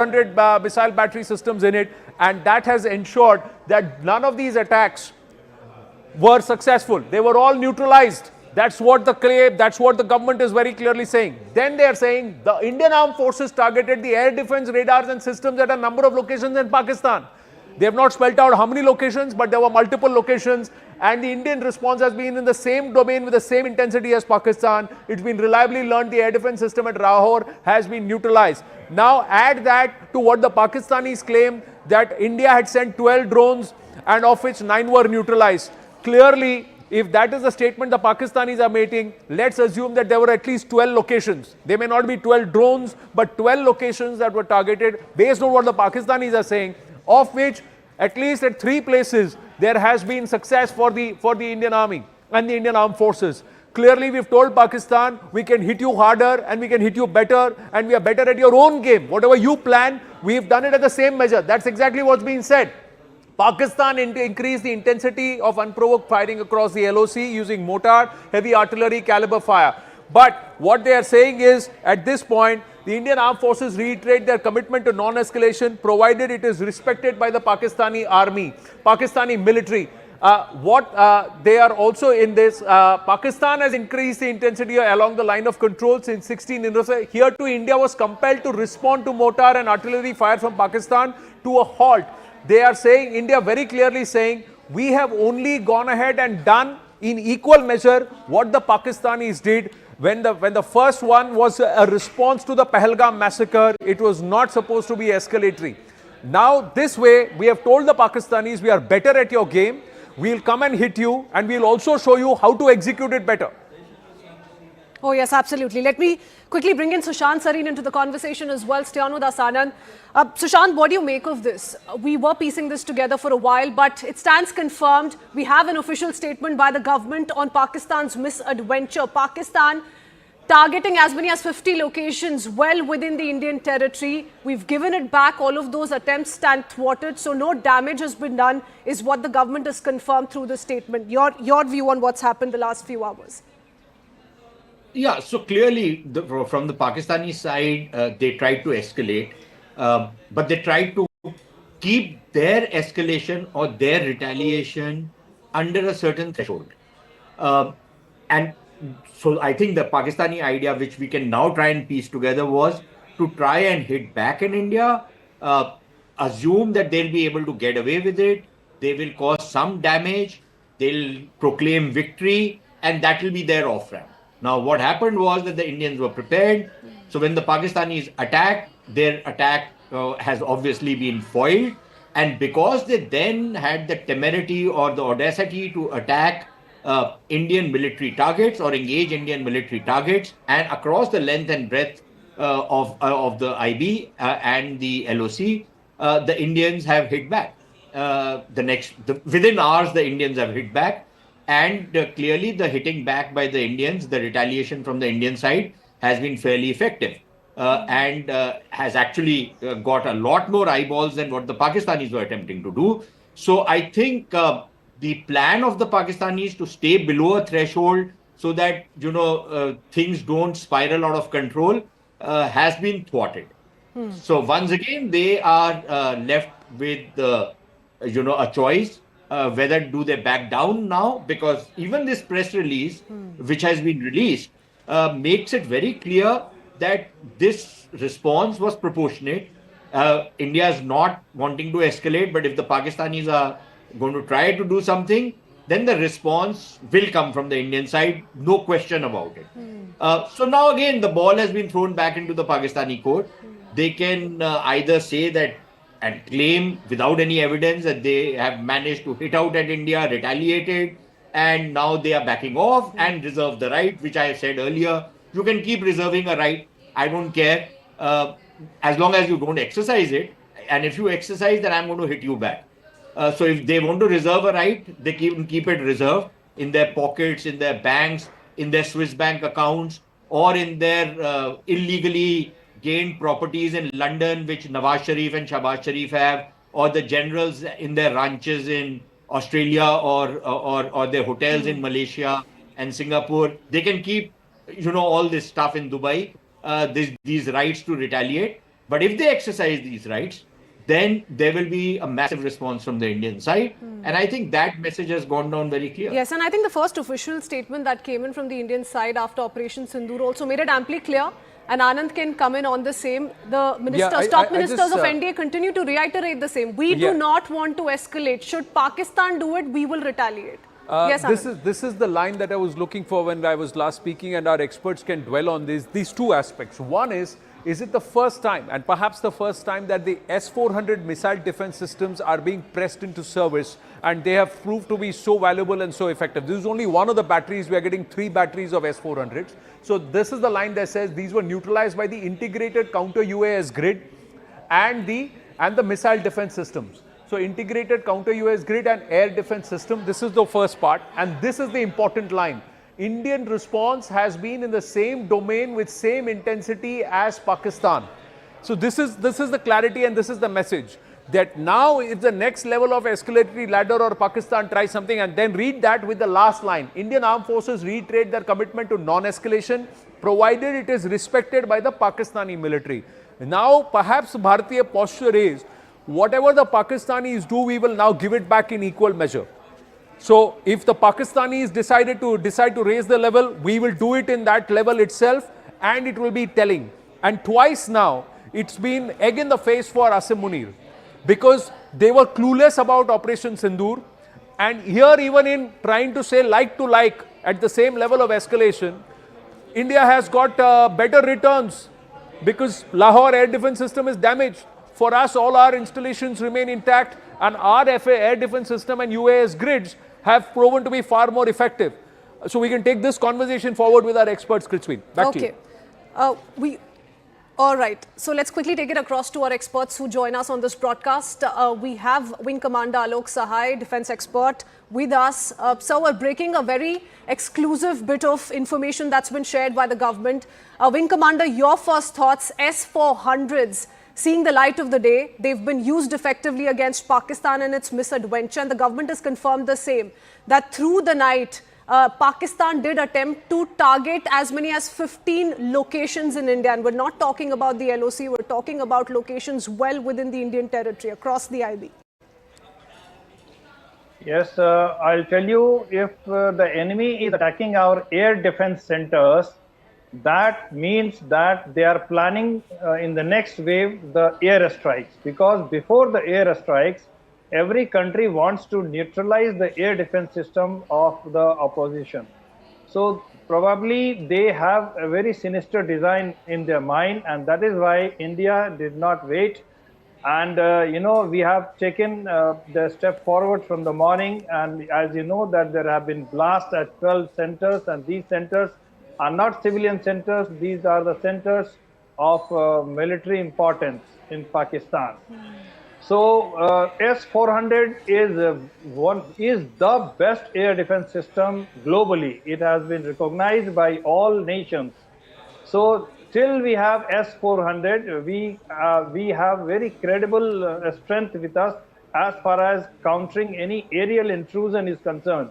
S400 missile battery systems in it, and that has ensured that none of these attacks were successful. They were all neutralized. That's what the claim, that's what the government is very clearly saying. Then they are saying the Indian armed forces targeted the air defense radars and systems at a number of locations in Pakistan. They have not spelled out how many locations, but there were multiple locations, and the Indian response has been in the same domain with the same intensity as Pakistan. It's been reliably learned the air defense system at Lahore has been neutralized. Now add that to what the Pakistanis claim, that India had sent 12 drones and of which 9 were neutralized. Clearly, if that is the statement the Pakistanis are making, let's assume that there were at least 12 locations. They may not be 12 drones, but 12 locations that were targeted based on what the Pakistanis are saying, of which at least at 3 places there has been success for the Indian Army and the Indian Armed Forces. Clearly, we've told Pakistan, we can hit you harder and we can hit you better, and we are better at your own game. Whatever you plan, we've done it at the same measure. That's exactly what's being said. Pakistan increased the intensity of unprovoked firing across the LOC using mortar, heavy artillery, caliber fire. But what they are saying is, at this point, the Indian Armed Forces reiterate their commitment to non-escalation, provided it is respected by the Pakistani army, Pakistani military. They are also in this, Pakistan has increased the intensity along the line of control since 16 November. Here too, India was compelled to respond to mortar and artillery fire from Pakistan to a halt. They are saying, India very clearly saying, we have only gone ahead and done in equal measure what the Pakistanis did. When the first one was a response to the Pahalgam massacre, it was not supposed to be escalatory. Now this way, we have told the Pakistanis, we are better at your game, we'll come and hit you, and we'll also show you how to execute it better. Oh yes, absolutely. Let me quickly bring in Sushant Sareen into the conversation as well. Stay on with us, Anand. Sushant, what do you make of this? We were piecing this together for a while, but it stands confirmed. We have an official statement by the government on Pakistan's misadventure. Pakistan targeting as many as 50 locations well within the Indian territory. We've given it back. All of those attempts stand thwarted. So no damage has been done, is what the government has confirmed through the statement. Your view on what's happened the last few hours? Yeah, so clearly from the Pakistani side, they tried to escalate, but they tried to keep their escalation or their retaliation under a certain threshold. And so I think the Pakistani idea, which we can now try and piece together, was to try and hit back in India, assume that they'll be able to get away with it, they will cause some damage, they'll proclaim victory, and that will be their off-ramp. Now, what happened was that the Indians were prepared. So when the Pakistanis attacked, their attack has obviously been foiled. And because they then had the temerity or the audacity to attack Indian military targets or engage Indian military targets, and across the length and breadth of the IB and the LOC, the Indians have hit back. Within hours, the Indians have hit back. And clearly the hitting back by the Indians, the retaliation from the Indian side has been fairly effective and has actually got a lot more eyeballs than what the Pakistanis were attempting to do. So I think the plan of the Pakistanis to stay below a threshold so that, things don't spiral out of control has been thwarted. So once again, they are left with, a choice. Whether do they back down now, because even this press release, which has been released, makes it very clear that this response was proportionate. India is not wanting to escalate, but if the Pakistanis are going to try to do something, then the response will come from the Indian side, no question about it. So now again, the ball has been thrown back into the Pakistani court. They can either say that and claim without any evidence that they have managed to hit out at India, retaliated, and now they are backing off and reserve the right, which I said earlier. You can keep reserving a right. I don't care. As long as you don't exercise it. And if you exercise, then I'm going to hit you back. So if they want to reserve a right, they keep it reserved in their pockets, in their banks, in their Swiss bank accounts, or in their illegally gained properties in London, which Nawaz Sharif and Shahbaz Sharif have, or the generals in their ranches in Australia or their hotels in Malaysia and Singapore. They can keep, all this stuff in Dubai, these rights to retaliate. But if they exercise these rights, then there will be a massive response from the Indian side. And I think that message has gone down very clear. Yes, and I think the first official statement that came in from the Indian side after Operation Sindoor also made it amply clear. And Anand can come in on the same. The ministers, top ministers of NDA continue to reiterate the same. We do not want to escalate. Should Pakistan do it, we will retaliate. Yes, this is the line that I was looking for when I was last speaking, and our experts can dwell on these two aspects. One is it the first time, and perhaps the first time, that the S400 missile defense systems are being pressed into service, and they have proved to be so valuable and so effective? This is only one of the batteries. We are getting 3 batteries of S400s. So this is the line that says these were neutralized by the integrated counter UAS grid and the missile defense systems. So integrated counter UAS grid and air defense system, this is the first part, and this is the important line. Indian response has been in the same domain with same intensity as Pakistan. So this is the clarity, and this is the message, that now it's the next level of escalatory ladder, or Pakistan tries something. And then read that with the last line. Indian armed forces reiterate their commitment to non-escalation, provided it is respected by the Pakistani military. Now perhaps Bharatiya posture is, whatever the Pakistanis do, we will now give it back in equal measure. So if the Pakistanis decide to raise the level, we will do it in that level itself, and it will be telling. And twice now, it's been egg in the face for Asim Munir, because they were clueless about Operation Sindoor. And here, even in trying to say like to like at the same level of escalation, India has got better returns, because Lahore air defense system is damaged. For us, all our installations remain intact, and our air defense system and UAS grids have proven to be far more effective. So we can take this conversation forward with our experts, Kritzween. Back to you. All right. So let's quickly take it across to our experts who join us on this broadcast. We have Wing Commander Alok Sahai, defense expert, with us. So we're breaking a very exclusive bit of information that's been shared by the government. Wing Commander, your first thoughts. S400s seeing the light of the day. They've been used effectively against Pakistan and its misadventure, and the government has confirmed the same, that through the night, Pakistan did attempt to target as many as 15 locations in India. And we're not talking about the LOC, we're talking about locations well within the Indian territory, across the IB. Yes, I'll tell you, if the enemy is attacking our air defense centers, that means that they are planning in the next wave the air strikes, because before the air strikes, every country wants to neutralize the air defense system of the opposition. So probably they have a very sinister design in their mind, and that is why India did not wait. And we have taken the step forward from the morning, and as you know that there have been blasts at 12 centers, and these centers are not civilian centers. These are the centers of military importance in Pakistan. So S400 is the best air defense system globally. It has been recognized by all nations. So till we have S400, we have very credible strength with us as far as countering any aerial intrusion is concerned.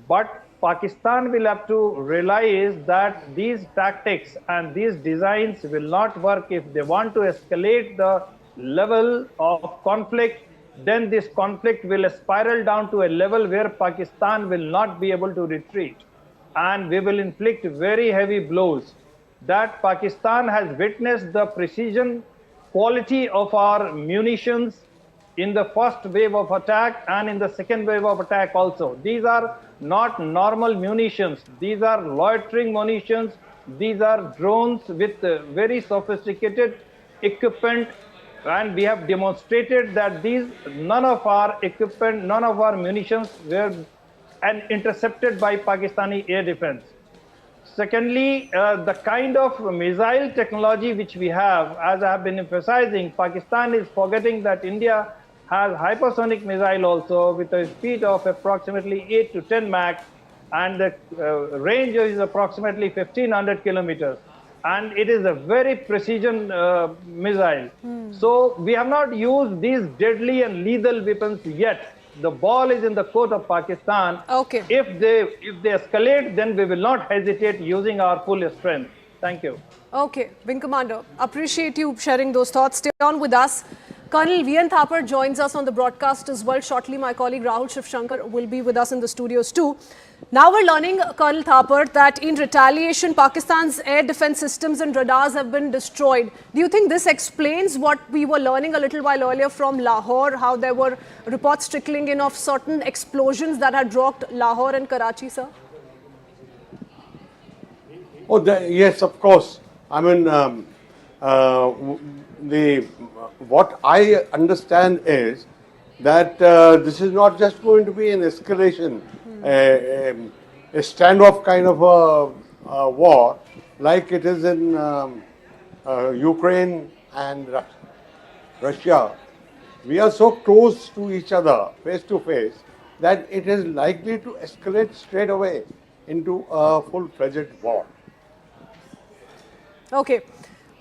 But Pakistan will have to realize that these tactics and these designs will not work. If they want to escalate the level of conflict, then this conflict will spiral down to a level where Pakistan will not be able to retreat, and we will inflict very heavy blows. That Pakistan has witnessed the precision quality of our munitions in the first wave of attack and in the second wave of attack also. These are not normal munitions. These are loitering munitions. These are drones with very sophisticated equipment, and we have demonstrated that none of our equipment, none of our munitions were intercepted by Pakistani air defense. Secondly, the kind of missile technology which we have, as I have been emphasizing, Pakistan is forgetting that India has hypersonic missile also with a speed of approximately 8 to 10 Mach, and the range is approximately 1500 kilometers. And it is a very precision missile. So we have not used these deadly and lethal weapons yet. The ball is in the court of Pakistan. Okay. If they escalate, then we will not hesitate using our full strength. Thank you. Okay, Wing Commander, appreciate you sharing those thoughts. Stay on with us. Colonel V.N. Thapar joins us on the broadcast as well. Shortly, my colleague Rahul Shivshankar will be with us in the studios too. Now we're learning, Colonel Thapar, that in retaliation, Pakistan's air defense systems and radars have been destroyed. Do you think this explains what we were learning a little while earlier from Lahore, how there were reports trickling in of certain explosions that had rocked Lahore and Karachi, sir? Oh, yes, of course. I mean, what I understand is that this is not just going to be an escalation, a standoff kind of a war, like it is in Ukraine and Russia. We are so close to each other, face to face, that it is likely to escalate straight away into a full-fledged war. Okay.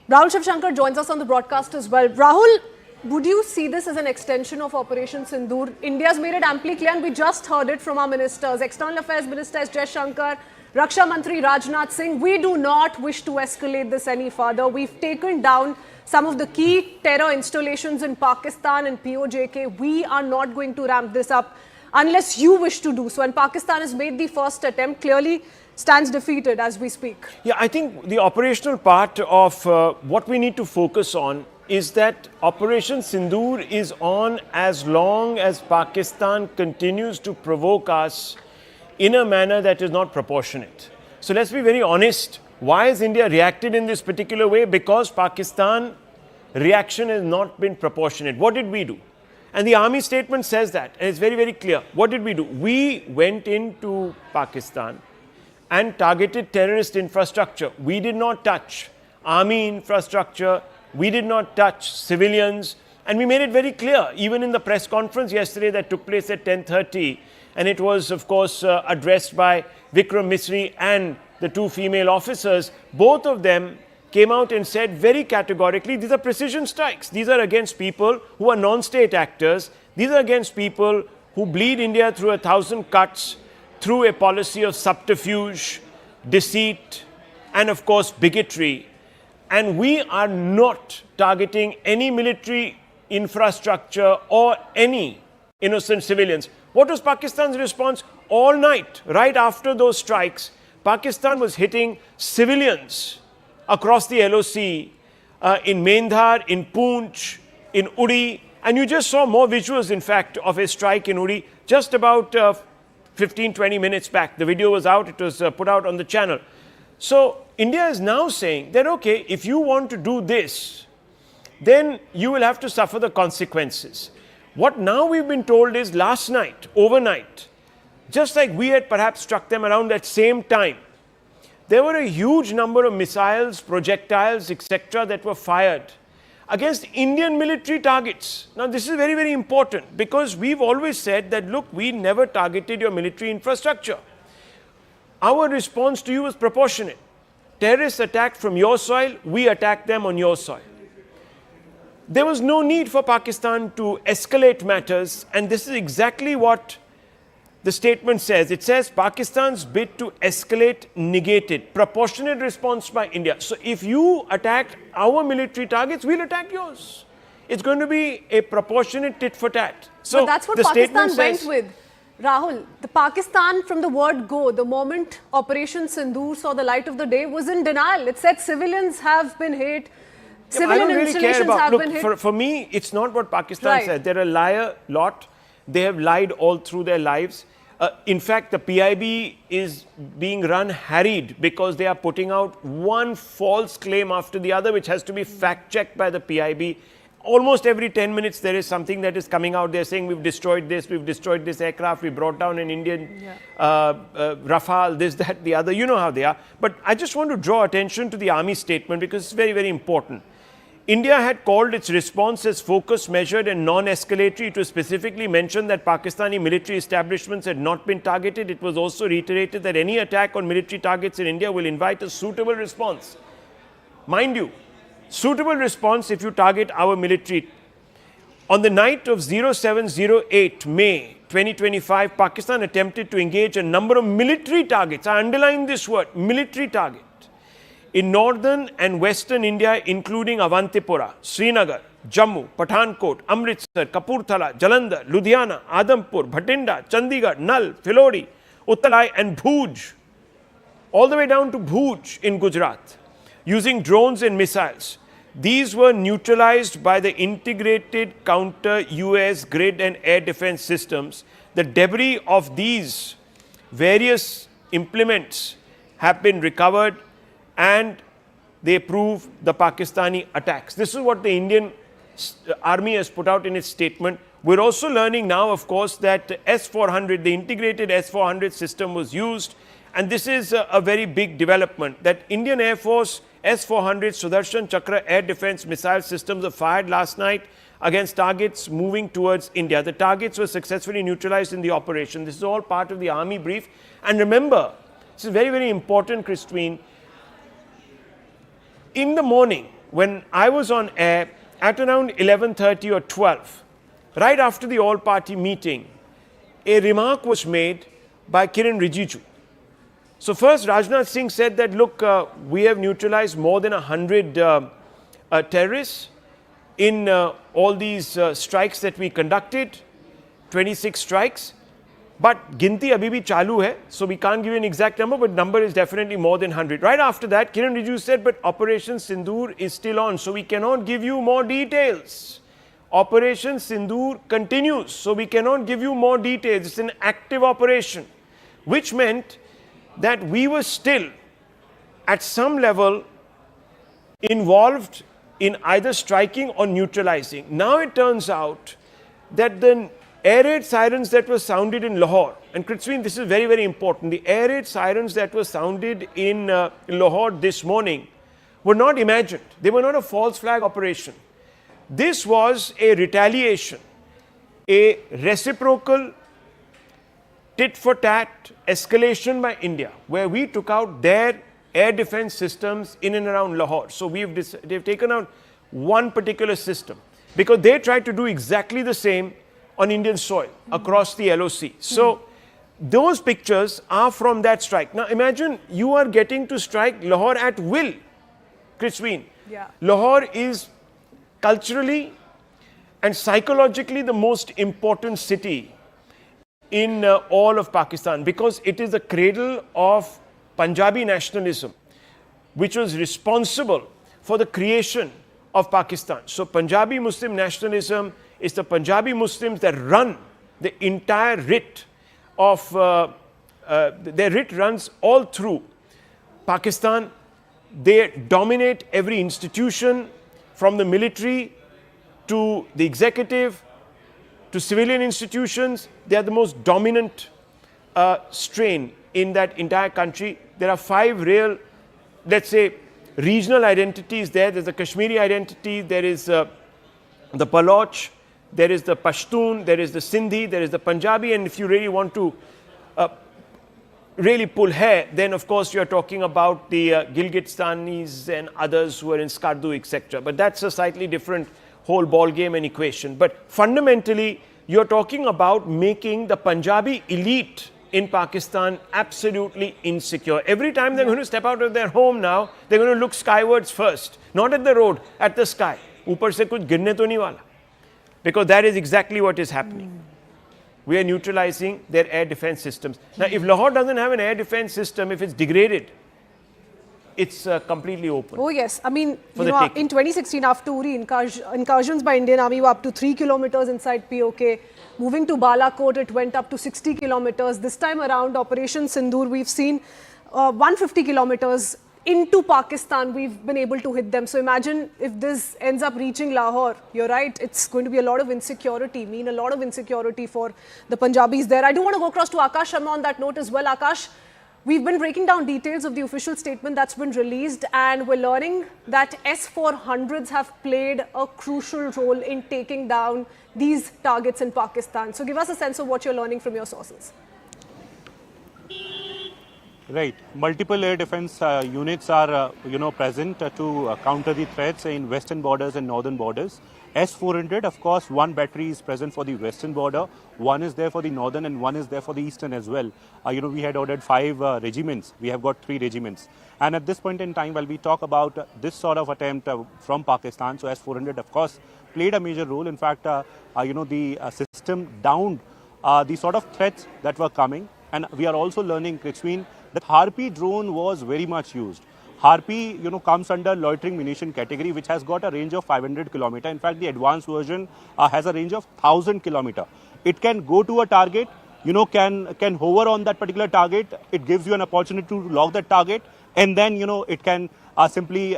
Rahul Shivshankar joins us on the broadcast as well. Rahul, would you see this as an extension of Operation Sindoor? India's made it amply clear, and we just heard it from our ministers. External Affairs Minister S. Jaishankar, Raksha Mantri Rajnath Singh. We do not wish to escalate this any further. We've taken down some of the key terror installations in Pakistan and POJK. We are not going to ramp this up unless you wish to do so. And Pakistan has made the first attempt, clearly stands defeated as we speak. Yeah, I think the operational part of what we need to focus on is that Operation Sindoor is on as long as Pakistan continues to provoke us in a manner that is not proportionate. So let's be very honest. Why has India reacted in this particular way? Because Pakistan reaction has not been proportionate. What did we do? And the army statement says that, and it's very, very clear. What did we do? We went into Pakistan and targeted terrorist infrastructure. We did not touch army infrastructure. We did not touch civilians. And we made it very clear, even in the press conference yesterday that took place at 10:30. And it was, of course, addressed by Vikram Misri and the two female officers. Both of them came out and said very categorically, these are precision strikes. These are against people who are non-state actors. These are against people who bleed India through 1,000 cuts, through a policy of subterfuge, deceit, and of course bigotry. And we are not targeting any military infrastructure or any innocent civilians. What was Pakistan's response? All night, right after those strikes, Pakistan was hitting civilians across the LOC, in Mendhar, in Poonch, in Uri. And you just saw more visuals, in fact, of a strike in Uri just about 15-20 minutes back. The video was out, it was put out on the channel. So India is now saying that, okay, if you want to do this, then you will have to suffer the consequences. What now we've been told is last night, overnight, just like we had perhaps struck them around that same time, there were a huge number of missiles, projectiles, etc. that were fired against Indian military targets. Now, this is very, very important because we've always said that, look, we never targeted your military infrastructure. Our response to you was proportionate. Terrorists attacked from your soil, we attacked them on your soil. There was no need for Pakistan to escalate matters, and this is exactly what the statement says. It says Pakistan's bid to escalate negated. Proportionate response by India. So if you attack our military targets, we'll attack yours. It's going to be a proportionate tit for tat. So but that's what Pakistan went with. Rahul, the Pakistan from the word go, the moment Operation Sindoor saw the light of the day, was in denial. It said civilians have been hit. Civilian installations have been hit. For me, it's not what Pakistan said. They're a liar lot. They have lied all through their lives. In fact, the PIB is being run harried because they are putting out one false claim after the other, which has to be fact-checked by the PIB. Almost every 10 minutes, there is something that is coming out. They're saying, we've destroyed this aircraft, we brought down an Indian Rafale, this, that, the other. You know how they are. But I just want to draw attention to the army statement because it's very, very important. India had called its response as focused, measured and non-escalatory. It was specifically mentioned that Pakistani military establishments had not been targeted. It was also reiterated that any attack on military targets in India will invite a suitable response. Mind you, suitable response if you target our military. On the night of 0708 May 2025, Pakistan attempted to engage a number of military targets. I underline this word, military target. in northern and western India, including Avantipura, Srinagar, Jammu, Pathankot, Amritsar, Kapurthala, Jalandhar, Ludhiana, Adampur, Bhatinda, Chandigarh, Nal, Philori, Uttalai and Bhuj, all the way down to Bhuj in Gujarat, using drones and missiles. These were neutralized by the integrated counter-US grid and air defense systems. The debris of these various implements have been recovered and they prove the Pakistani attacks. This is what the Indian Army has put out in its statement. We're also learning now, of course, that S400, the integrated S400 system was used, and this is a very big development, that Indian Air Force S400 Sudarshan Chakra air defense missile systems were fired last night against targets moving towards India. The targets were successfully neutralized in the operation. This is all part of the army brief. And remember, this is very, very important, Christine. In the morning, when I was on air at around 11:30 or 12, right after the all-party meeting, a remark was made by Kiran Rijiju. So first, Rajnath Singh said that, look, we have neutralized more than 100 terrorists in all these strikes that we conducted, 26 strikes. But ginti abhi bhi chalu hai, so we can't give you an exact number, but number is definitely more than 100. Right after that, Kiran Rijiju said, but Operation Sindoor is still on, so we cannot give you more details. Operation Sindoor continues, so we cannot give you more details. It's an active operation, which meant that we were still at some level involved in either striking or neutralizing. Now it turns out that the air raid sirens that were sounded in Lahore, and Christine, this is very, very important, the air raid sirens that were sounded in Lahore this morning were not imagined. They were not a false flag operation. This was a retaliation, a reciprocal tit-for-tat escalation by India, where we took out their air defense systems in and around Lahore. So they've taken out one particular system because they tried to do exactly the same on Indian soil across the LOC. So those pictures are from that strike. Now imagine you are getting to strike Lahore at will, Christine. Yeah. Lahore is culturally and psychologically the most important city in all of Pakistan, because it is the cradle of Punjabi nationalism, which was responsible for the creation of Pakistan. So Punjabi Muslim nationalism is the Punjabi Muslims that run the entire writ of, their writ runs all through Pakistan. They dominate every institution, from the military to the executive to civilian institutions. They are the most dominant strain in that entire country. There are 5 real, let's say, regional identities there. There's the Kashmiri identity, there is the Baloch, there is the Pashtun, there is the Sindhi, there is the Punjabi, and if you really want to really pull hair, then of course you're talking about the Gilgistanis and others who are in Skardu, etc. But that's a slightly different whole ball game and equation. But fundamentally, you're talking about making the Punjabi elite in Pakistan absolutely insecure. Every time they're going to step out of their home now, they're going to look skywards first, not at the road, at the sky. Upar se kuch girne to nahi wala. Because that is exactly what is happening. We are neutralizing their air defense systems. Now, if Lahore doesn't have an air defense system, if it's degraded, it's completely open. Oh yes, I mean, you know, in 2016, after Uri, incursions by Indian Army were up to 3 kilometers inside POK. Moving to Balakot, it went up to 60 kilometers. This time around, Operation Sindoor, we've seen 150 kilometers into Pakistan. We've been able to hit them. So imagine if this ends up reaching Lahore. You're right, it's going to be a lot of insecurity, a lot of insecurity for the Punjabis there. I do want to go across to Akash Sharma on that note as well. Akash, we've been breaking down details of the official statement that's been released, and we're learning that S400s have played a crucial role in taking down these targets in Pakistan. So give us a sense of what you're learning from your sources. Right. Multiple air defense units are, present to counter the threats in western borders and northern borders. S400, of course, one battery is present for the western border, one is there for the northern, and one is there for the eastern as well. We had ordered 5 regiments, we have got 3 regiments. And at this point in time, while we talk about this sort of attempt from Pakistan, so S400, of course, played a major role. In fact, the system downed the sort of threats that were coming. And we are also learning, Kritzween, that Harpy drone was very much used. Harpy, comes under loitering munition category, which has got a range of 500 kilometer. In fact, the advanced version has a range of 1000 kilometer. It can go to a target, can hover on that particular target. It gives you an opportunity to log that target, and then, it can simply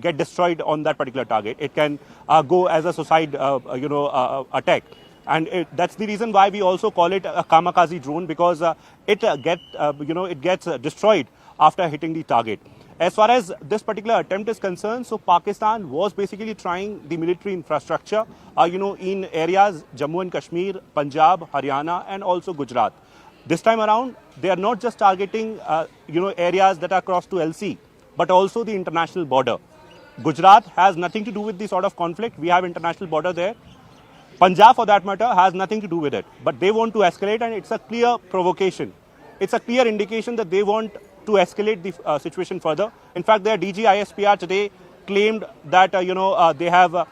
get destroyed on that particular target. It can go as a suicide, attack. And that's the reason why we also call it a kamikaze drone, because it gets destroyed after hitting the target. As far as this particular attempt is concerned, so Pakistan was basically trying the military infrastructure, in areas Jammu and Kashmir, Punjab, Haryana, and also Gujarat. This time around, they are not just targeting, areas that are close to LC, but also the international border. Gujarat has nothing to do with the sort of conflict. We have international border there. Punjab, for that matter, has nothing to do with it. But they want to escalate, and it's a clear provocation. It's a clear indication that they want to escalate the situation further. In fact, their DG ISPR today claimed that, they have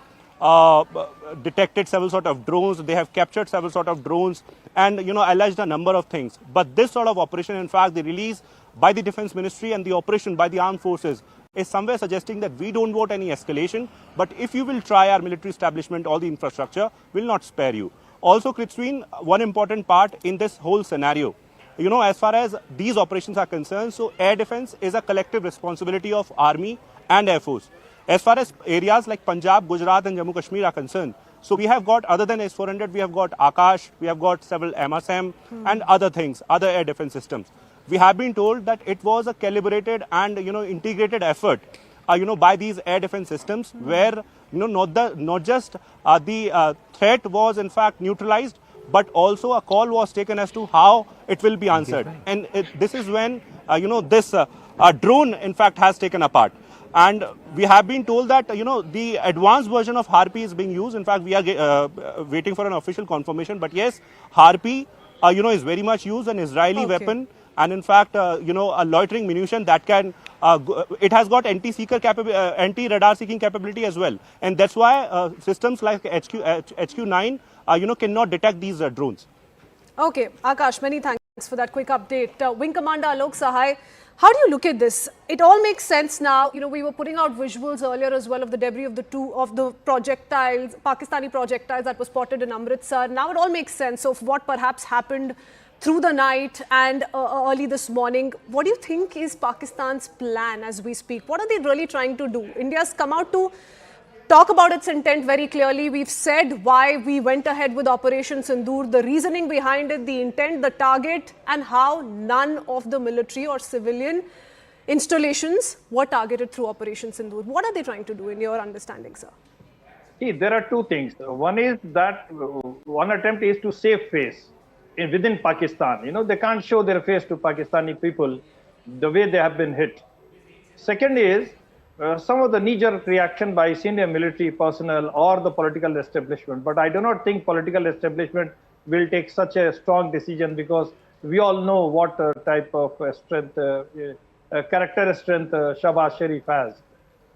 detected several sort of drones, they have captured several sort of drones, and, alleged a number of things. But this sort of operation, in fact, the release by the Defense Ministry and the operation by the armed forces is somewhere suggesting that we don't want any escalation, but if you will try our military establishment or the infrastructure, we'll not spare you. Also, Kritzween, one important part in this whole scenario, as far as these operations are concerned, so air defense is a collective responsibility of Army and Air Force. As far as areas like Punjab, Gujarat and Jammu Kashmir are concerned, so we have got, other than S400, we have got Akash, we have got several MSM and other things, other air defense systems. We have been told that it was a calibrated and, integrated effort, by these air defense systems where, not just the threat was in fact neutralized, but also a call was taken as to how it will be answered. And this is when, this drone, in fact, has taken a part. And we have been told that, the advanced version of Harpy is being used. In fact, we are waiting for an official confirmation. But yes, Harpy, is very much used, an Israeli weapon. And in fact, a loitering munition that can, it has got anti-radar seeking capability as well. And that's why systems like HQ9, cannot detect these drones. Okay, Akash, many thanks for that quick update. Wing Commander Alok Sahai, how do you look at this? It all makes sense now. We were putting out visuals earlier as well of the debris of the projectiles, Pakistani projectiles that were spotted in Amritsar. Now it all makes sense of what perhaps happened through the night and early this morning. What do you think is Pakistan's plan as we speak? What are they really trying to do? India's come out to talk about its intent very clearly. We've said why we went ahead with Operation Sindoor, the reasoning behind it, the intent, the target, and how none of the military or civilian installations were targeted through Operation Sindoor. What are they trying to do in your understanding, sir? See, there are two things. One is that one attempt is to save face within Pakistan. They can't show their face to Pakistani people the way they have been hit. Second is some of the knee-jerk reaction by senior military personnel or the political establishment. But I do not think political establishment will take such a strong decision, because we all know what type of strength, character strength Shahbaz Sharif has.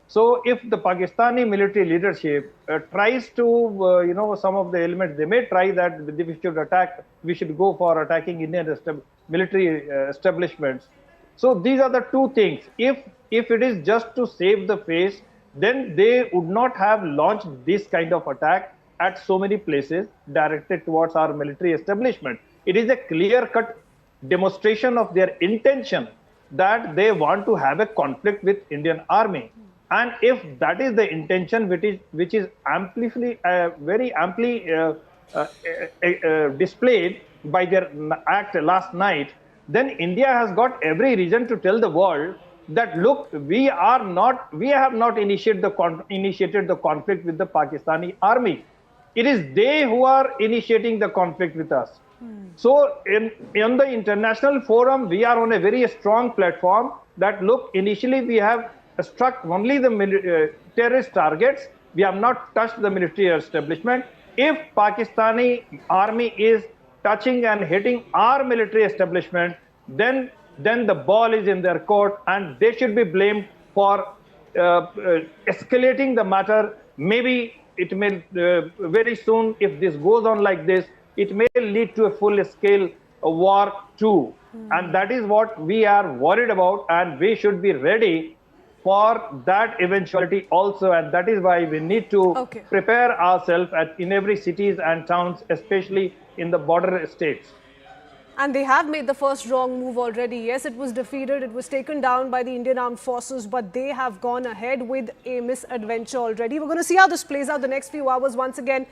So if the Pakistani military leadership tries to, some of the elements, they may try that we should attack, we should go for attacking Indian military establishments. So these are the two things. If it is just to save the face, then they would not have launched this kind of attack at so many places directed towards our military establishment. It is a clear-cut demonstration of their intention that they want to have a conflict with Indian army. And if that is the intention, which is very amply displayed by their act last night, then India has got every reason to tell the world that, look, we have not initiated the conflict with the Pakistani army. It is they who are initiating the conflict with us. So in the international forum, we are on a very strong platform that, look, initially we have struck only the terrorist targets, We have not touched the military establishment. If Pakistani army is touching and hitting our military establishment, then the ball is in their court, and they should be blamed for escalating the matter. Maybe it may very soon, if this goes on like this, it may lead to a full-scale war too. And that is what we are worried about, and we should be ready for that eventuality also. And that is why we need to prepare ourselves in every cities and towns, especially in the border states. And they have made the first wrong move already. Yes, it was defeated, it was taken down by the Indian Armed Forces, but they have gone ahead with a misadventure already. We're going to see how this plays out the next few hours. Once again,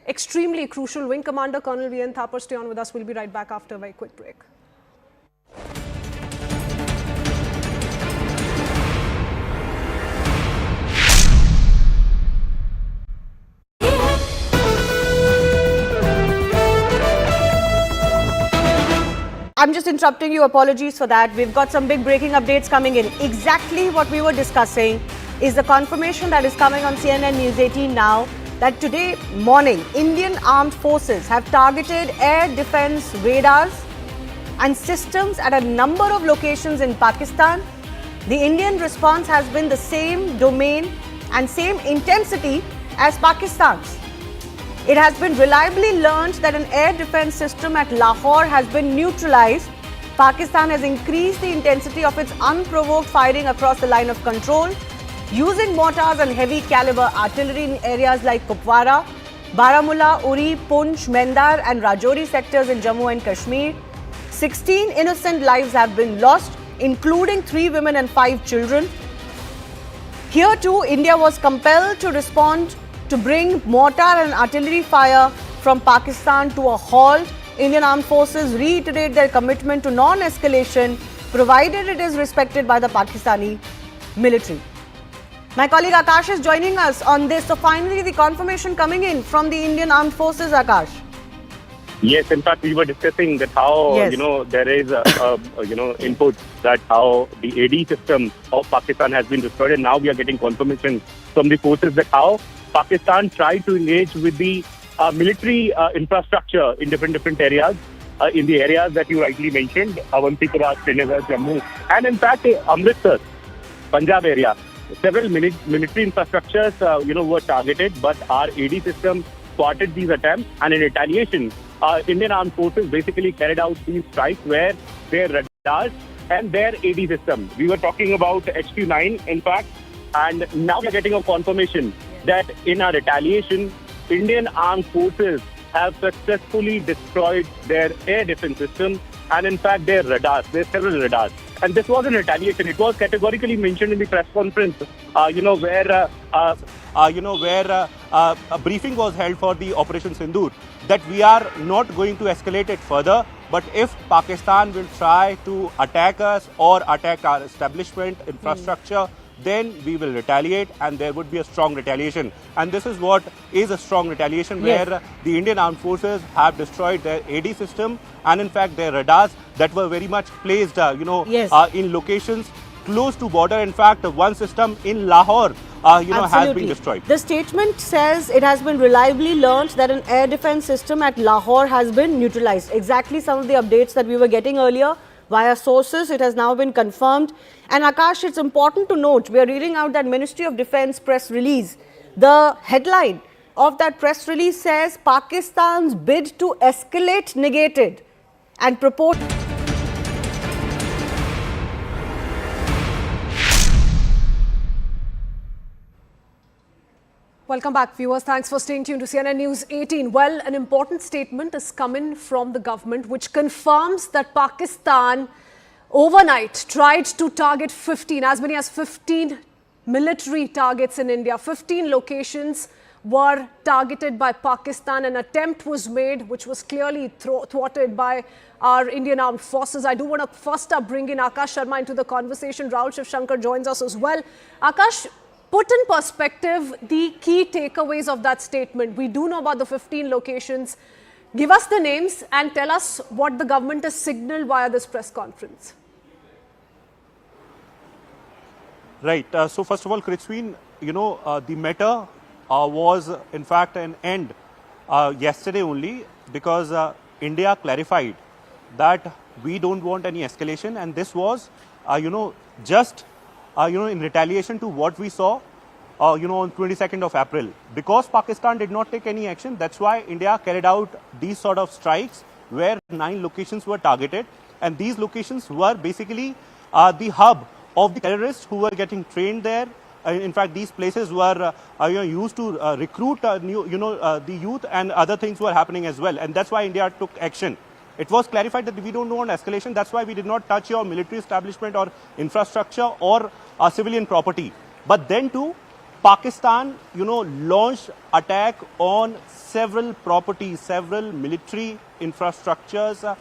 extremely crucial. Wing Commander Colonel V.N. Thapar, stay on with us. We'll be right back after a very quick break. I'm just interrupting you. Apologies for that. We've got some big breaking updates coming in. Exactly what we were discussing is the confirmation that is coming on CNN News 18 now that today morning, Indian Armed Forces have targeted air defense radars and systems at a number of locations in Pakistan. The Indian response has been the same domain and same intensity as Pakistan's. It has been reliably learned that an air defense system at Lahore has been neutralised. Pakistan has increased the intensity of its unprovoked firing across the line of control, using mortars and heavy caliber artillery in areas like Kupwara, Baramulla, Uri, Poonch, Mendhar and Rajouri sectors in Jammu and Kashmir. 16 innocent lives have been lost, including 3 women and 5 children. Here too, India was compelled to respond to bring mortar and artillery fire from Pakistan to a halt. Indian Armed Forces reiterate their commitment to non-escalation, provided it is respected by the Pakistani military. My colleague Akash is joining us on this. So finally, the confirmation coming in from the Indian Armed Forces, Akash. Yes, in fact, we were discussing that how, there is input that how the AD system of Pakistan has been destroyed, and now we are getting confirmation from the forces that how Pakistan tried to engage with the military infrastructure in different areas, in the areas that you rightly mentioned, Avantipura, Srinagar, Jammu, and in fact, Amritsar, Punjab area. Several military infrastructures, were targeted, but our AD system spotted these attempts, and in retaliation, Indian Armed Forces basically carried out these strikes where their radars and their AD system. We were talking about HQ-9, in fact, and now we are getting a confirmation that in our retaliation, Indian Armed Forces have successfully destroyed their air defense system and in fact their radars, their several radars. And this was in retaliation. It was categorically mentioned in the press conference, where a briefing was held for the Operation Sindoor, that we are not going to escalate it further. But if Pakistan will try to attack us or attack our establishment, infrastructure, then we will retaliate, and there would be a strong retaliation. And this is what is a strong retaliation, where the Indian Armed Forces have destroyed their AD system and in fact their radars that were very much placed, in locations close to border. In fact, one system in Lahore, has been destroyed. The statement says it has been reliably learnt that an air defense system at Lahore has been neutralised. Exactly some of the updates that we were getting earlier via sources. It has now been confirmed. And Akash, it's important to note, we are reading out that Ministry of Defence press release. The headline of that press release says Pakistan's bid to escalate negated and purport. Welcome back, viewers. Thanks for staying tuned to CNN News 18. Well, an important statement is coming from the government which confirms that Pakistan overnight tried to target as many as 15 military targets in India. 15 locations were targeted by Pakistan. An attempt was made which was clearly thwarted by our Indian Armed Forces. I do want to first up bring in Akash Sharma into the conversation. Rahul Shivshankar joins us as well. Akash, put in perspective the key takeaways of that statement. We do know about the 15 locations. Give us the names and tell us what the government has signaled via this press conference. Right. So first of all, Kritzween, the matter was in fact an end yesterday only, because India clarified that we don't want any escalation, and this was, just in retaliation to what we saw, on 22nd of April. Because Pakistan did not take any action, that's why India carried out these sort of strikes where 9 locations were targeted, and these locations were basically the hub of the terrorists who were getting trained there. In fact, these places were used to recruit the youth, and other things were happening as well, and that's why India took action. It was clarified that we don't want escalation. That's why we did not touch your military establishment or infrastructure or civilian property. But then too, Pakistan, launched attack on several properties, several military infrastructures,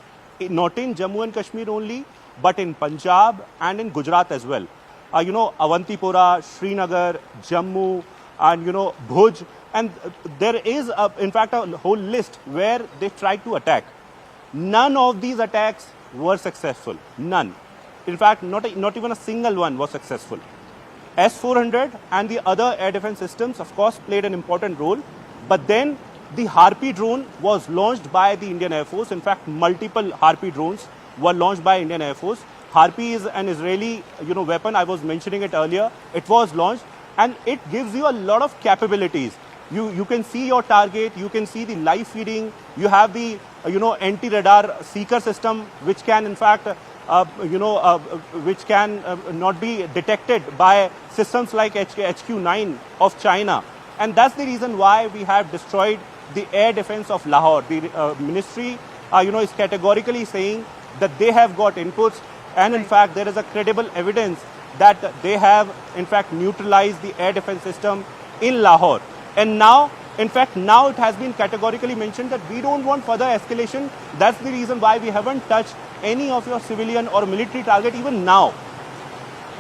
not in Jammu and Kashmir only, but in Punjab and in Gujarat as well. Avantipora, Srinagar, Jammu, and Bhuj, and there is in fact a whole list where they tried to attack. None of these attacks were successful. None. In fact, not even a single one was successful. S400 and the other air defense systems, of course, played an important role. But then the Harpy drone was launched by the Indian Air Force. In fact, multiple Harpy drones were launched by Indian Air Force. Harpy is an Israeli, weapon. I was mentioning it earlier. It was launched, and it gives you a lot of capabilities. You can see your target. You can see the live feeding. You have the anti-radar seeker system, which can in fact which can not be detected by systems like HQ9 of China. And that's the reason why we have destroyed the air defense of Lahore. The ministry is categorically saying that they have got inputs, and in fact there is a credible evidence that they have in fact neutralized the air defense system in Lahore. And now, in fact, now it has been categorically mentioned that we don't want further escalation. That's the reason why we haven't touched any of your civilian or military target even now.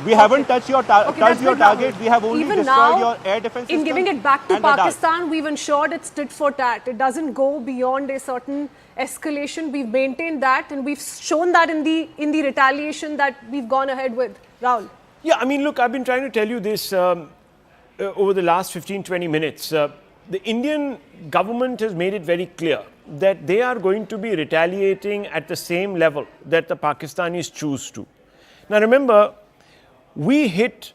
We haven't touched your, target. We have only even destroyed now, your air defense system. In giving it back to and radar. Pakistan, we've ensured it's tit for tat. It doesn't go beyond a certain escalation. We've maintained that, and we've shown that in the retaliation that we've gone ahead with. Rahul. Yeah, I mean, look, I've been trying to tell you this over the last 15-20 minutes. The Indian government has made it very clear that they are going to be retaliating at the same level that the Pakistanis choose to. Now remember, we hit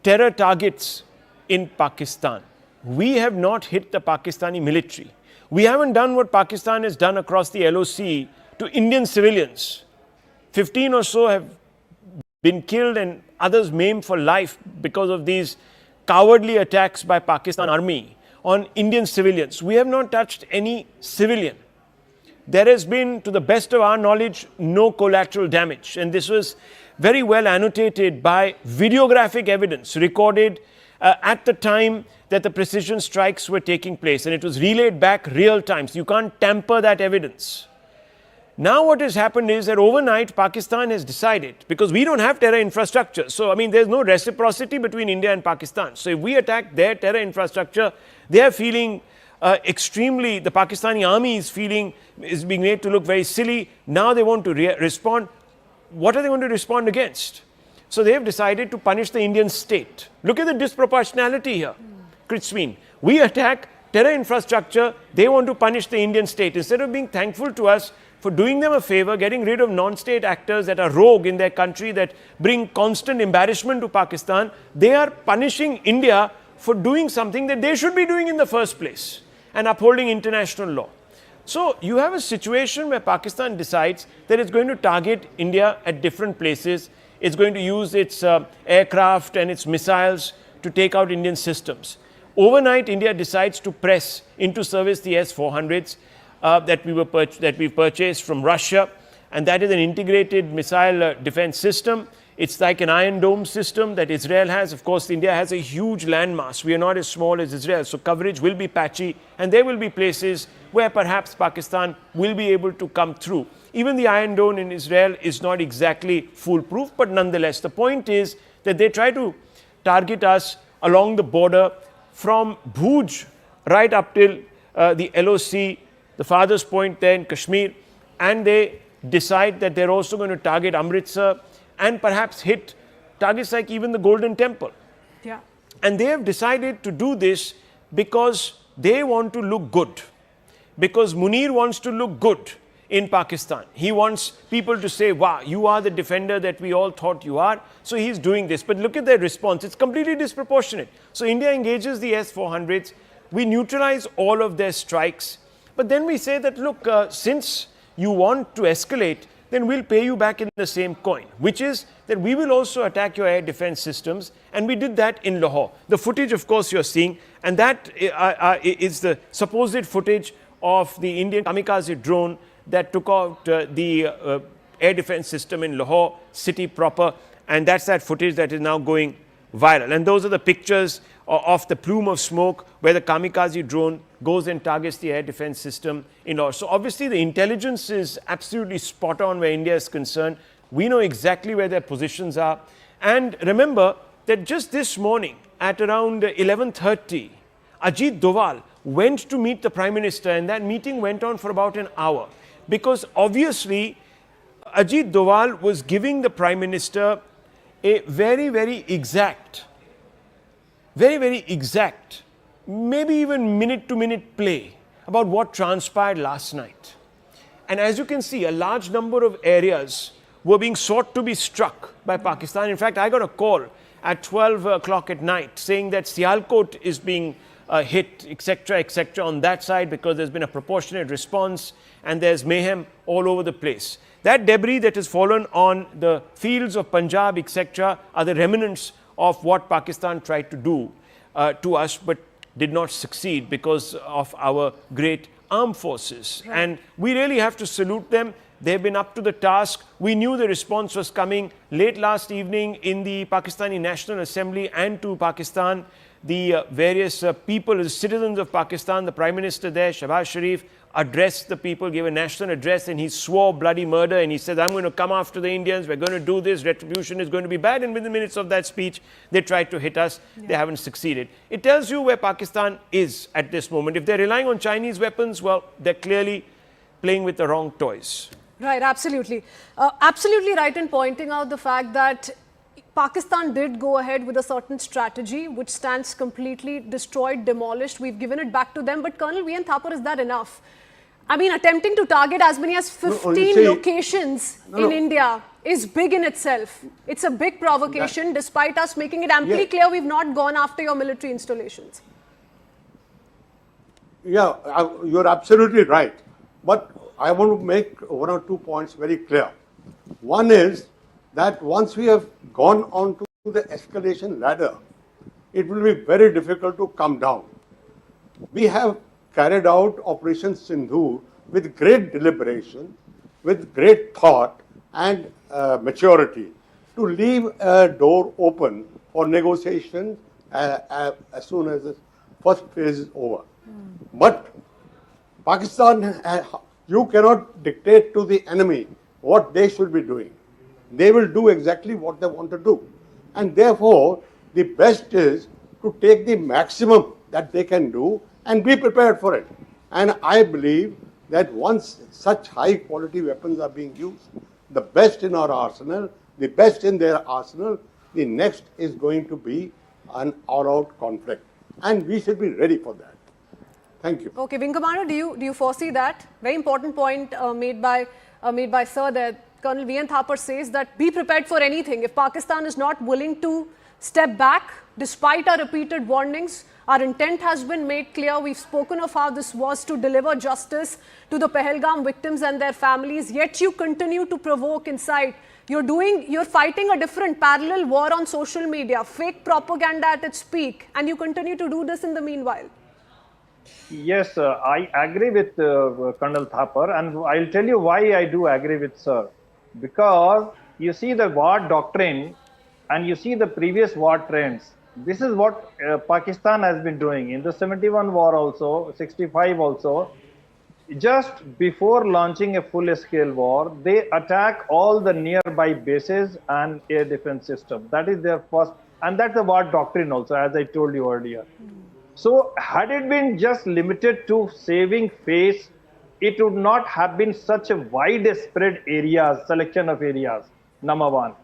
terror targets in Pakistan. We have not hit the Pakistani military. We haven't done what Pakistan has done across the LOC to Indian civilians. 15 or so have been killed and others maimed for life because of these cowardly attacks by Pakistan army on Indian civilians. We have not touched any civilian. There has been, to the best of our knowledge, no collateral damage. And this was very well annotated by videographic evidence recorded at the time that the precision strikes were taking place. And it was relayed back real time. So you can't tamper that evidence. Now what has happened is that overnight Pakistan has decided, because we don't have terror infrastructure. So, I mean, there's no reciprocity between India and Pakistan. So if we attack their terror infrastructure, they are feeling extremely, the Pakistani army is being made to look very silly. Now they want to respond. What are they going to respond against? So they have decided to punish the Indian state. Look at the disproportionality here, Kritzween. We attack terror infrastructure, they want to punish the Indian state. Instead of being thankful to us for doing them a favor, getting rid of non-state actors that are rogue in their country, that bring constant embarrassment to Pakistan, they are punishing India for doing something that they should be doing in the first place and upholding international law. So you have a situation where Pakistan decides that it's going to target India at different places. It's going to use its aircraft and its missiles to take out Indian systems. Overnight, India decides to press into service the S400s that we purchased from Russia, and that is an integrated missile defense system. It's like an Iron Dome system that Israel has. Of course, India has a huge landmass. We are not as small as Israel, so coverage will be patchy, and there will be places where perhaps Pakistan will be able to come through. Even the Iron Dome in Israel is not exactly foolproof, but nonetheless, the point is that they try to target us along the border from Bhuj right up till the LOC, the farthest point there in Kashmir, and they decide that they're also going to target Amritsar and perhaps hit targets like even the Golden Temple. Yeah. And they have decided to do this because they want to look good. Because Munir wants to look good in Pakistan. He wants people to say, wow, you are the defender that we all thought you are. So he's doing this. But look at their response. It's completely disproportionate. So India engages the S-400s. We neutralize all of their strikes. But then we say that, look, since you want to escalate, then we'll pay you back in the same coin, which is that we will also attack your air defense systems. And we did that in Lahore. The footage, of course, you're seeing, and that is the supposed footage of the Indian kamikaze drone that took out the air defense system in Lahore city proper. And that's that footage that is now going viral. And those are the pictures of the plume of smoke where the kamikaze drone goes and targets the air defense system in Lahore. So obviously the intelligence is absolutely spot on where India is concerned. We know exactly where their positions are. And remember that just this morning at around 11:30, Ajit Doval went to meet the Prime Minister, and that meeting went on for about an hour. Because obviously Ajit Doval was giving the Prime Minister a very, very exact, maybe even minute-to-minute play about what transpired last night. And as you can see, a large number of areas were being sought to be struck by Pakistan. In fact, I got a call at 12 o'clock at night saying that Sialkot is being hit, etc., on that side because there's been a proportionate response and there's mayhem all over the place. That debris that has fallen on the fields of Punjab, etc., are the remnants of what Pakistan tried to do to us, but did not succeed because of our great armed forces. Right. And we really have to salute them. They've been up to the task. We knew the response was coming. Late last evening in the Pakistani National Assembly and to Pakistan, the various people, the citizens of Pakistan, the Prime Minister there, Shahbaz Sharif, addressed the people, gave a national address, and he swore bloody murder, and he said, I'm going to come after the Indians, we're going to do this, retribution is going to be bad. And within minutes of that speech, they tried to hit us. They haven't succeeded. It tells you where Pakistan is at this moment. If they're relying on Chinese weapons, well, they're clearly playing with the wrong toys. Right, absolutely. Absolutely right in pointing out the fact that Pakistan did go ahead with a certain strategy which stands completely destroyed, demolished. We've given it back to them. But Colonel V.N. Thapar, is that enough? I mean, attempting to target as many as 15 locations in India is big in itself. It's a big provocation, despite us making it amply clear we've not gone after your military installations. Yeah, you're absolutely right. But I want to make one or 2 points very clear. One is that once we have gone on to the escalation ladder, it will be very difficult to come down. We have carried out Operation Sindoor with great deliberation, with great thought and maturity to leave a door open for negotiation as soon as the first phase is over. But Pakistan, you cannot dictate to the enemy what they should be doing. They will do exactly what they want to do. And therefore, the best is to take the maximum that they can do and be prepared for it. And I believe that once such high quality weapons are being used, the best in our arsenal, the best in their arsenal, the next is going to be an all-out conflict. And we should be ready for that. Thank you. Okay, Wing Commander, do you foresee that? Very important point made by Sir there. Colonel V.N. Thapar says that be prepared for anything. If Pakistan is not willing to step back, despite our repeated warnings, our intent has been made clear. We've spoken of how this was to deliver justice to the Pahalgam victims and their families, yet you continue to provoke inside. You're fighting a different parallel war on social media, fake propaganda at its peak, and you continue to do this in the meanwhile. Yes, I agree with Colonel Thapar, and I'll tell you why I do agree with Sir. Because you see the war doctrine and you see the previous war trends. This is what Pakistan has been doing in the 71 war also, 65 also. Just before launching a full-scale war, they attack all the nearby bases and air defense system. That is their first, and that's the war doctrine also, as I told you earlier. So had it been just limited to saving face, it would not have been such a widespread areas, selection of areas, number one.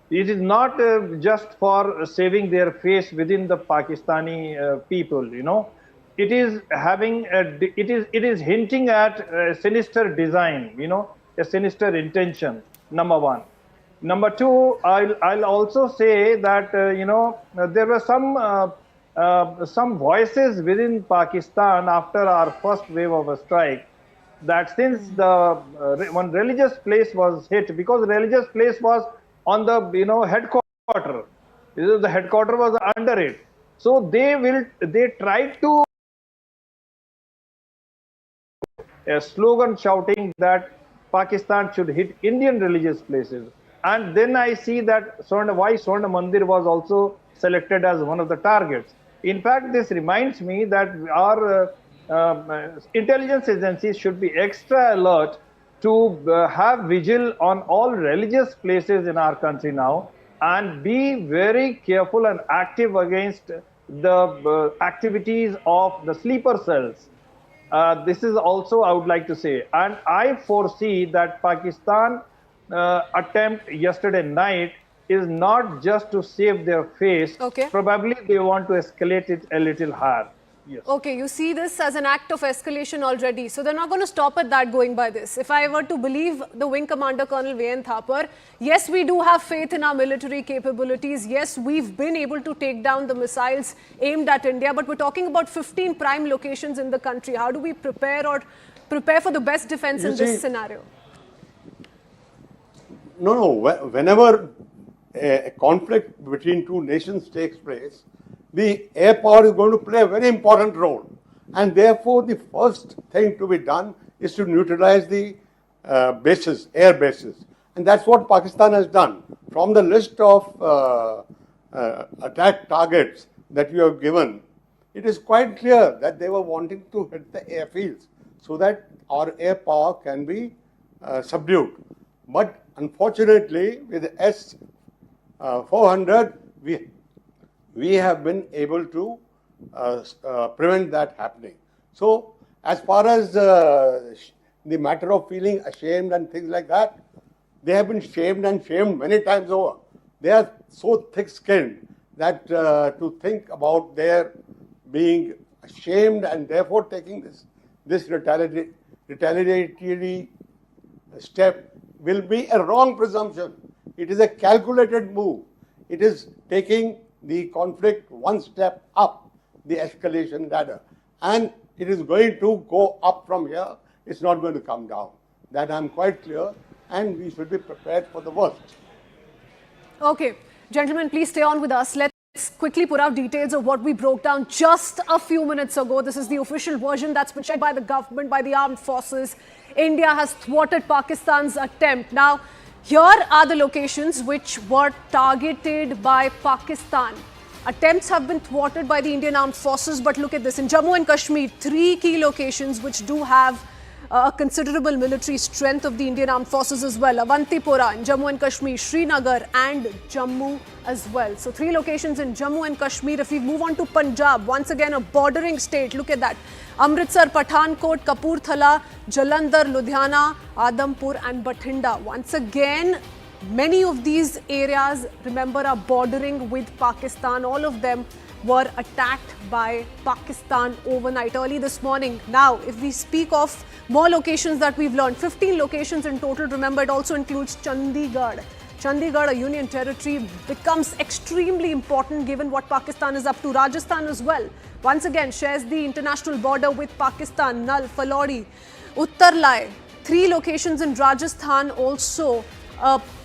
It is not just for saving their face within the Pakistani people, you know. it is having it is hinting at a sinister design, a sinister intention. Number one. Number two, I'll also say that there were some voices within Pakistan after our first wave of a strike, that since the one religious place was hit, because religious place was on the headquarter, the headquarter was under it, so they tried to a slogan shouting that Pakistan should hit Indian religious places. And then I see that why Swarna Mandir was also selected as one of the targets. In fact, this reminds me that our intelligence agencies should be extra alert to have vigil on all religious places in our country now, and be very careful and active against the activities of the sleeper cells. This is also I would like to say, and I foresee that Pakistan attempt yesterday night is not just to save their face. Okay. Probably they want to escalate it a little higher. Yes. Okay, you see this as an act of escalation already. So they're not going to stop at that going by this. If I were to believe the Wing Commander Colonel Vayan Thapar, yes, we do have faith in our military capabilities. Yes, we've been able to take down the missiles aimed at India. But we're talking about 15 prime locations in the country. How do we prepare for the best defense in this scenario? No. Whenever a conflict between two nations takes place, the air power is going to play a very important role. And therefore, the first thing to be done is to neutralize the bases, air bases. And that's what Pakistan has done. From the list of attack targets that you have given, it is quite clear that they were wanting to hit the airfields so that our air power can be subdued. But unfortunately, with S400, we have been able to prevent that happening. So, as far as the matter of feeling ashamed and things like that, they have been shamed and shamed many times over. They are so thick-skinned that to think about their being ashamed and therefore taking this retaliatory step will be a wrong presumption. It is a calculated move. It is taking the conflict one step up the escalation ladder, and it is going to go up from here. It's not going to come down. That I'm quite clear, and we should be prepared for the worst. Okay, gentlemen, please stay on with us. Let's quickly put out details of what we broke down just a few minutes ago. This is the official version that's been shared by the government, by the armed forces. India has thwarted Pakistan's attempt. Now, here are the locations which were targeted by Pakistan. Attempts have been thwarted by the Indian Armed Forces, but look at this. In Jammu and Kashmir, 3 key locations which do have a considerable military strength of the Indian Armed Forces as well. Avantipora in Jammu and Kashmir, Srinagar and Jammu as well. So 3 locations in Jammu and Kashmir. If we move on to Punjab, once again a bordering state, look at that. Amritsar, Pathankot, Kapurthala, Jalandhar, Ludhiana, Adampur and Bathinda. Once again, many of these areas, remember, are bordering with Pakistan. All of them were attacked by Pakistan overnight, early this morning. Now, if we speak of more locations that we've learned, 15 locations in total. Remember, it also includes Chandigarh. Chandigarh, a union territory, becomes extremely important given what Pakistan is up to. Rajasthan as well, once again, shares the international border with Pakistan. Nal, Falodi, Uttarlai, 3 locations in Rajasthan also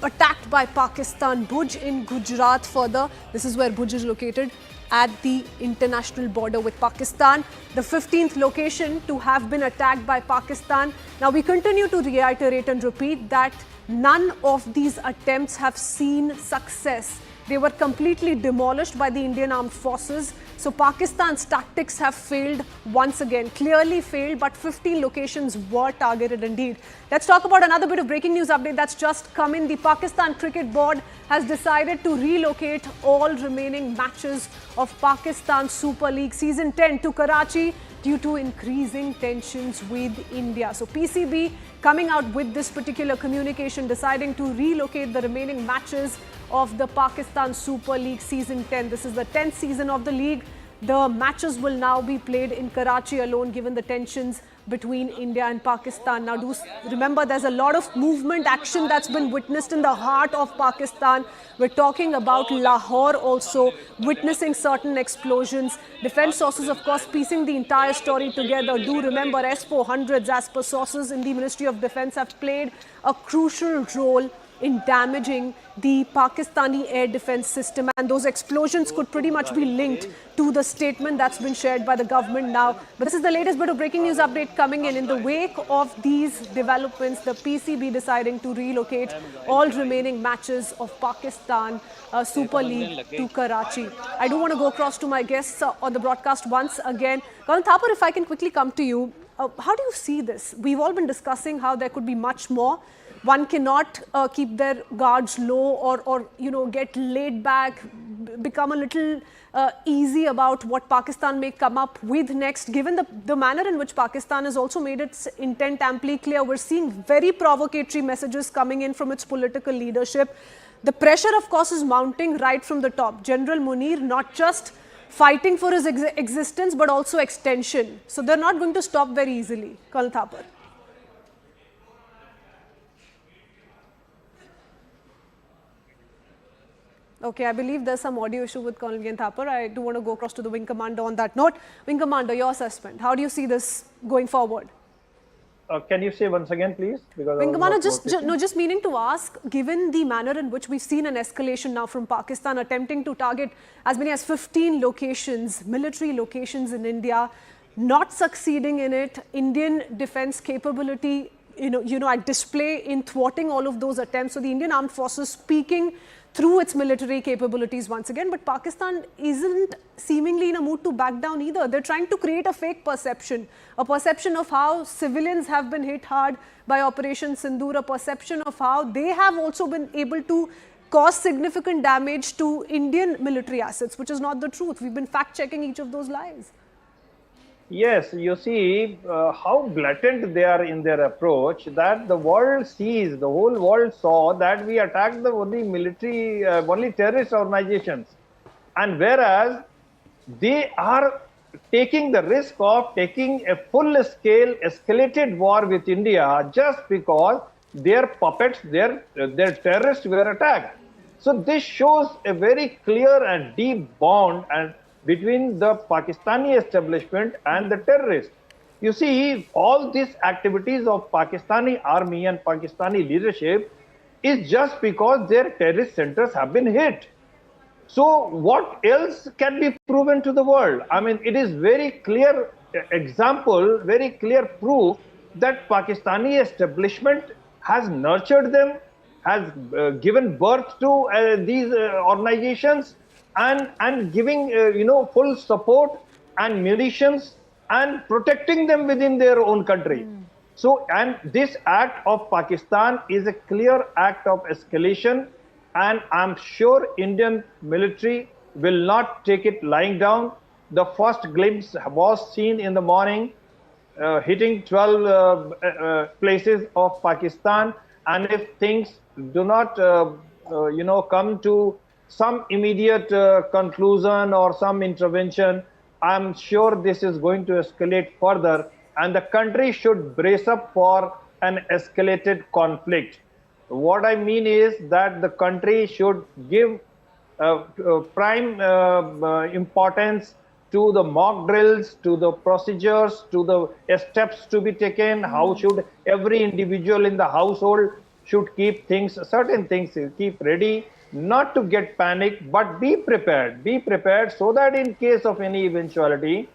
attacked by Pakistan. Bhuj in Gujarat further. This is where Bhuj is located, at the international border with Pakistan. The 15th location to have been attacked by Pakistan. Now, we continue to reiterate and repeat that none of these attempts have seen success. They were completely demolished by the Indian Armed Forces. So Pakistan's tactics have failed once again, clearly failed, but 15 locations were targeted indeed. Let's talk about another bit of breaking news update that's just come in. The Pakistan Cricket Board has decided to relocate all remaining matches of Pakistan Super League Season 10 to Karachi due to increasing tensions with India. So PCB coming out with this particular communication, deciding to relocate the remaining matches of the Pakistan Super League Season 10. This is the 10th season of the league. The matches will now be played in Karachi alone, given the tensions between India and Pakistan. Now, do remember, there's a lot of movement action that's been witnessed in the heart of Pakistan. We're talking about Lahore also, witnessing certain explosions. Defense sources, of course, piecing the entire story together. Do remember, S400s, as per sources in the Ministry of Defense, have played a crucial role in damaging the Pakistani air defense system, and those explosions could pretty much be linked to the statement that's been shared by the government now. But this is the latest bit of breaking news update coming in. In the wake of these developments, the PCB deciding to relocate all remaining matches of Pakistan Super League to Karachi. I do want to go across to my guests on the broadcast once again. Karan Thapar, if I can quickly come to you, how do you see this? We've all been discussing how there could be much more. One cannot keep their guards low or get laid back, become a little easy about what Pakistan may come up with next. Given the manner in which Pakistan has also made its intent amply clear, we're seeing very provocatory messages coming in from its political leadership. The pressure, of course, is mounting right from the top. General Munir not just fighting for his existence, but also extension. So they're not going to stop very easily. Colonel Thapar. Okay, I believe there's some audio issue with Colonel Thapar. I do want to go across to the Wing Commander on that note. Wing Commander, your assessment. How do you see this going forward? Can you say once again, please? Because Wing Commander, just meaning to ask, given the manner in which we've seen an escalation now from Pakistan attempting to target as many as 15 locations, military locations in India, not succeeding in it, Indian defense capability, at display in thwarting all of those attempts. So the Indian Armed Forces speaking through its military capabilities once again, but Pakistan isn't seemingly in a mood to back down either. They're trying to create a fake perception, a perception of how civilians have been hit hard by Operation Sindoor, a perception of how they have also been able to cause significant damage to Indian military assets, which is not the truth. We've been fact-checking each of those lies. Yes, you see how blatant they are in their approach, that the world sees, the whole world saw that we attacked the only military, only terrorist organizations. And whereas they are taking the risk of taking a full-scale escalated war with India just because their puppets, their terrorists were attacked. So this shows a very clear and deep bond between the Pakistani establishment and the terrorists. You see, all these activities of Pakistani army and Pakistani leadership is just because their terrorist centers have been hit. So what else can be proven to the world? I mean, it is very clear example, very clear proof that Pakistani establishment has nurtured them, has given birth to these organizations, and giving full support and munitions and protecting them within their own country. So, and this act of Pakistan is a clear act of escalation, and I'm sure Indian military will not take it lying down. The first glimpse was seen in the morning, hitting 12 places of Pakistan, and if things do not come to some immediate conclusion or some intervention, I'm sure this is going to escalate further, and the country should brace up for an escalated conflict. What I mean is that the country should give prime importance to the mock drills, to the procedures, to the steps to be taken. How should every individual in the household should keep certain things keep ready, not to get panicked, but be prepared so that in case of any eventuality,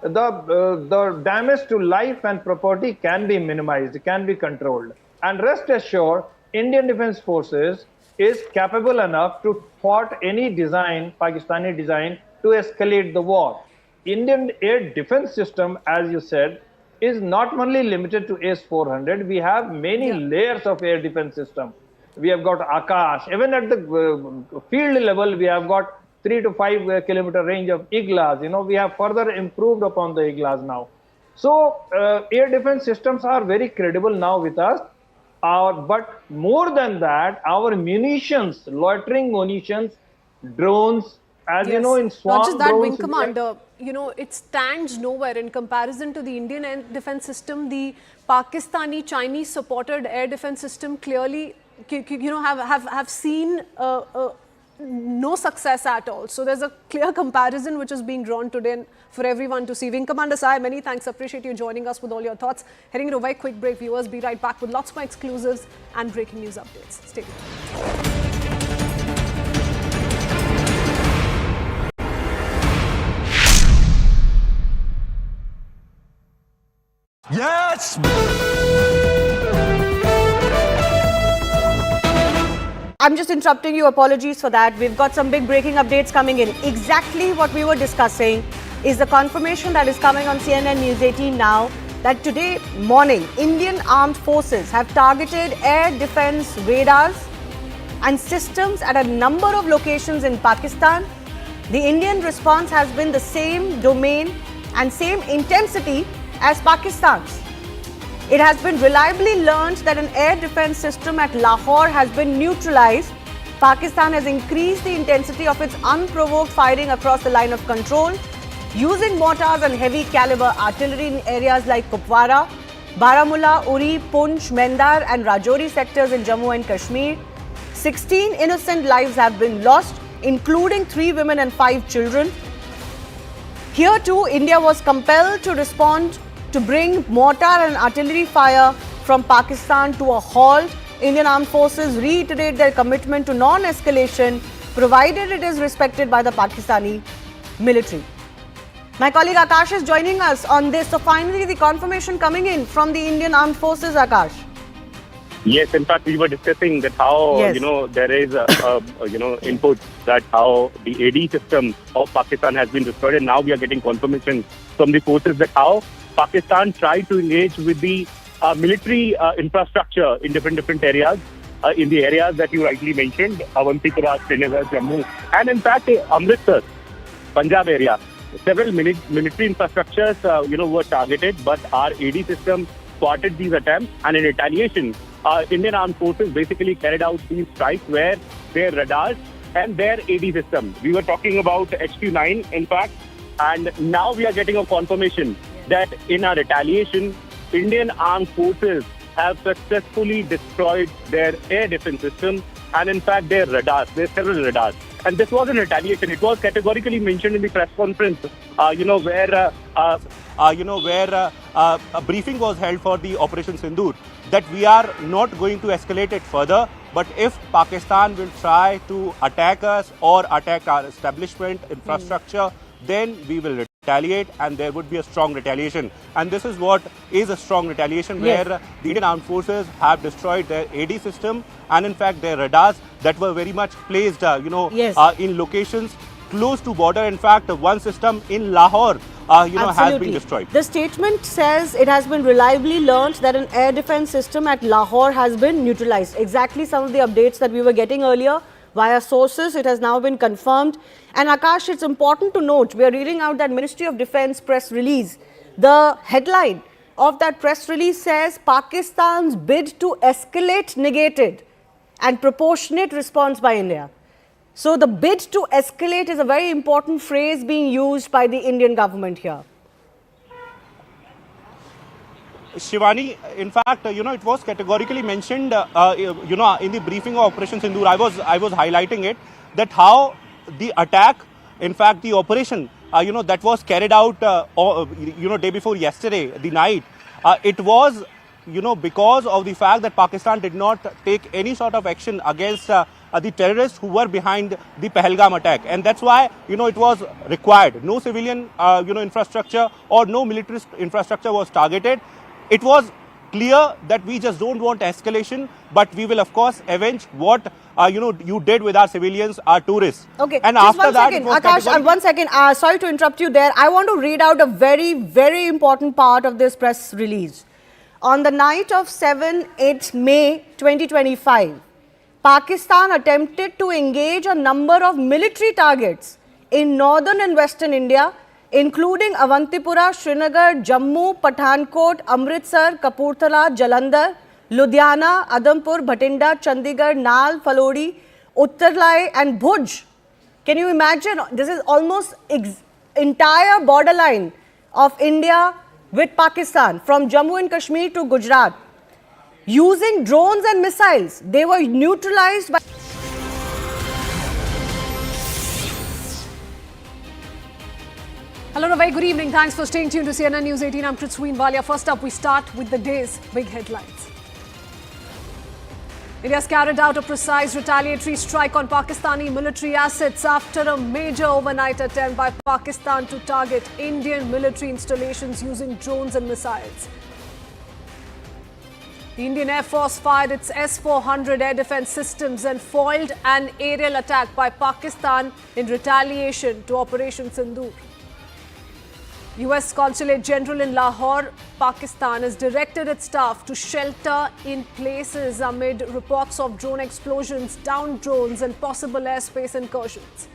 the damage to life and property can be minimized, can be controlled. And rest assured, Indian Defense Forces is capable enough to thwart any design, Pakistani design, to escalate the war. Indian air defense system, as you said, is not only limited to S400. We have many layers of air defense system. We have got Akash. Even at the field level, we have got 3 to 5 kilometer range of Iglas. We have further improved upon the Iglas now. So air defense systems are very credible now with us. But more than that, our munitions, loitering munitions, drones, as you know, in swarm not just that, Wing drones, Commander, you know, it stands nowhere in comparison to the Indian air defense system. The Pakistani, Chinese supported air defense system clearly, you know, have seen no success at all. So there's a clear comparison which is being drawn today for everyone to see. Wing Commander Sai, many thanks. Appreciate you joining us with all your thoughts. Heading into a very quick break, viewers. Be right back with lots more exclusives and breaking news updates. Stay tuned. Yes! I'm just interrupting you. Apologies for that. We've got some big breaking updates coming in. Exactly what we were discussing is the confirmation that is coming on CNN News 18 now that today morning, Indian armed forces have targeted air defense radars and systems at a number of locations in Pakistan. The Indian response has been the same domain and same intensity as Pakistan's. It has been reliably learned that an air defense system at Lahore has been neutralised. Pakistan has increased the intensity of its unprovoked firing across the line of control, using mortars and heavy caliber artillery in areas like Kupwara, Baramulla, Uri, Poonch, Mendhar and Rajouri sectors in Jammu and Kashmir. 16 innocent lives have been lost, including 3 women and 5 children. Here too, India was compelled to respond to bring mortar and artillery fire from Pakistan to a halt. Indian armed forces reiterate their commitment to non-escalation, provided it is respected by the Pakistani military. My colleague Akash is joining us on this. So finally, the confirmation coming in from the Indian armed forces, Akash. Yes, in fact, we were discussing that how, Yes. you know, there is input that how the AD system of Pakistan has been destroyed, and now we are getting confirmation from the forces that how Pakistan tried to engage with the military infrastructure in different areas, in the areas that you rightly mentioned, Awantipura, Srinagar, Jammu, and in fact, Amritsar, Punjab area. Several military infrastructures, were targeted, but our AD system spotted these attempts, and in retaliation, Indian armed forces basically carried out these strikes where their radars and their AD system. We were talking about HQ-9, in fact, and now we are getting a confirmation that in our retaliation, Indian armed forces have successfully destroyed their air defense system and in fact their radars, their several radars. And this was in retaliation. It was categorically mentioned in the press conference, where a briefing was held for the Operation Sindoor, that we are not going to escalate it further. But if Pakistan will try to attack us or attack our establishment, infrastructure, then we will retaliate, and there would be a strong retaliation. And this is what is a strong retaliation, where the Indian armed forces have destroyed their AD system and in fact their radars that were very much placed, in locations close to border. In fact, one system in Lahore, has been destroyed. The statement says it has been reliably learnt that an air defense system at Lahore has been neutralised. Exactly some of the updates that we were getting earlier via sources. It has now been confirmed. And Akash, it's important to note, we are reading out that Ministry of Defence press release. The headline of that press release says Pakistan's bid to escalate negated and proportionate response by India. So the bid to escalate is a very important phrase being used by the Indian government here. Shivani, in fact, it was categorically mentioned, in the briefing of Operation Sindoor. I was highlighting it, that how the attack, in fact, the operation, that was carried out, day before yesterday, the night, it was, because of the fact that Pakistan did not take any sort of action against the terrorists who were behind the Pahalgam attack. And that's why, it was required. No civilian, infrastructure or no military infrastructure was targeted. It was clear that we just don't want escalation, but we will, of course, avenge what, you did with our civilians, our tourists. Okay, and just after that, Akash, 1 second. Sorry to interrupt you there. I want to read out a very, very important part of this press release. On the night of 7-8 May 2025, Pakistan attempted to engage a number of military targets in northern and western India, including Awantipura, Srinagar, Jammu, Pathankot, Amritsar, Kapurthala, Jalandhar, Ludhiana, Adampur, Bhatinda, Chandigarh, Nal, Falodi, Uttarlai and Bhuj. Can you imagine? This is almost entire borderline of India with Pakistan, from Jammu and Kashmir to Gujarat. Using drones and missiles, they were neutralized by... Hello, a very good evening. Thanks for staying tuned to CNN News 18. I'm Prithween Walia. First up, we start with the day's big headlines. India has carried out a precise retaliatory strike on Pakistani military assets after a major overnight attempt by Pakistan to target Indian military installations using drones and missiles. The Indian Air Force fired its S400 air defense systems and foiled an aerial attack by Pakistan in retaliation to Operation Sindoor. US Consulate General in Lahore, Pakistan has directed its staff to shelter in places amid reports of drone explosions, downed drones and possible airspace incursions.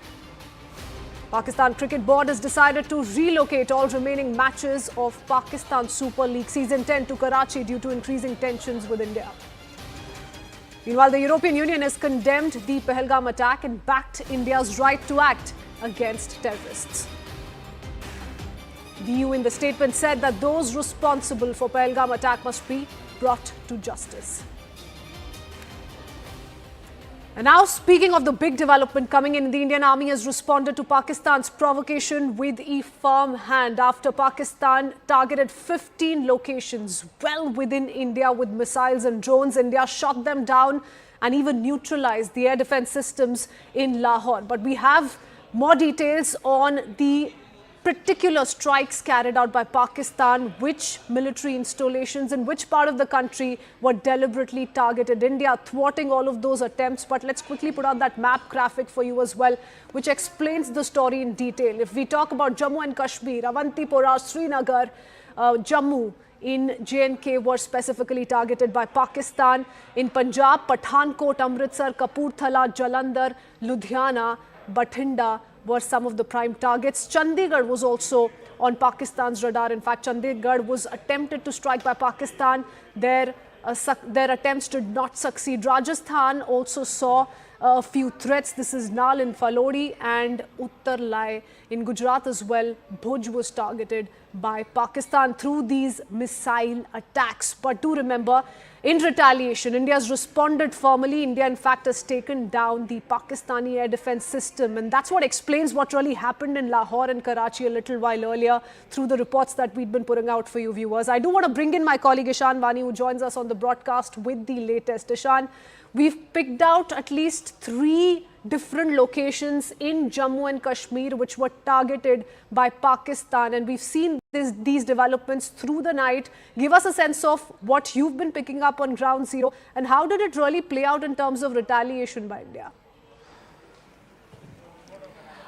Pakistan Cricket Board has decided to relocate all remaining matches of Pakistan Super League Season 10 to Karachi due to increasing tensions with India. Meanwhile, the European Union has condemned the Pahalgam attack and backed India's right to act against terrorists. The EU in the statement said that those responsible for Pahalgam attack must be brought to justice. And now, speaking of the big development coming in, the Indian Army has responded to Pakistan's provocation with a firm hand after Pakistan targeted 15 locations well within India with missiles and drones. India shot them down and even neutralized the air defense systems in Lahore. But we have more details on the particular strikes carried out by Pakistan, which military installations in which part of the country were deliberately targeted. India thwarting all of those attempts. But let's quickly put out that map graphic for you as well, which explains the story in detail. If we talk about Jammu and Kashmir, Avantipora, Srinagar, Jammu in J&K were specifically targeted by Pakistan. In Punjab, Pathankot, Amritsar, Kapurthala, Jalandhar, Ludhiana, Bathinda were some of the prime targets. Chandigarh was also on Pakistan's radar. In fact, Chandigarh was attempted to strike by Pakistan. Their attempts did not succeed. Rajasthan also saw a few threats. This is Nal in Falodi and Uttar Lai in Gujarat as well. Bhuj was targeted by Pakistan through these missile attacks. But do remember, in retaliation, India has responded firmly. India, in fact, has taken down the Pakistani air defense system. And that's what explains what really happened in Lahore and Karachi a little while earlier through the reports that we'd been putting out for you viewers. I do want to bring in my colleague Ishan Vani, who joins us on the broadcast with the latest. Ishan, we've picked out at least 3 different locations in Jammu and Kashmir which were targeted by Pakistan, and we've seen these developments through the night. Give us a sense of what you've been picking up on ground zero and how did it really play out in terms of retaliation by India?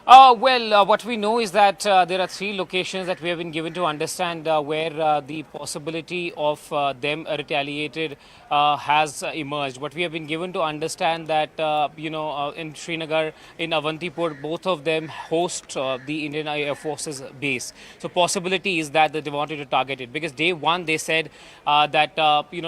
What we know is that there are 3 locations that we have been given to understand where the possibility of them retaliated has emerged. What we have been given to understand that, in Srinagar, in Avantipur, both of them host the Indian Air Force's base. So possibility is that they wanted to target it, because day one they said that,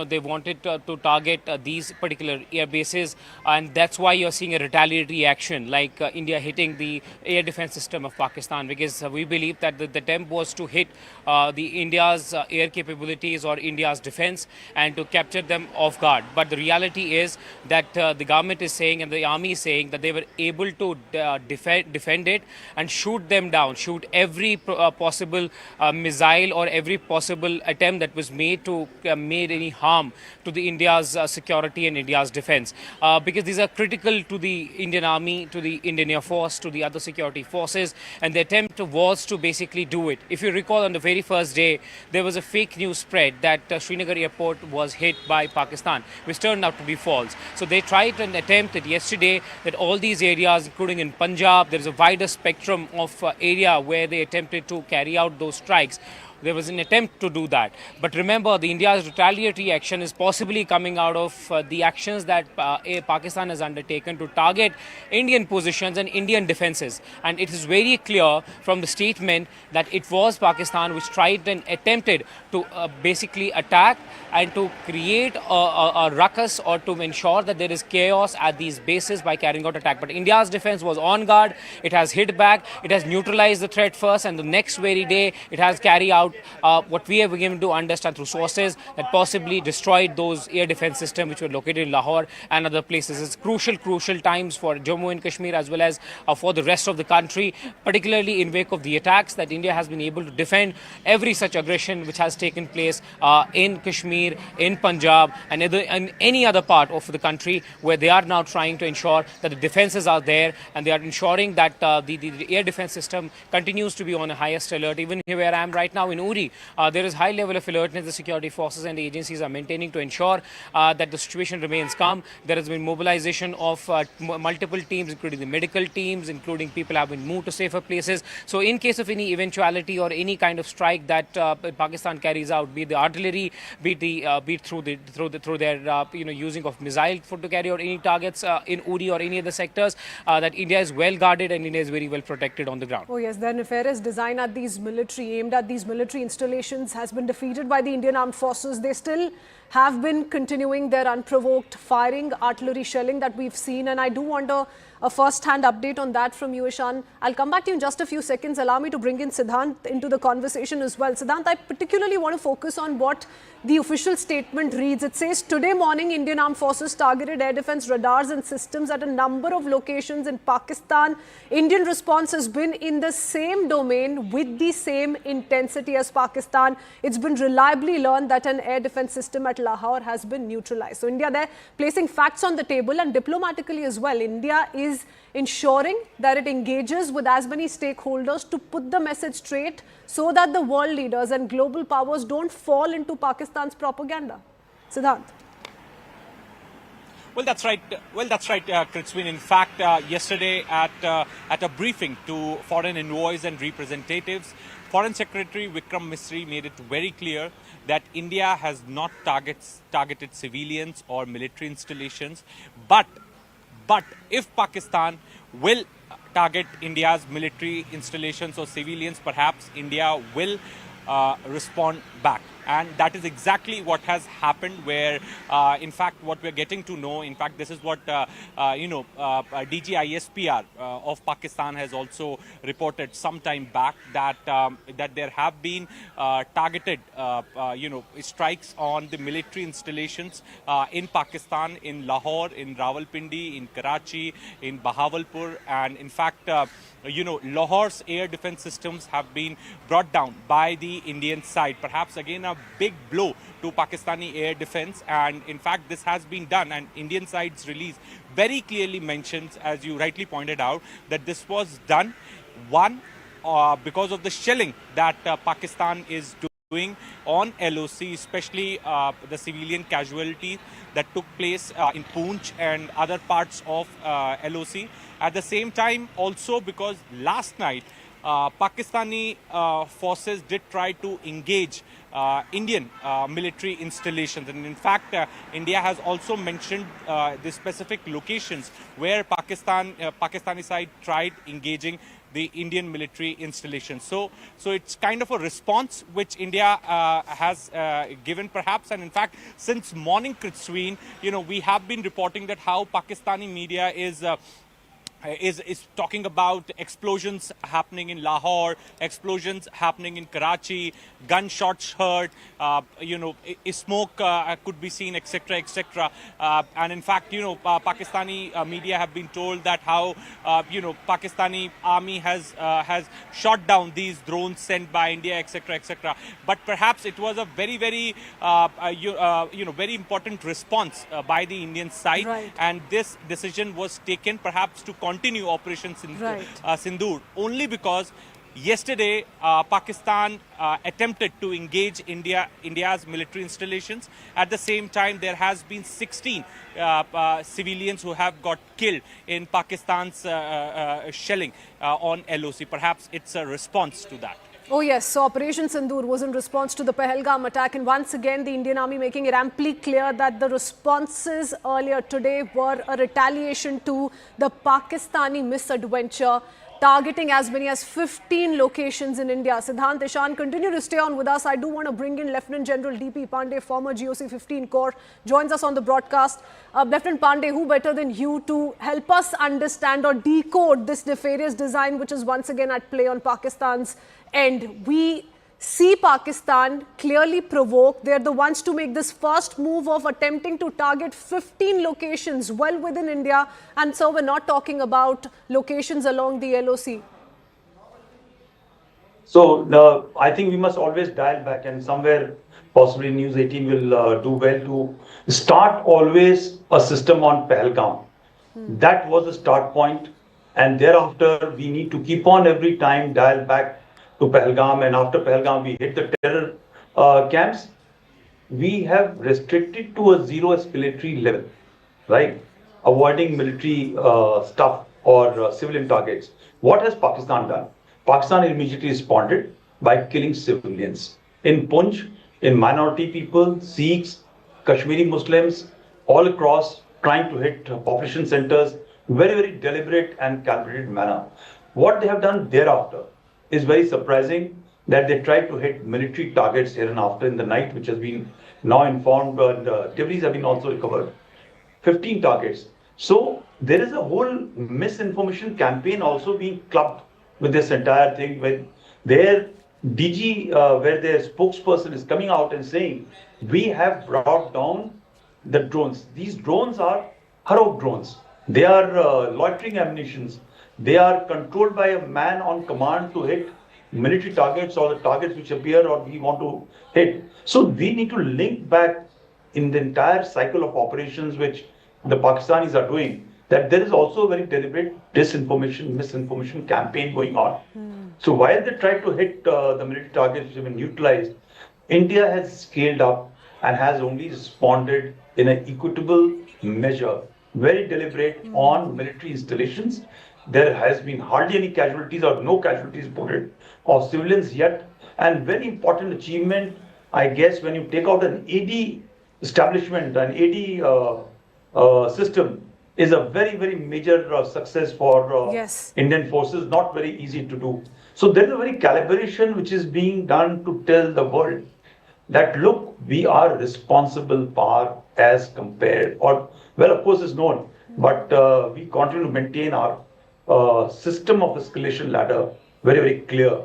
they wanted to target these particular air bases, and that's why you're seeing a retaliatory action like India hitting the air defense system of Pakistan, because we believe that the attempt was to hit the India's air capabilities or India's defense and to capture them off guard. But the reality is that the government is saying and the army is saying that they were able to defend it and shoot them down, shoot every possible missile or every possible attempt that was made to made any harm to the India's security and India's defense, because these are critical to the Indian army, to the Indian Air Force, to the other security forces, and the attempt was to basically do it. If you recall, on the very first day, there was a fake news spread that Srinagar airport was hit by Pakistan, which turned out to be false. So they tried and attempted yesterday that all these areas, including in Punjab, there is a wider spectrum of area where they attempted to carry out those strikes. there was an attempt to do that. But remember, the India's retaliatory action is possibly coming out of the actions that Pakistan has undertaken to target Indian positions and Indian defenses. And it is very clear from the statement that it was Pakistan which tried and attempted to basically attack and to create a ruckus or to ensure that there is chaos at these bases by carrying out attack. But India's defense was on guard. It has hit back. It has neutralized the threat first, and the next very day it has carried out what we have been given to understand through sources that possibly destroyed those air defense systems which were located in Lahore and other places. It's crucial times for Jammu and Kashmir as well as for the rest of the country, particularly in wake of the attacks that India has been able to defend every such aggression which has taken place in Kashmir, in Punjab and any other part of the country, where they are now trying to ensure that the defenses are there and they are ensuring that the air defense system continues to be on the highest alert. Even here where I am right now in Uri, there is high level of alertness the security forces and the agencies are maintaining to ensure that the situation remains calm. There has been mobilization of multiple teams, including the medical teams, including people have been moved to safer places. So in case of any eventuality or any kind of strike that Pakistan carries out, be it the artillery, be it through their using of missile to carry out any targets in Uri or any other sectors, that India is well guarded and India is very well protected on the ground. Oh yes, their nefarious design at these aimed at these military installations has been defeated by the Indian Armed Forces. They still have been continuing their unprovoked firing, artillery shelling that we've seen, and I do want a first-hand update on that from you, Ishan. I'll come back to you in just a few seconds. Allow me to bring in Siddhant into the conversation as well. Siddhant, I particularly want to focus on what the official statement reads. It says, today morning, Indian Armed Forces targeted air defense radars and systems at a number of locations in Pakistan. Indian response has been in the same domain with the same intensity as Pakistan. It's been reliably learned that an air defense system at Lahore has been neutralized. So India there placing facts on the table, and diplomatically as well, India is ensuring that it engages with as many stakeholders to put the message straight so that the world leaders and global powers don't fall into Pakistan's propaganda. Siddhant. Well, that's right. Kritzwin. In fact, yesterday at a briefing to foreign envoys and representatives, Foreign Secretary Vikram Misri made it very clear that India has not targeted civilians or military installations, but if Pakistan will target India's military installations or civilians, perhaps India will respond back. And that is exactly what has happened, where, in fact, what we're getting to know, in fact, this is what, DG ISPR of Pakistan has also reported some time back, that there have been targeted, strikes on the military installations in Pakistan, in Lahore, in Rawalpindi, in Karachi, in Bahawalpur, and in fact, Lahore's air defense systems have been brought down by the Indian side. Perhaps again a big blow to Pakistani air defense, and in fact this has been done, and Indian side's release very clearly mentions, as you rightly pointed out, that this was done, one, because of the shelling that Pakistan is doing on LOC, especially the civilian casualties that took place in Poonch and other parts of LOC. At the same time, also because last night Pakistani forces did try to engage Indian military installations, and in fact India has also mentioned the specific locations where Pakistani side tried engaging the Indian military installations. So it's kind of a response which India has given perhaps, and in fact since morning, Kritzwin, we have been reporting that how Pakistani media is talking about explosions happening in Lahore, explosions happening in Karachi, gunshots heard, smoke could be seen, etc., etc. And in fact, Pakistani media have been told that how, Pakistani army has shot down these drones sent by India, etc., etc. But perhaps it was a very, very, very important response by the Indian side, Right. and this decision was taken perhaps to continue Operation Sindoor, only because yesterday Pakistan attempted to engage India's military installations. At the same time, there has been 16 civilians who have got killed in Pakistan's shelling on LOC. Perhaps it's a response to that. Oh yes, so Operation Sindoor was in response to the Pahalgam attack, and once again the Indian Army making it amply clear that the responses earlier today were a retaliation to the Pakistani misadventure, targeting as many as 15 locations in India. Siddhant, Ishan, continue to stay on with us. I do want to bring in Lieutenant General D.P. Pandey, former GOC 15 Corps, joins us on the broadcast. Lieutenant Pandey, who better than you to help us understand or decode this nefarious design which is once again at play on Pakistan's end? We see Pakistan clearly provoked. They're the ones to make this first move of attempting to target 15 locations well within India. And so we're not talking about locations along the LOC. So I think we must always dial back, and somewhere possibly News 18 will do well to start always a system on Pahalgam. That was the start point, and thereafter we need to keep on every time dial back to Pahalgam, and after Pahalgam we hit the terror camps. We have restricted to a zero escalatory level, right? Avoiding military stuff or civilian targets. What has Pakistan done? Pakistan immediately responded by killing civilians. In Poonch, in minority people, Sikhs, Kashmiri Muslims, all across, trying to hit population centers, very, very deliberate and calculated manner. What they have done thereafter is very surprising, that they tried to hit military targets here and after in the night, which has been now informed, and debris have been also recovered. 15 targets. So there is a whole misinformation campaign also being clubbed with this entire thing, with their DG, where their spokesperson is coming out and saying, we have brought down the drones. These drones are Harov drones. They are loitering ammunitions. They are controlled by a man on command to hit military targets or the targets which appear or we want to hit. So we need to link back in the entire cycle of operations which the Pakistanis are doing, that there is also a very deliberate disinformation, misinformation campaign going on. So while they try to hit the military targets which have been neutralized, India has scaled up and has only responded in an equitable measure, very deliberate on military installations. There has been hardly any casualties or no casualties reported of civilians yet. And very important achievement, I guess, when you take out an AD establishment, an AD system, is a very, very major success for Indian forces, not very easy to do. So there is a very calibration which is being done to tell the world that, look, we are responsible power as compared, or, well, of course, it's known, but we continue to maintain our system of escalation ladder very, very clear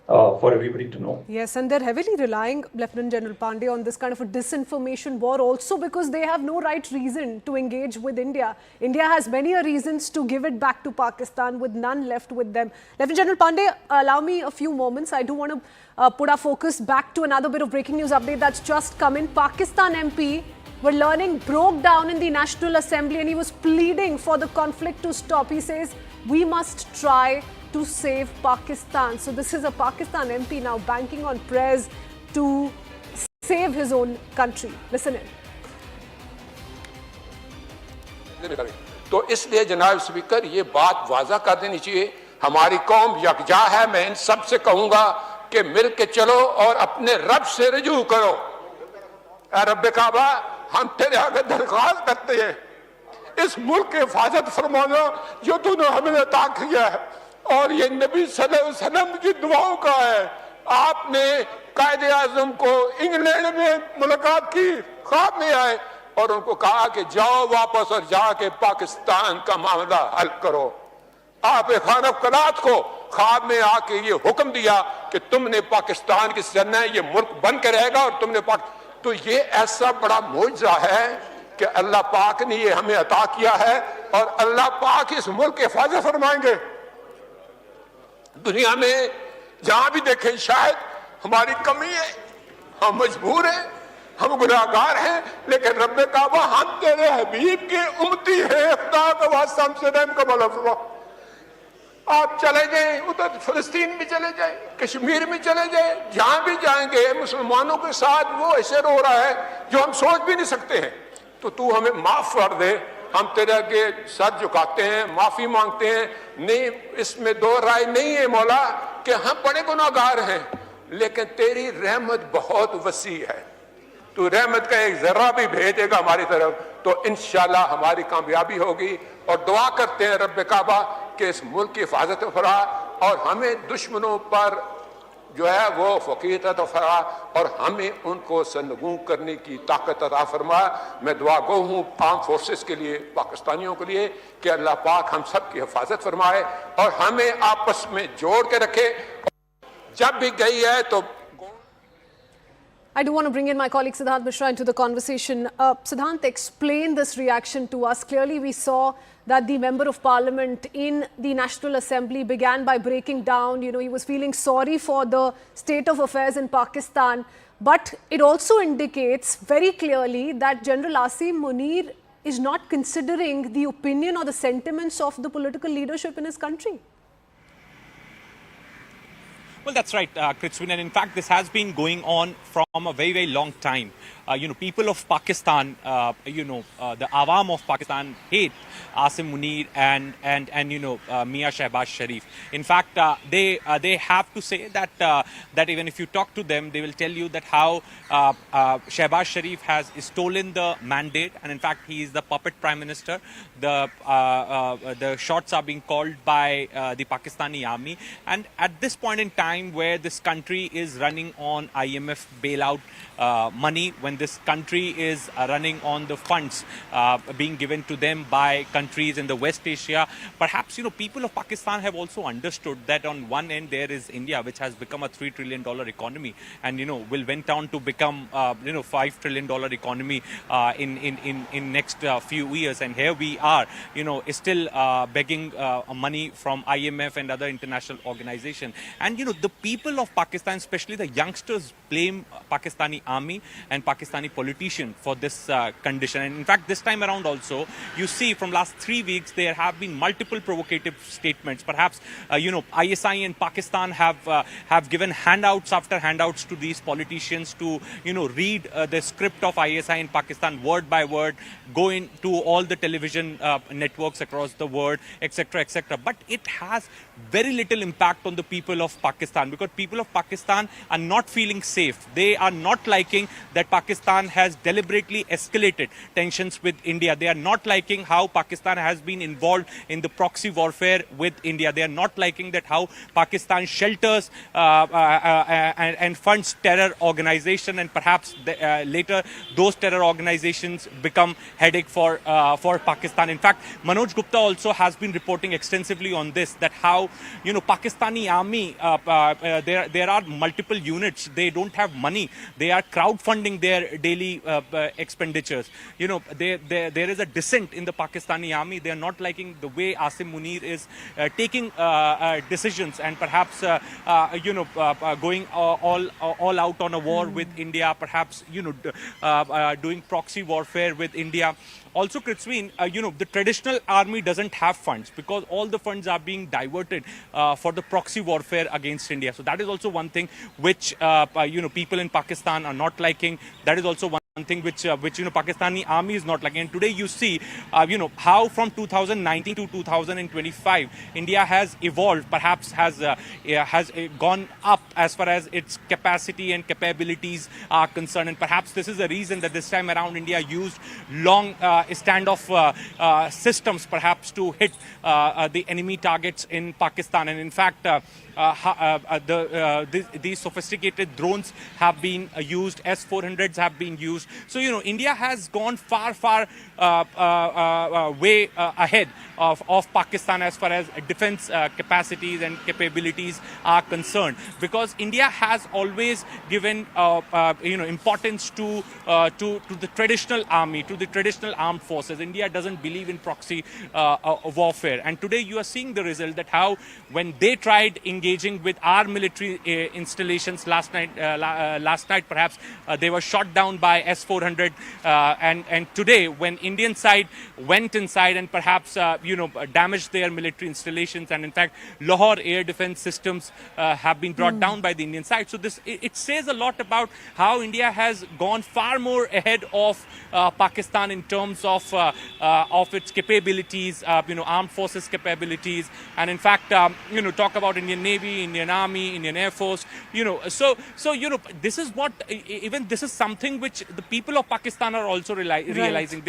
for everybody to know. Yes, and they're heavily relying, Lieutenant General Pandey, on this kind of a disinformation war also because they have no right reason to engage with India. India has many reasons to give it back to Pakistan with none left with them. Lieutenant General Pandey, allow me a few moments. I do want to put our focus back to another bit of breaking news update that's just come in. Pakistan MP, we're learning, broke down in the National Assembly and he was pleading for the conflict to stop. He says, we must try to save Pakistan. So this is a Pakistan MP now banking on prayers to save his own country. Listen in. तो इसलिए जनाब speaker ये बात waza कर देनी चाहिए, हमारी कौम यकजा है। मैं इन सब से कहूँगा कि मिल के चलो और अपने रब से रजू करो। रब काबा, हम तेरे आगे दरख्वास्त करते हैं, इस मुल्क की हिफाजत फरमाना जो तूने हमें अता किया है, और ये नबी सल्लल्लाहु अलैहि वसल्लम की दुआओं का है। आपने कायदे आज़म को इंग्लैंड में मुलाकात की, ख्वाब में आए और उनको कहा कि जाओ वापस और जाके पाकिस्तान का मामला हल करो। आप खान अफ़क़लात को ख्वाब में आके ये हुक्म दिया कि तुमने पाकिस्तान की सरना ये मुल्क बन के रहेगा और तुमने तो ये ऐसा बड़ा मौजज़ा है कि अल्लाह पाक ने ये हमें अता किया है और अल्लाह पाक इस मुल्क की हिफाजत फरमाएंगे। दुनिया में जहां भी देखें शायद हमारी कमी है, हम मजबूर हैं, हम गुनाहगार हैं, लेकिन रब्बे काबा हम तेरे हबीब के उम्मती हैं, खुदा का वास्ता हमसे रहम का मौला फरमा। आप चले जाएं, उधर फिलिस्तीन में चले जाएं, कश्मीर में चले जाएं, जहां भी जाएंगे मुसलमानों के साथ वो ऐसे रो रहा है जो हम सोच भी नहीं सकते हैं। तो तू हमें माफ कर दे हम तेरे आगे सर झुकाते हैं, माफी मांगते हैं। नहीं, इसमें दो राय नहीं है मौला कि हम बड़े गुनाहगार हैं, लेकिन तेरी रहमत बहुत वसी है। तू रहमत का एक जर्रा भी भेजेगा हमारी तरफ तो इंशाल्लाह हमारी कामयाबी होगी। और दुआ करते हैं रब काबा कि इस मुल्क की हिफाजत फरा और हमें दुश्मनों पर जो है वो फकीर अता फरमा और हमें उनको सरनगू करने की ताकत अता फरमा। मैं दुआ गो हूँ आर्म फोर्सेस के लिए, पाकिस्तानियों के लिए कि अल्लाह पाक हम सब की हिफाजत फरमाए और हमें आपस में जोड़ के रखे। जब भी गई है तो I do want to bring in my colleague Siddhant Mishra into the conversation. Siddhant, explain this reaction to us. Clearly, we saw that the Member of Parliament in the National Assembly began by breaking down. You know, he was feeling sorry for the state of affairs in Pakistan. But it also indicates very clearly that General Asim Munir is not considering the opinion or the sentiments of the political leadership in his country. Well, that's right, Kritswin, and in fact, this has been going on from a very, very long time. People of Pakistan, the Awam of Pakistan hate Asim Munir and Mia Shehbaz Sharif. In fact, they have to say that even if you talk to them, they will tell you that how Shehbaz Sharif has stolen the mandate, and in fact, he is the puppet prime minister. The shots are being called by the Pakistani army, and at this point in time, where this country is running on IMF bailout money, when this country is running on the funds being given to them by countries in the West Asia, perhaps people of Pakistan have also understood that on one end there is India, which has become a $3 trillion economy, and will went on to become $5 trillion economy in next few years, and here we are still begging money from IMF and other international organizations. And the people of Pakistan, especially the youngsters, blame Pakistani army and Pakistani politicians for this condition. And in fact, this time around also, you see from last 3 weeks, there have been multiple provocative statements. Perhaps, ISI and Pakistan have given handouts after handouts to these politicians to, read the script of ISI in Pakistan word by word, go into all the television networks across the world, etc., etc. But it has very little impact on the people of Pakistan, because people of Pakistan are not feeling safe. They are not liking that Pakistan has deliberately escalated tensions with India. They are not liking how Pakistan has been involved in the proxy warfare with India. They are not liking that how Pakistan shelters and funds terror organization, and perhaps later those terror organizations become headache for Pakistan. In fact, Manoj Gupta also has been reporting extensively on this, that how Pakistani army, there are multiple units. They don't have money. They are crowdfunding their daily expenditures. There is a dissent in the Pakistani army. They are not liking the way Asim Munir is taking decisions, and perhaps going all out on a war with India, perhaps doing proxy warfare with India. Also, Kritsween, the traditional army doesn't have funds, because all the funds are being diverted for the proxy warfare against India. So that is also one thing which people in Pakistan are not liking. That is also one thing which Pakistani army is not liking. And today you see how from 2019 to 2025 India has evolved, perhaps has gone up as far as its capacity and capabilities are concerned. And perhaps this is the reason that this time around India used long standoff systems perhaps to hit the enemy targets in Pakistan. And in fact, these sophisticated drones have been used, S400s have been used. So, India has gone far way ahead of Pakistan as far as defense capacities and capabilities are concerned, because India has always given importance to the traditional army, to the traditional armed forces. India doesn't believe in proxy warfare, and today you are seeing the result, that how when they tried engaging engaging with our military installations last night. Last night, perhaps they were shot down by S400, and today, when Indian side went inside and perhaps damaged their military installations, and in fact, Lahore air defense systems have been brought down by the Indian side. So this it says a lot about how India has gone far more ahead of Pakistan in terms of its capabilities, armed forces capabilities, and in fact, talk about Indian Navy, Indian Army, Indian Air Force. So this is what even this is something which the people of Pakistan are also realizing.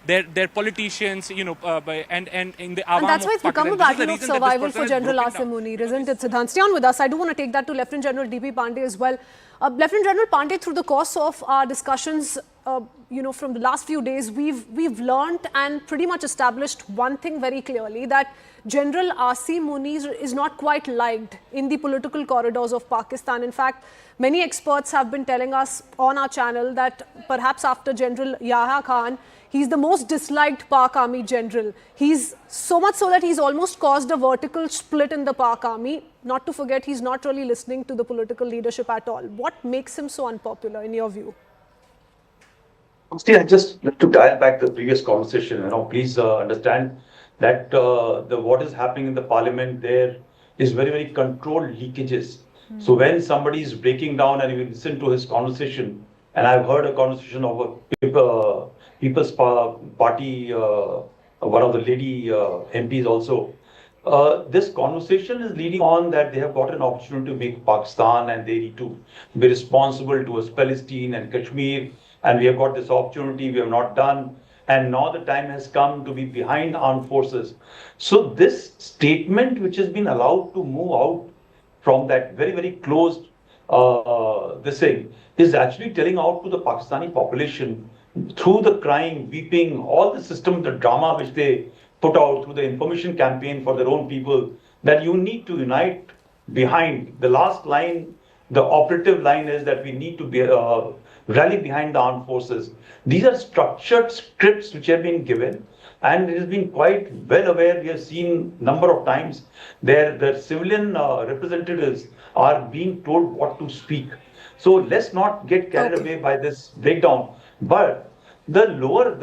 Their politicians, and in the Awam and that's why it's become a battle of survival for General Asim down. Munir, isn't it, Siddhant? Stay on with us. I do want to take that to Lieutenant General D.P. Pandey as well. Lieutenant General Pandey, through the course of our discussions, from the last few days, we've learnt and pretty much established one thing very clearly, that General Asim Munir is not quite liked in the political corridors of Pakistan. In fact, many experts have been telling us on our channel that perhaps after General Yahya Khan, he's the most disliked Pak Army general. He's so much so that he's almost caused a vertical split in the Pak Army. Not to forget, he's not really listening to the political leadership at all. What makes him so unpopular in your view? Still, I just like to dial back the previous conversation. Please understand that what is happening in the parliament there is very, very controlled leakages. So when somebody is breaking down and you listen to his conversation, and I've heard a conversation of a People's Party, one of the lady MPs also. This conversation is leading on that they have got an opportunity to make Pakistan and they need to be responsible towards Palestine and Kashmir. And we have got this opportunity, we have not done. And now the time has come to be behind armed forces. So this statement, which has been allowed to move out from that very, very closed this thing, is actually telling out to the Pakistani population through the crying, weeping, all the system, the drama which they put out through the information campaign for their own people, that you need to unite behind. The last line, the operative line is that we need to be rally behind the armed forces. These are structured scripts which have been given, and it has been quite well aware. We have seen number of times there the civilian representatives are being told what to speak. So let's not get carried away by this breakdown. But the lower,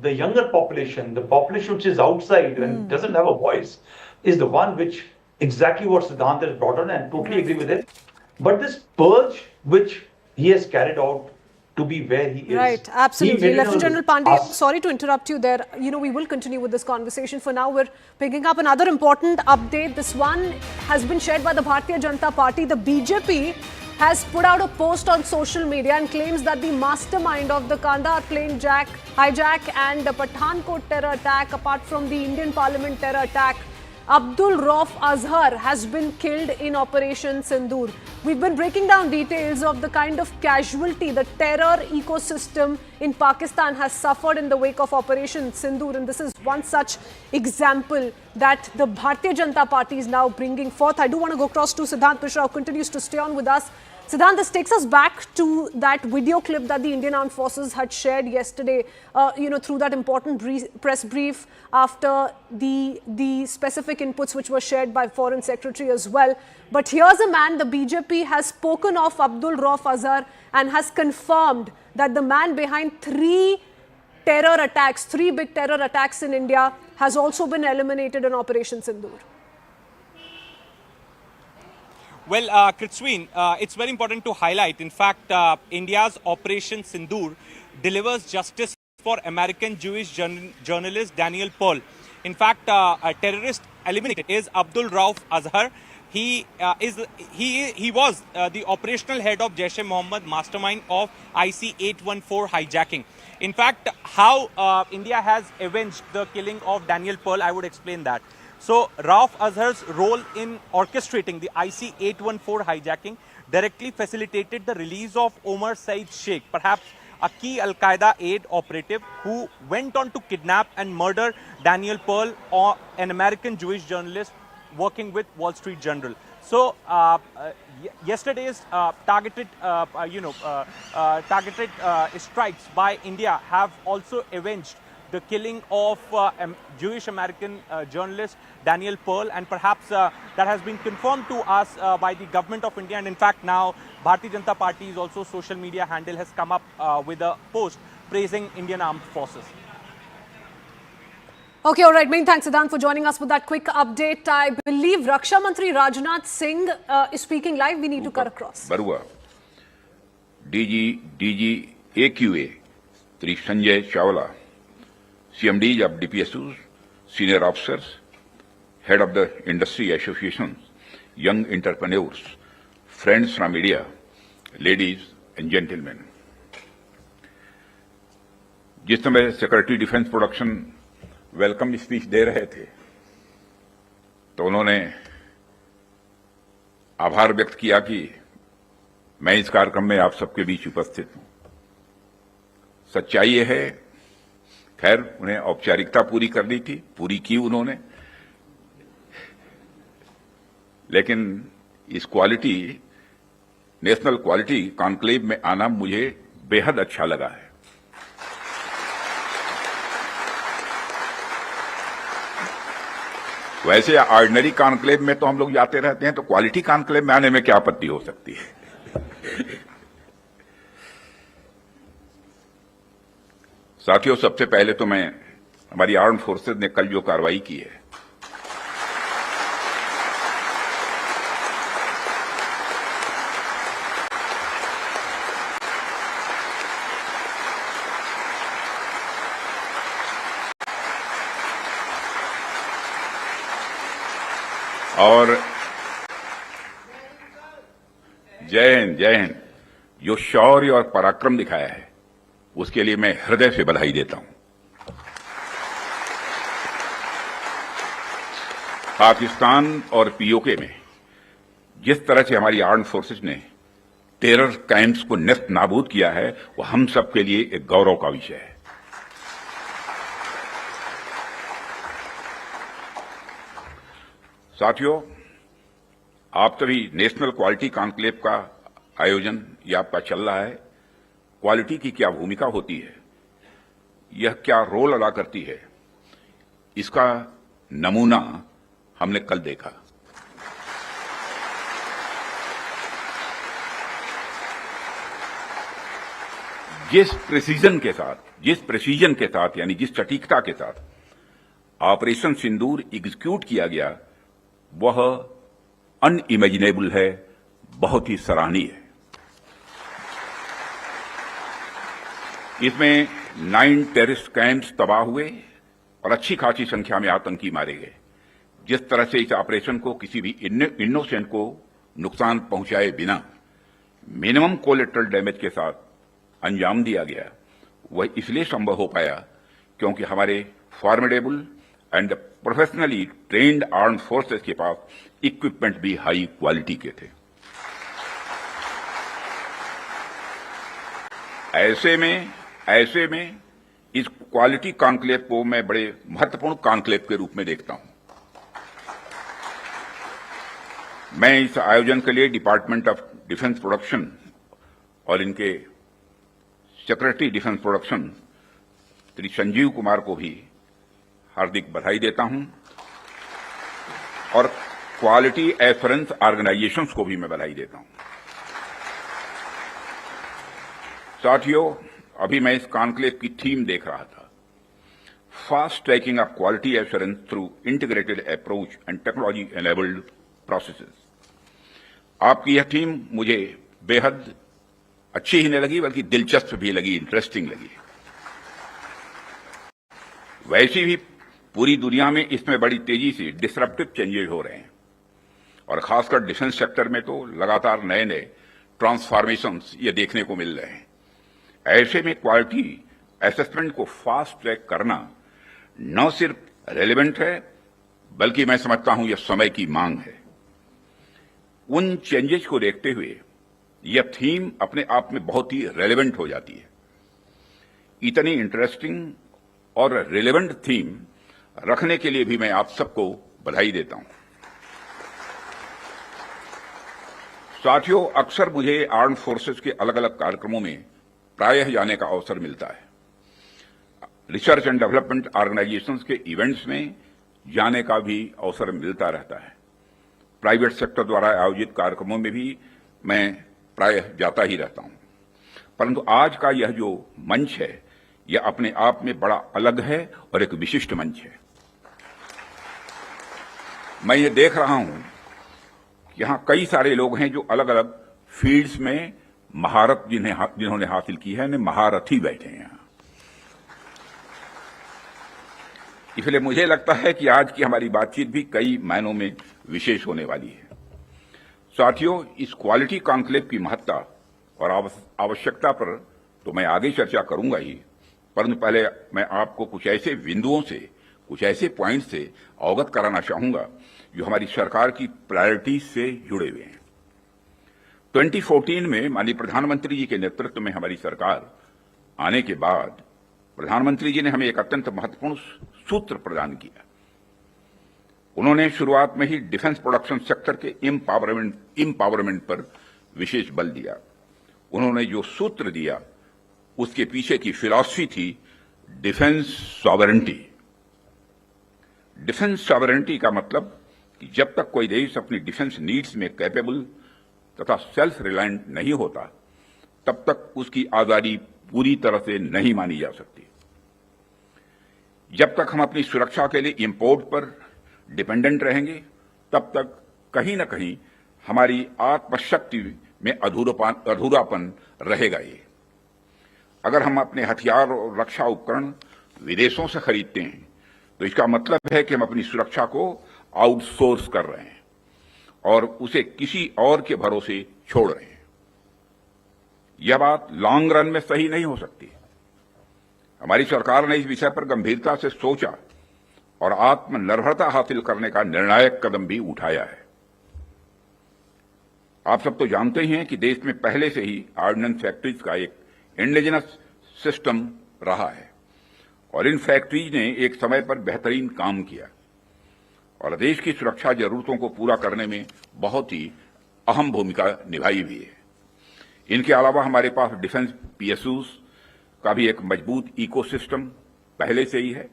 the younger population, the population which is outside and doesn't have a voice, is the one which exactly what Siddhant has brought on, and totally agree with it. But this purge which he has carried out to be where he is. Right, absolutely. Lieutenant General Pandey, sorry to interrupt you there. We will continue with this conversation. For now, we're picking up another important update. This one has been shared by the Bharatiya Janata Party. The BJP has put out a post on social media and claims that the mastermind of the Kandahar plane hijack and the Pathankot terror attack, apart from the Indian Parliament terror attack, Abdul Rauf Azhar has been killed in Operation Sindoor. We've been breaking down details of the kind of casualty the terror ecosystem in Pakistan has suffered in the wake of Operation Sindoor, and this is one such example that the Bharatiya Janata Party is now bringing forth. I do want to go across to Siddhant Mishra, who continues to stay on with us. Siddhant, this takes us back to that video clip that the Indian Armed Forces had shared yesterday, through that important press brief after the specific inputs which were shared by Foreign Secretary as well. But here's a man, the BJP has spoken of Abdul Rauf Azhar and has confirmed that the man behind three big terror attacks in India has also been eliminated in Operation Sindoor. Well, Kritsween, it's very important to highlight. In fact, India's Operation Sindoor delivers justice for American Jewish journalist Daniel Pearl. In fact, a terrorist eliminated is Abdul Rauf Azhar. He was the operational head of Jaish-e-Mohammed mastermind of IC-814 hijacking. In fact, how India has avenged the killing of Daniel Pearl, I would explain that. So, Rauf Azhar's role in orchestrating the IC-814 hijacking directly facilitated the release of Omar Saeed Sheikh, perhaps a key Al-Qaeda aide operative who went on to kidnap and murder Daniel Pearl, an American Jewish journalist working with Wall Street Journal. So, yesterday's targeted strikes by India have also avenged the killing of Jewish American journalist Daniel Pearl, and perhaps that has been confirmed to us by the government of India. And in fact, now Bharatiya Janata Party's also social media handle has come up with a post praising Indian armed forces. Okay, all right. Many thanks, Siddhant, for joining us with that quick update. I believe Raksha Mantri Rajnath Singh is speaking live. We need to cut across. Barua, DG AQA, Sri Sanjay Chawla, CMDs of DPSUs, senior officers, head of the industry associations, young entrepreneurs, friends from media, ladies and gentlemen. जिस समय secretary defence production welcome speech दे रहे थे तो उन्होंने आभार व्यक्त किया कि मैं इस कार्यक्रम में आप सबके बीच उपस्थित हूं। सच्चाई ये है, खैर उन्हें औपचारिकता पूरी करनी थी, पूरी की उन्होंने, लेकिन इस क्वालिटी नेशनल क्वालिटी कॉन्क्लेव में आना मुझे बेहद अच्छा लगा है। वैसे ऑर्डिनरी कॉन्क्लेव में तो हम लोग जाते रहते हैं, तो क्वालिटी कॉन्क्लेव में आने में क्या आपत्ति हो सकती है। साथियों, सबसे पहले तो मैं हमारी आर्म्ड फोर्सेज ने कल जो कार्रवाई की है और जय हिंद जो शौर्य और पराक्रम दिखाया है उसके लिए मैं हृदय से बधाई देता हूं। पाकिस्तान और पीओके में जिस तरह से हमारी आर्म्ड फोर्सेज ने टेरर कैंप्स को नेस्त नाबूद किया है वो हम सबके लिए एक गौरव का विषय है। साथियों, आप सभी नेशनल क्वालिटी कॉन्क्लेव का आयोजन ये आपका चल रहा है। क्वालिटी की क्या भूमिका होती है, यह क्या रोल अदा करती है, इसका नमूना हमने कल देखा। जिस प्रेसीजन के साथ यानी जिस सटीकता के साथ ऑपरेशन सिंदूर एग्जीक्यूट किया गया वह अनइमेजिनेबल है, बहुत ही सराहनीय है। इसमें 9 टेररिस्ट कैंप्स तबाह हुए और अच्छी खासी संख्या में आतंकी मारे गए। जिस तरह से इस ऑपरेशन को किसी भी इनोसेंट को नुकसान पहुंचाए बिना मिनिमम कोलेटरल डैमेज के साथ अंजाम दिया गया, वह इसलिए संभव हो पाया क्योंकि हमारे formidable and professionally trained armed forces के पास इक्विपमेंट भी हाई क्वालिटी के थे। ऐसे में इस क्वालिटी कॉन्क्लेव को मैं बड़े महत्वपूर्ण कॉन्क्लेव के रूप में देखता हूं। मैं इस आयोजन के लिए डिपार्टमेंट ऑफ डिफेंस प्रोडक्शन और इनके secretary defence production Shri Sanjeev Kumar को भी हार्दिक बधाई देता हूं और क्वालिटी एश्योरेंस ऑर्गेनाइजेशंस को भी मैं बधाई देता हूं। साथियों, अभी मैं इस कॉन्क्लेव की थीम देख रहा था, fast tracking of quality assurance through integrated approach and technology enabled processes. आपकी यह थीम मुझे बेहद अच्छी ही नहीं लगी बल्कि दिलचस्प भी लगी, इंटरेस्टिंग लगी। वैसे भी पूरी दुनिया में इसमें बड़ी तेजी से डिसरप्टिव चेंजेस हो रहे हैं और खासकर डिफेंस सेक्टर में तो लगातार नए नए ट्रांसफॉर्मेशंस ये देखने को मिल रहे हैं। ऐसे में क्वालिटी असेसमेंट को फास्ट ट्रैक करना न सिर्फ रेलेवेंट है बल्कि मैं समझता हूं यह समय की मांग है। उन चेंजेस को देखते हुए यह थीम अपने आप में बहुत ही रेलेवेंट हो जाती है। इतनी इंटरेस्टिंग और रेलेवेंट थीम रखने के लिए भी मैं आप सबको बधाई देता हूं। साथियों, अक्सर मुझे आर्म्ड फोर्सेस के अलग अलग कार्यक्रमों में प्रायः जाने का अवसर मिलता है। रिसर्च एंड डेवलपमेंट ऑर्गेनाइजेशंस के इवेंट्स में जाने का भी अवसर मिलता रहता है। प्राइवेट सेक्टर द्वारा आयोजित कार्यक्रमों में भी मैं प्रायः जाता ही रहता हूं। परंतु आज का यह जो मंच है, यह अपने आप में बड़ा अलग है और एक विशिष्ट मंच है। मैं ये देख रहा हूं कि यहां कई सारे लोग हैं जो अलग अलग फील्ड्स में महारत जिन्होंने हासिल की है, महारथी बैठे हैं यहां। इसलिए मुझे लगता है कि आज की हमारी बातचीत भी कई मायनों में विशेष होने वाली है। साथियों, इस क्वालिटी कॉन्क्लेव की महत्ता और आवश्यकता पर तो मैं आगे चर्चा करूंगा ही, परंतु पहले मैं आपको कुछ ऐसे बिंदुओं से, कुछ ऐसे पॉइंट से अवगत कराना चाहूंगा जो हमारी सरकार की प्रायोरिटीज से जुड़े हुए हैं। 2014 में माननीय प्रधानमंत्री जी के नेतृत्व में हमारी सरकार आने के बाद प्रधानमंत्री जी ने हमें एक अत्यंत महत्वपूर्ण सूत्र प्रदान किया। उन्होंने शुरुआत में ही डिफेंस प्रोडक्शन सेक्टर के एम्पावरमेंट पर विशेष बल दिया। उन्होंने जो सूत्र दिया उसके पीछे की फिलॉसफी थी डिफेंस सॉवरेंटी। डिफेंस सॉवरेंटी का मतलब कि जब तक कोई देश अपनी डिफेंस नीड्स में कैपेबल तथा सेल्फ रिलायंट नहीं होता, तब तक उसकी आजादी पूरी तरह से नहीं मानी जा सकती। जब तक हम अपनी सुरक्षा के लिए इंपोर्ट पर डिपेंडेंट रहेंगे, तब तक कहीं न कहीं हमारी आत्मशक्ति में अधूरापन रहेगा। ये अगर हम अपने हथियार और रक्षा उपकरण विदेशों से खरीदते हैं तो इसका मतलब है कि हम अपनी सुरक्षा को आउटसोर्स कर रहे हैं और उसे किसी और के भरोसे छोड़ रहे हैं। यह बात लॉन्ग रन में सही नहीं हो सकती। हमारी सरकार ने इस विषय पर गंभीरता से सोचा और आत्मनिर्भरता हासिल करने का निर्णायक कदम भी उठाया है। आप सब तो जानते हैं कि देश में पहले से ही ऑर्डिनेंस फैक्ट्रीज का एक इंडिजिनस सिस्टम रहा है और इन फैक्ट्रीज ने एक समय पर बेहतरीन काम किया और देश की सुरक्षा जरूरतों को पूरा करने में बहुत ही अहम भूमिका निभाई हुई है। इनके अलावा हमारे पास डिफेंस पीएसयूज का भी एक मजबूत इकोसिस्टम पहले से ही है।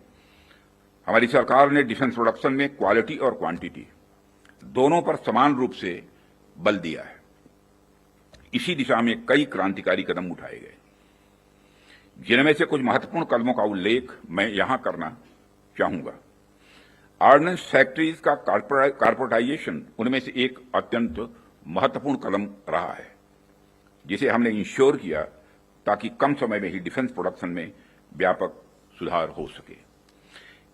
हमारी सरकार ने डिफेंस प्रोडक्शन में क्वालिटी और क्वांटिटी दोनों पर समान रूप से बल दिया है। इसी दिशा में कई क्रांतिकारी कदम उठाए गए, जिनमें से कुछ महत्वपूर्ण कदमों का उल्लेख मैं यहां करना चाहूंगा। ऑर्डिनेंस फैक्ट्रीज का कॉर्पोरेटाइजेशन उनमें से एक अत्यंत महत्वपूर्ण कदम रहा है, जिसे हमने इंश्योर किया ताकि कम समय में ही डिफेंस प्रोडक्शन में व्यापक सुधार हो सके।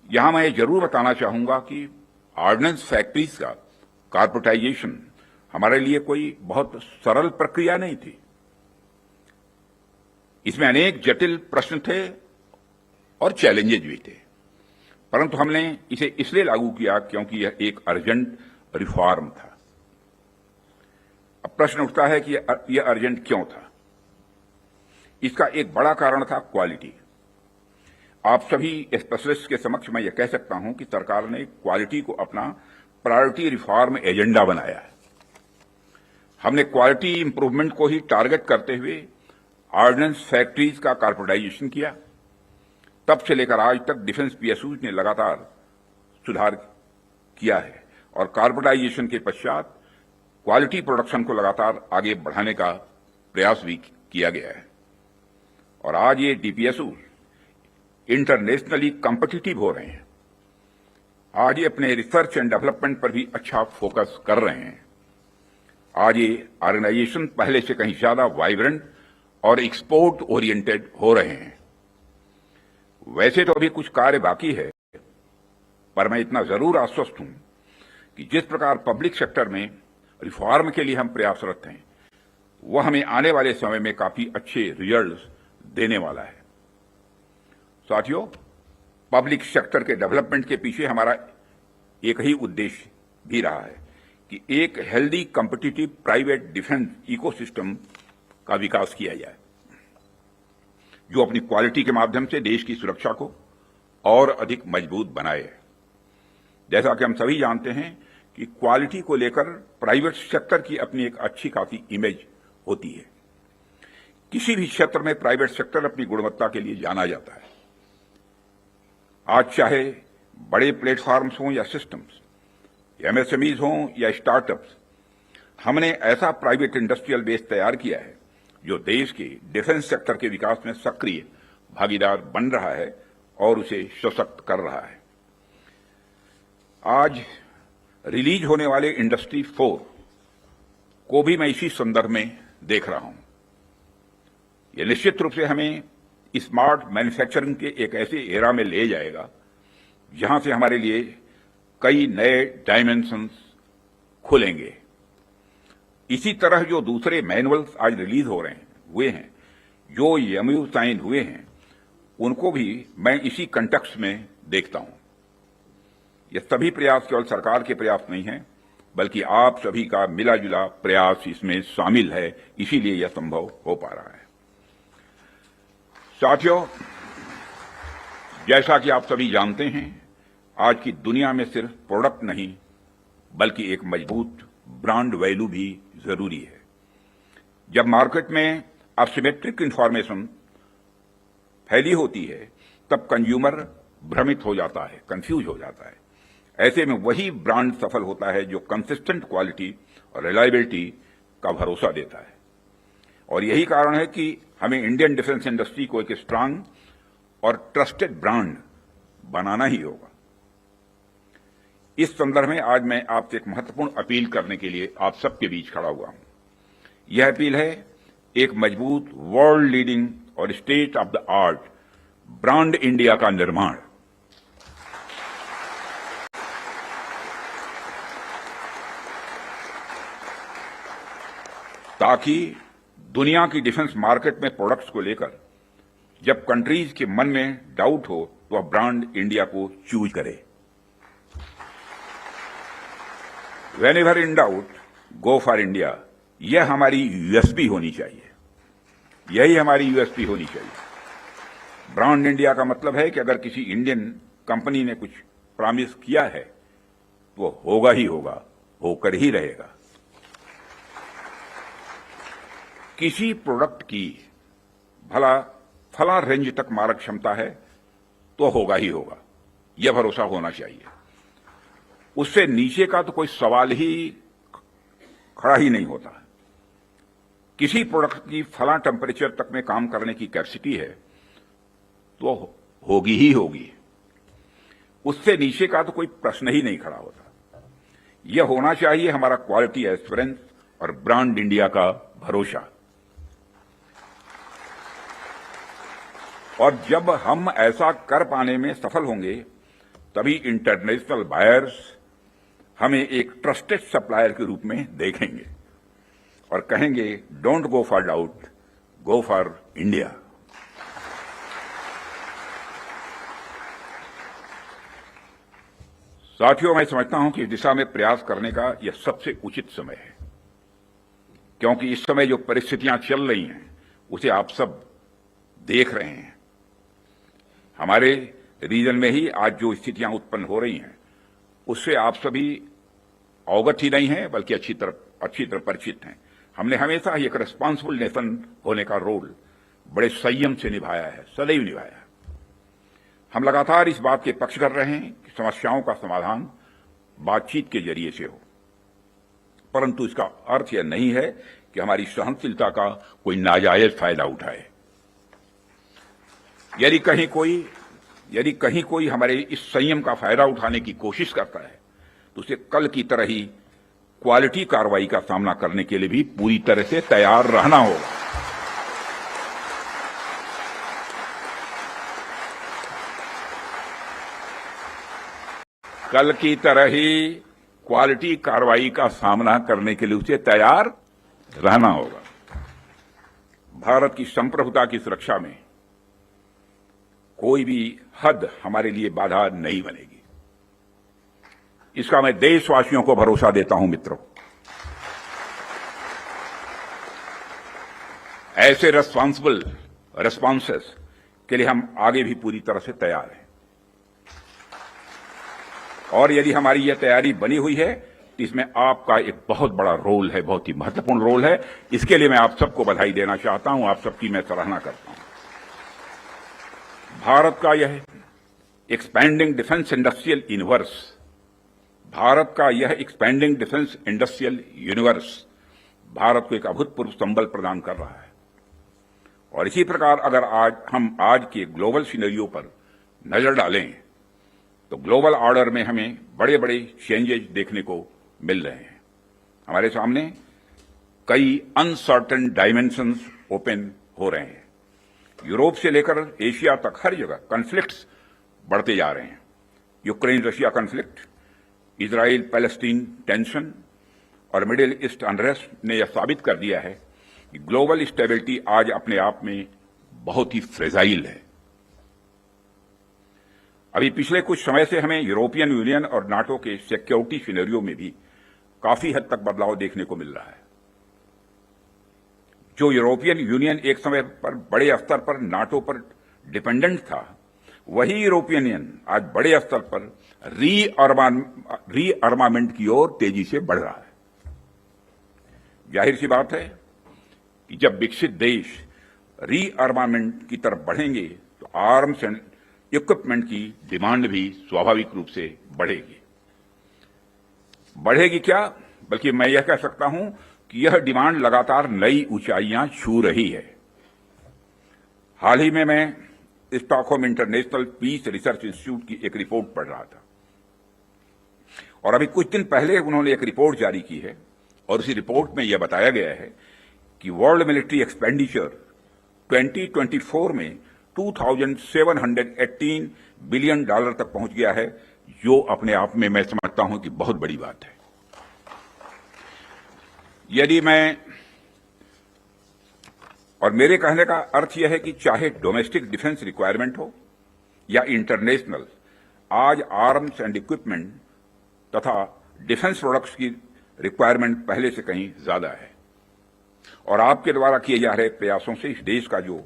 यहां मैं जरूर बताना चाहूंगा कि ऑर्डिनेंस फैक्ट्रीज का कॉर्पोरेटाइजेशन हमारे लिए कोई बहुत सरल प्रक्रिया नहीं थी। इसमें अनेक जटिल प्रश्न थे और चैलेंजेज भी थे, परंतु हमने इसे इसलिए लागू किया क्योंकि यह एक अर्जेंट रिफॉर्म था। अब प्रश्न उठता है कि यह अर्जेंट क्यों था। इसका एक बड़ा कारण था क्वालिटी। आप सभी स्पेशलिस्ट के समक्ष मैं यह कह सकता हूं कि सरकार ने क्वालिटी को अपना प्रायोरिटी रिफॉर्म एजेंडा बनाया है। हमने क्वालिटी इंप्रूवमेंट को ही टारगेट करते हुए ऑर्डिनेंस फैक्ट्रीज का कॉर्पोरेटाइजेशन किया। तब से लेकर आज तक डिफेंस पीएसयूज ने लगातार सुधार किया है और कॉर्पोरेटाइजेशन के पश्चात क्वालिटी प्रोडक्शन को लगातार आगे बढ़ाने का प्रयास भी किया गया है और आज ये डीपीएसयू इंटरनेशनली कॉम्पिटिटिव हो रहे हैं। आज ये अपने रिसर्च एंड डेवलपमेंट पर भी अच्छा फोकस कर रहे हैं। आज ये ऑर्गेनाइजेशन पहले से कहीं ज्यादा वाइब्रेंट और एक्सपोर्ट ओरिएंटेड हो रहे हैं। वैसे तो अभी कुछ कार्य बाकी है, पर मैं इतना जरूर आश्वस्त हूं कि जिस प्रकार पब्लिक सेक्टर में रिफॉर्म के लिए हम प्रयासरत हैं, वह हमें आने वाले समय में काफी अच्छे रिजल्ट्स देने वाला है। साथियों, पब्लिक सेक्टर के डेवलपमेंट के पीछे हमारा एक ही उद्देश्य भी रहा है कि एक healthy competitive private defence ecosystem का विकास किया जाए, जो अपनी क्वालिटी के माध्यम से देश की सुरक्षा को और अधिक मजबूत बनाए। जैसा कि हम सभी जानते हैं कि क्वालिटी को लेकर प्राइवेट सेक्टर की अपनी एक अच्छी खासी इमेज होती है। किसी भी क्षेत्र में प्राइवेट सेक्टर अपनी गुणवत्ता के लिए जाना जाता है। आज चाहे बड़े प्लेटफॉर्म्स हों या सिस्टम्स, एमएसएमईज हों या स्टार्टअप्स, हमने ऐसा प्राइवेट इंडस्ट्रियल बेस तैयार किया है जो देश के डिफेंस सेक्टर के विकास में सक्रिय भागीदार बन रहा है और उसे सशक्त कर रहा है। आज रिलीज होने वाले इंडस्ट्री 4 को भी मैं इसी संदर्भ में देख रहा हूं। यह निश्चित रूप से हमें स्मार्ट मैन्युफैक्चरिंग के एक ऐसे एरा में ले जाएगा जहां से हमारे लिए कई नए डायमेंशंस खुलेंगे। इसी तरह जो दूसरे मैनुअल्स आज रिलीज हो रहे हैं हुए हैं, जो एमओयू साइन हुए हैं, उनको भी मैं इसी कंटेक्स्ट में देखता हूं। ये सभी प्रयास केवल सरकार के प्रयास नहीं हैं, बल्कि आप सभी का मिला जुला प्रयास इसमें शामिल है, इसीलिए यह संभव हो पा रहा है। साथियों, जैसा कि आप सभी जानते हैं, आज की दुनिया में सिर्फ प्रोडक्ट नहीं बल्कि एक मजबूत ब्रांड वैल्यू भी जरूरी है। जब मार्केट में असिमेट्रिक इंफॉर्मेशन फैली होती है तब कंज्यूमर भ्रमित हो जाता है, कंफ्यूज हो जाता है। ऐसे में वही ब्रांड सफल होता है जो कंसिस्टेंट क्वालिटी और रिलायबिलिटी का भरोसा देता है। और यही कारण है कि हमें इंडियन डिफेंस इंडस्ट्री को एक स्ट्रांग और ट्रस्टेड ब्रांड बनाना ही होगा। इस संदर्भ में आज मैं आपसे एक महत्वपूर्ण अपील करने के लिए आप सबके बीच खड़ा हुआ हूं। यह अपील है एक मजबूत वर्ल्ड लीडिंग और state of the art brand India का निर्माण। ताकि दुनिया की डिफेंस मार्केट में प्रोडक्ट्स को लेकर जब कंट्रीज के मन में डाउट हो तो वह ब्रांड इंडिया को चूज करे। Whenever in doubt, go for India। यह हमारी यूएसपी होनी चाहिए, यही हमारी यूएसपी होनी चाहिए। ब्रांड इंडिया का मतलब है कि अगर किसी इंडियन कंपनी ने कुछ प्रॉमिस किया है तो वो होगा ही होगा, होकर ही रहेगा। किसी प्रोडक्ट की भला फला रेंज तक मारक क्षमता है तो होगा ही होगा, यह भरोसा होना चाहिए। उससे नीचे का तो कोई सवाल ही खड़ा ही नहीं होता। किसी प्रोडक्ट की फला टेम्परेचर तक में काम करने की कैपेसिटी है तो होगी ही होगी, उससे नीचे का तो कोई प्रश्न ही नहीं खड़ा होता। यह होना चाहिए हमारा क्वालिटी एश्योरेंस और ब्रांड इंडिया का भरोसा। और जब हम ऐसा कर पाने में सफल होंगे तभी इंटरनेशनल बायर्स हमें एक ट्रस्टेड सप्लायर के रूप में देखेंगे और कहेंगे don't go for doubt, go for India. साथियों, मैं समझता हूं कि इस दिशा में प्रयास करने का यह सबसे उचित समय है, क्योंकि इस समय जो परिस्थितियां चल रही हैं उसे आप सब देख रहे हैं। हमारे रीजन में ही आज जो स्थितियां उत्पन्न हो रही हैं उससे आप सभी अवगत ही नहीं हैं बल्कि अच्छी तरह परिचित हैं। हमने हमेशा ही एक रिस्पांसिबल नेशन होने का रोल बड़े संयम से निभाया है, सदैव निभाया है। हम लगातार इस बात के पक्ष कर रहे हैं कि समस्याओं का समाधान बातचीत के जरिए से हो, परंतु इसका अर्थ यह नहीं है कि हमारी सहनशीलता का कोई नाजायज फायदा उठाए। यदि कहीं कोई हमारे इस संयम का फायदा उठाने की कोशिश करता है तो उसे कल की तरह ही क्वालिटी कार्रवाई का सामना करने के लिए भी पूरी तरह से तैयार रहना होगा। कल की तरह ही क्वालिटी कार्रवाई का सामना करने के लिए उसे तैयार रहना होगा। भारत की संप्रभुता की सुरक्षा में कोई भी हद हमारे लिए बाधा नहीं बनेगी, इसका मैं देशवासियों को भरोसा देता हूं। मित्रों, ऐसे रेस्पॉन्सिबल रेस्पॉन्सेस के लिए हम आगे भी पूरी तरह से तैयार हैं। और यदि हमारी यह तैयारी बनी हुई है तो इसमें आपका एक बहुत बड़ा रोल है, बहुत ही महत्वपूर्ण रोल है। इसके लिए मैं आप सबको बधाई देना चाहता हूं, आप सबकी मैं सराहना करता हूं। भारत का यह expanding defence industrial universe, Bharat का यह expanding defence industrial universe Bharat को एक अभूतपूर्व संबल प्रदान कर रहा है। और इसी प्रकार अगर आज के ग्लोबल सिनेरियो पर नजर डालें तो ग्लोबल ऑर्डर में हमें बड़े बड़े चेंजेस देखने को मिल रहे हैं। हमारे सामने कई अनसर्टेन डायमेंशंस ओपन हो रहे हैं। यूरोप से लेकर एशिया तक हर जगह कॉन्फ्लिक्ट्स बढ़ते जा रहे हैं। Ukraine Russia conflict, Israel Palestine tension और मिडिल ईस्ट अनरेस्ट ने यह साबित कर दिया है कि ग्लोबल स्टेबिलिटी आज अपने आप में बहुत ही फ्रेजाइल है। अभी पिछले कुछ समय से हमें यूरोपियन यूनियन और नाटो के सिक्योरिटी सिनेरियो में भी काफी हद तक बदलाव देखने को मिल रहा है। जो यूरोपियन यूनियन एक समय पर बड़े स्तर पर नाटो पर डिपेंडेंट था, वही यूरोपियन यूनियन आज बड़े स्तर पर रीअर्मामेंट की ओर तेजी से बढ़ रहा है। जाहिर सी बात है कि जब विकसित देश रीअर्मामेंट की तरफ बढ़ेंगे तो आर्म्स एंड इक्विपमेंट की डिमांड भी स्वाभाविक रूप से बढ़ेगी क्या, बल्कि मैं यह कह सकता हूं कि यह डिमांड लगातार नई ऊंचाइयां छू रही है। हाल ही में मैं Stockholm International Peace Research Institute की एक रिपोर्ट पढ़ रहा था और अभी कुछ दिन पहले उन्होंने एक रिपोर्ट जारी की है और उसी रिपोर्ट में यह बताया गया है कि वर्ल्ड मिलिट्री एक्सपेंडिचर 2024 में 2718 बिलियन डॉलर तक पहुंच गया है, जो अपने आप में मैं समझता हूं कि बहुत बड़ी बात है। यदि मैं और मेरे कहने का अर्थ यह है कि चाहे डोमेस्टिक डिफेंस रिक्वायरमेंट हो या इंटरनेशनल, आज आर्म्स एंड इक्विपमेंट तथा डिफेंस प्रोडक्ट्स की रिक्वायरमेंट पहले से कहीं ज्यादा है। और आपके द्वारा किए जा रहे प्रयासों से इस देश का जो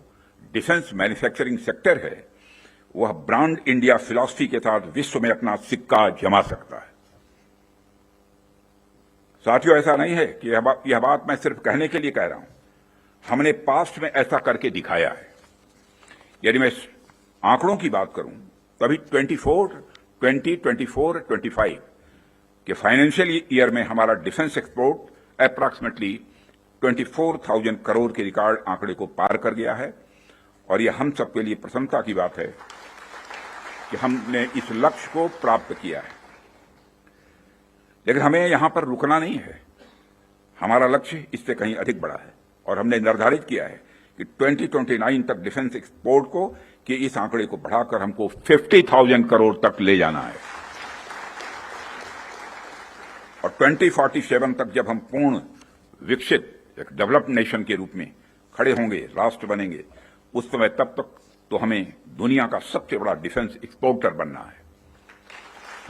डिफेंस मैन्युफैक्चरिंग सेक्टर है वह ब्रांड इंडिया फिलॉसफी के साथ विश्व में अपना सिक्का जमा सकता है। साथियों, ऐसा नहीं है कि यह बात मैं सिर्फ कहने के लिए कह रहा हूं, हमने पास्ट में ऐसा करके दिखाया है। यदि मैं आंकड़ों की बात करूं तो अभी 2024-25 के फाइनेंशियल ईयर में हमारा डिफेंस एक्सपोर्ट अप्रॉक्सीमेटली 24,000 करोड़ के रिकॉर्ड आंकड़े को पार कर गया है और यह हम सबके लिए प्रसन्नता की बात है कि हमने इस लक्ष्य को प्राप्त किया है। लेकिन हमें यहां पर रुकना नहीं है, हमारा लक्ष्य इससे कहीं अधिक बड़ा है और हमने निर्धारित किया है कि 2029 तक डिफेंस एक्सपोर्ट को कि इस आंकड़े को बढ़ाकर हमको 50,000 करोड़ तक ले जाना है और 2047 तक जब हम पूर्ण विकसित एक डेवलप्ड नेशन के रूप में खड़े होंगे, राष्ट्र बनेंगे, उस समय तब तक तो हमें दुनिया का सबसे बड़ा डिफेंस एक्सपोर्टर बनना है।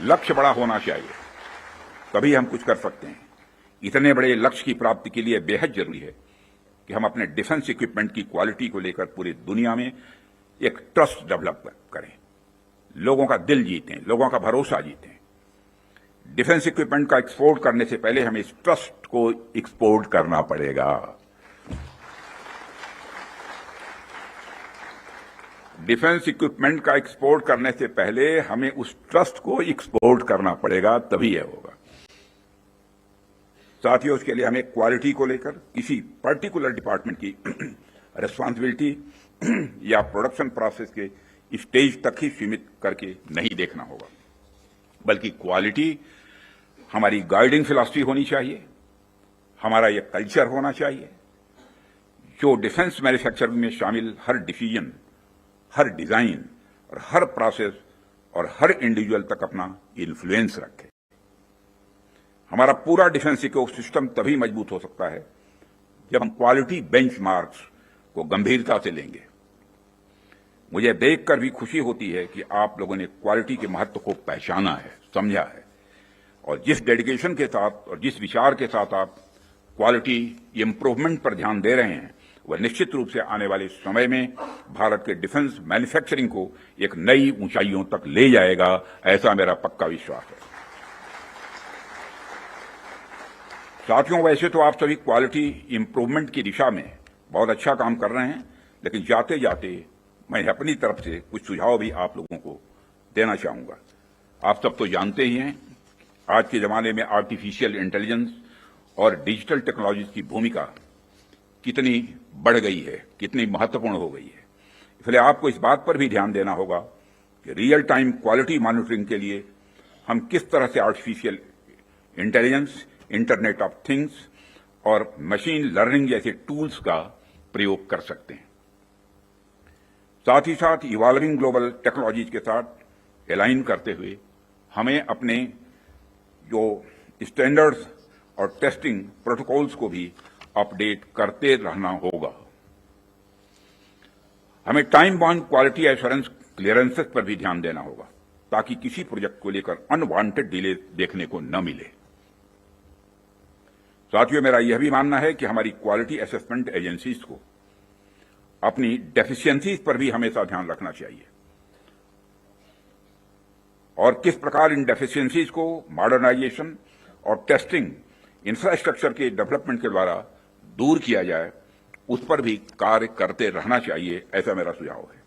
लक्ष्य बड़ा होना चाहिए, तभी हम कुछ कर सकते हैं। इतने बड़े लक्ष्य की प्राप्ति के लिए बेहद जरूरी है कि हम अपने डिफेंस इक्विपमेंट की क्वालिटी को लेकर पूरी दुनिया में एक ट्रस्ट डेवलप करें, लोगों का दिल जीतें, लोगों का भरोसा जीतें। डिफेंस इक्विपमेंट का एक्सपोर्ट करने से पहले हमें इस ट्रस्ट को एक्सपोर्ट करना पड़ेगा। डिफेंस इक्विपमेंट का एक्सपोर्ट करने से पहले हमें उस ट्रस्ट को एक्सपोर्ट करना पड़ेगा, तभी यह होगा। साथियों, उसके लिए हमें क्वालिटी को लेकर किसी पर्टिकुलर डिपार्टमेंट की रिस्पांसिबिलिटी या प्रोडक्शन प्रोसेस के स्टेज तक ही सीमित करके नहीं देखना होगा, बल्कि क्वालिटी हमारी गाइडिंग फिलॉसफी होनी चाहिए, हमारा यह कल्चर होना चाहिए जो डिफेंस मैन्युफैक्चरिंग में शामिल हर डिसीजन, हर डिजाइन और हर प्रोसेस और हर इंडिविजुअल तक अपना इन्फ्लुएंस रखे। हमारा पूरा डिफेंस इकोसिस्टम तभी मजबूत हो सकता है जब हम क्वालिटी बेंचमार्क्स को गंभीरता से लेंगे। मुझे देखकर भी खुशी होती है कि आप लोगों ने क्वालिटी के महत्व को पहचाना है, समझा है और जिस डेडिकेशन के साथ और जिस विचार के साथ आप क्वालिटी इंप्रूवमेंट पर ध्यान दे रहे हैं, वह निश्चित रूप से आने वाले समय में भारत के डिफेंस मैन्युफैक्चरिंग को एक नई ऊंचाइयों तक ले जाएगा, ऐसा मेरा पक्का विश्वास है। साथियों, वैसे तो आप सभी क्वालिटी इंप्रूवमेंट की दिशा में बहुत अच्छा काम कर रहे हैं, लेकिन जाते जाते मैं अपनी तरफ से कुछ सुझाव भी आप लोगों को देना चाहूंगा। आप सब तो जानते ही हैं, आज के जमाने में आर्टिफिशियल इंटेलिजेंस और डिजिटल टेक्नोलॉजीज की भूमिका कितनी बढ़ गई है, कितनी महत्वपूर्ण हो गई है। इसलिए आपको इस बात पर भी ध्यान देना होगा कि रियल टाइम क्वालिटी मॉनिटरिंग के लिए हम किस तरह से artificial intelligence, internet of things और मशीन लर्निंग जैसे टूल्स का प्रयोग कर सकते हैं। साथ ही साथ इवॉल्विंग ग्लोबल टेक्नोलॉजीज के साथ अलाइन करते हुए हमें अपने जो स्टैंडर्ड्स और टेस्टिंग प्रोटोकॉल्स को भी अपडेट करते रहना होगा। हमें time bound quality assurance clearances पर भी ध्यान देना होगा ताकि किसी प्रोजेक्ट को लेकर अनवांटेड डिले देखने को न मिले। साथियों, मेरा यह भी मानना है कि हमारी क्वालिटी असेसमेंट एजेंसीज को अपनी डेफिशिएंसीज पर भी हमेशा ध्यान रखना चाहिए और किस प्रकार इन डेफिशिएंसीज को मॉडर्नाइजेशन और टेस्टिंग इंफ्रास्ट्रक्चर के डेवलपमेंट के द्वारा दूर किया जाए, उस पर भी कार्य करते रहना चाहिए, ऐसा मेरा सुझाव है।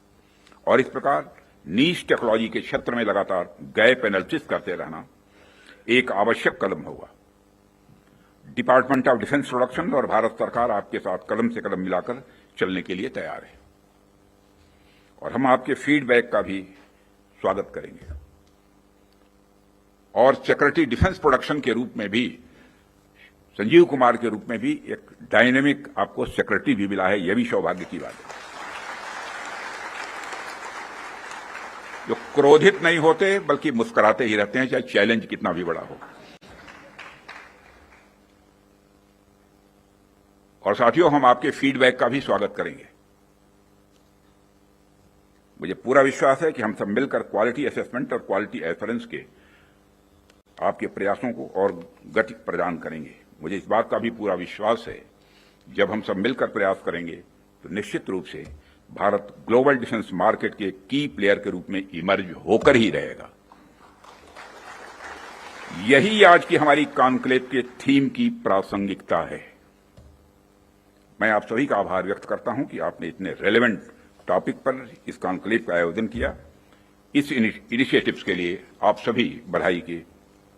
और इस प्रकार नीश टेक्नोलॉजी के क्षेत्र में लगातार गैप एनालिसिस करते रहना एक आवश्यक कदम होगा। डिपार्टमेंट ऑफ डिफेंस प्रोडक्शन और भारत सरकार आपके साथ कदम से कदम मिलाकर चलने के लिए तैयार है और हम आपके फीडबैक का भी स्वागत करेंगे। और सिक्योरिटी डिफेंस प्रोडक्शन के रूप में भी, संजीव कुमार के रूप में भी एक डायनेमिक आपको सिक्योरिटी भी मिला है, यह भी सौभाग्य की बात है। जो क्रोधित नहीं होते बल्कि मुस्कुराते ही रहते हैं, चाहे चैलेंज कितना भी बड़ा हो। और साथियों, हम आपके फीडबैक का भी स्वागत करेंगे। मुझे पूरा विश्वास है कि हम सब मिलकर क्वालिटी असेसमेंट और क्वालिटी एश्योरेंस के आपके प्रयासों को और गति प्रदान करेंगे। मुझे इस बात का भी पूरा विश्वास है, जब हम सब मिलकर प्रयास करेंगे तो निश्चित रूप से भारत ग्लोबल डिफेंस मार्केट के की प्लेयर के रूप में इमर्ज होकर ही रहेगा। यही आज की हमारी कॉन्क्लेव के थीम की प्रासंगिकता है। मैं आप सभी का आभार व्यक्त करता हूं कि आपने इतने रेलेवेंट टॉपिक पर इस कॉन्क्लेव का आयोजन किया। इस इनिशिएटिव्स के लिए आप सभी बधाई के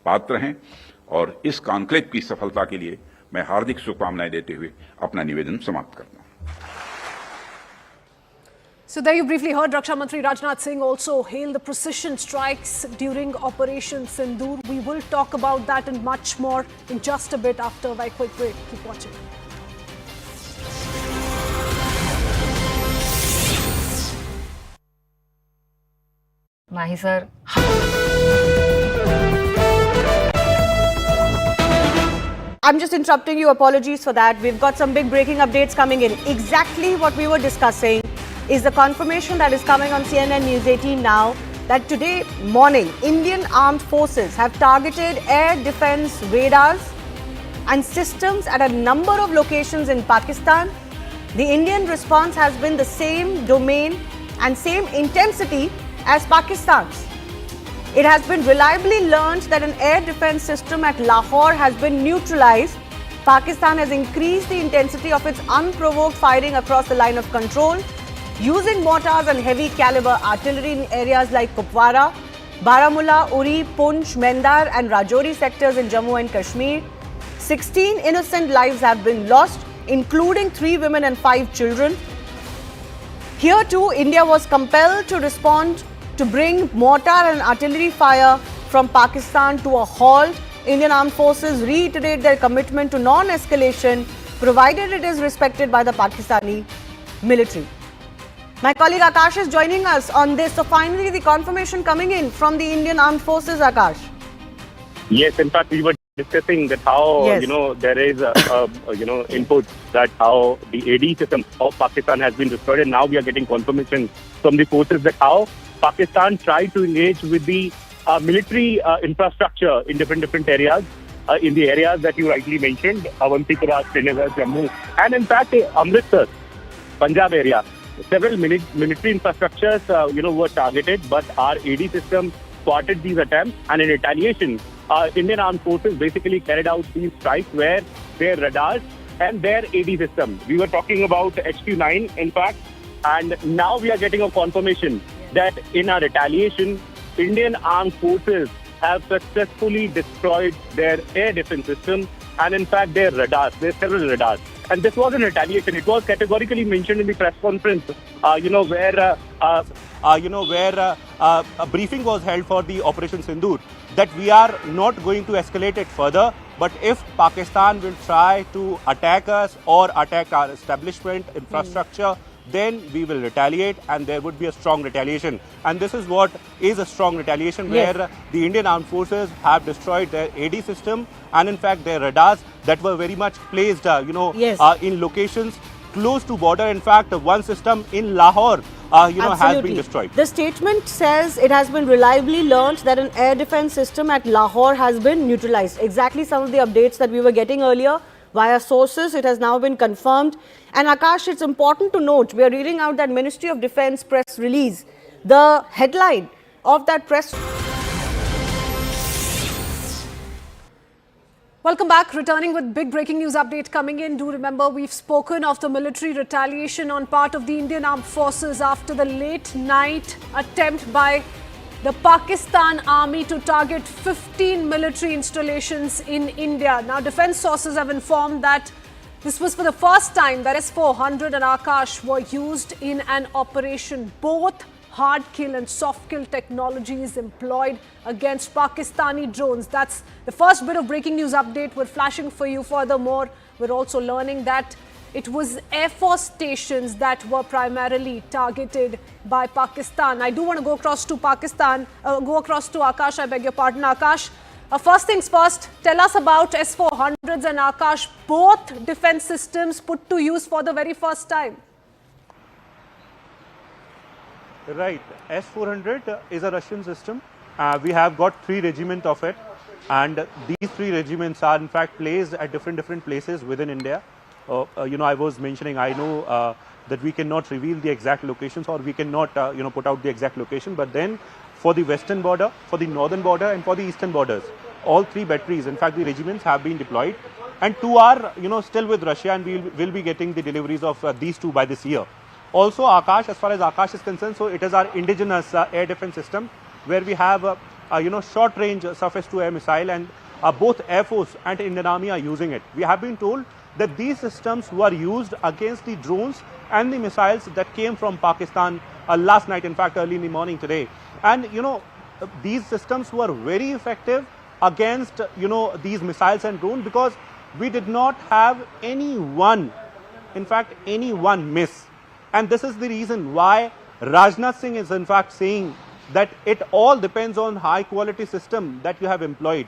पात्र हैं और इस कॉन्क्लेव की सफलता के लिए मैं हार्दिक शुभकामनाएं देते हुए अपना निवेदन समाप्त करता हूं। So there you briefly heard Raksha Mantri Rajnath Singh also hail the precision strikes during Operation Sindoor. We will talk about that and much more in just a bit after a very quick break. Keep watching. Mahi sir. I'm just interrupting you. Apologies for that. We've got some big breaking updates coming in. Exactly what we were discussing is the confirmation that is coming on CNN News 18 now that today morning, Indian armed forces have targeted air defense radars and systems at a number of locations in Pakistan. The Indian response has been the same domain and same intensity as Pakistan's. It has been reliably learned that an air defense system at Lahore has been neutralised. Pakistan has increased the intensity of its unprovoked firing across the line of control, using mortars and heavy caliber artillery in areas like Kupwara, Baramulla, Uri, Poonch, Mendhar and Rajouri sectors in Jammu and Kashmir. 16 innocent lives have been lost, including 3 women and 5 children. Here too, India was compelled to respond to bring mortar and artillery fire from Pakistan to a halt. Indian armed forces reiterate their commitment to non-escalation, provided it is respected by the Pakistani military. My colleague Akash is joining us on this. So finally, the confirmation coming in from the Indian Armed Forces, Akash. Yes, in fact, we were discussing that how, there is input that how the AD system of Pakistan has been destroyed, and now we are getting confirmation from the forces that how Pakistan tried to engage with the military infrastructure in different areas, in the areas that you rightly mentioned, Avantipura, Sindoor, Jammu, and in fact, Amritsar, Punjab area. Several military infrastructures, were targeted, but our AD system spotted these attempts, and in retaliation, Indian Armed Forces basically carried out these strikes where their radars and their AD system. We were talking about HQ9, in fact, and now we are getting a confirmation that in our retaliation, Indian armed forces have successfully destroyed their air defense system and in fact their radars, their several radars. And this was in retaliation. It was categorically mentioned in the press conference, where a briefing was held for the Operation Sindoor, that we are not going to escalate it further. But if Pakistan will try to attack us or attack our establishment, infrastructure, then we will retaliate and there would be a strong retaliation. And this is what is a strong retaliation, where the Indian Armed Forces have destroyed their AD system and in fact their radars that were very much placed, in locations close to border. In fact, one system in Lahore, has been destroyed. The statement says it has been reliably learnt that an air defense system at Lahore has been neutralised. Exactly some of the updates that we were getting earlier via sources. It has now been confirmed. And Akash, it's important to note, we are reading out that Ministry of Defence press release. The headline of that press... Welcome back. Returning with big breaking news update coming in. Do remember, we've spoken of the military retaliation on part of the Indian Armed Forces after the late night attempt by the Pakistan Army to target 15 military installations in India. Now, defense sources have informed that this was for the first time that S400 and Akash were used in an operation. Both hard kill and soft kill technologies employed against Pakistani drones. That's the first bit of breaking news update we're flashing for you. Furthermore, we're also learning that it was Air Force stations that were primarily targeted by Pakistan. I do want to go across to Akash. I beg your pardon, Akash. First things first, tell us about S400s and Akash, both defense systems put to use for the very first time. Right. S400 is a Russian system. We have got 3 regiments of it. And these 3 regiments are in fact placed at different places within India. I was mentioning, I know that we cannot reveal the exact locations, or we cannot, put out the exact location. But then for the western border, for the northern border and for the eastern borders, all 3 batteries, in fact the regiments have been deployed. And 2 are, still with Russia, and we will be getting the deliveries of these 2 by this year. Also Akash, as far as Akash is concerned, so it is our indigenous air defense system, where we have short range surface to air missile, and both Air Force and Indian Army are using it. We have been told that these systems were used against the drones and the missiles that came from Pakistan last night, in fact early in the morning today. And these systems were very effective against these missiles and drones, because we did not have any one miss. And this is the reason why Rajnath Singh is in fact saying that it all depends on high quality system that you have employed.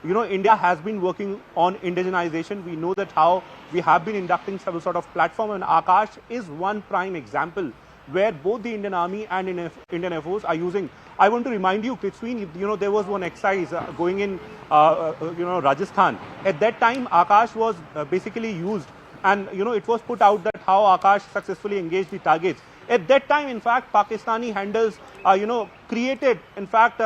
India has been working on indigenization. We know that how we have been inducting several sort of platform, and Akash is one prime example where both the Indian Army and Indian Air Force are using. I want to remind you, Kritsween, there was one exercise going in, Rajasthan. At that time, Akash was basically used, and it was put out that how Akash successfully engaged the targets. At that time, in fact, Pakistani handles, created, in fact,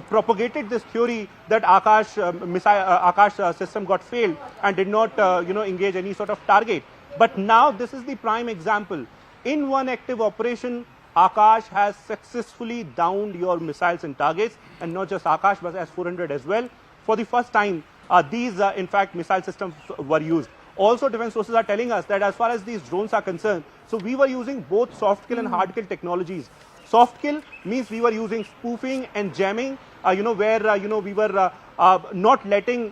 propagated this theory that Akash system got failed and did not, engage any sort of target. But now this is the prime example. In one active operation, Akash has successfully downed your missiles and targets, and not just Akash, but S400 as well. For the first time, these, in fact, missile systems were used. Also, defense sources are telling us that as far as these drones are concerned, so we were using both soft kill and hard kill technologies. Soft kill means we were using spoofing and jamming, where, we were not letting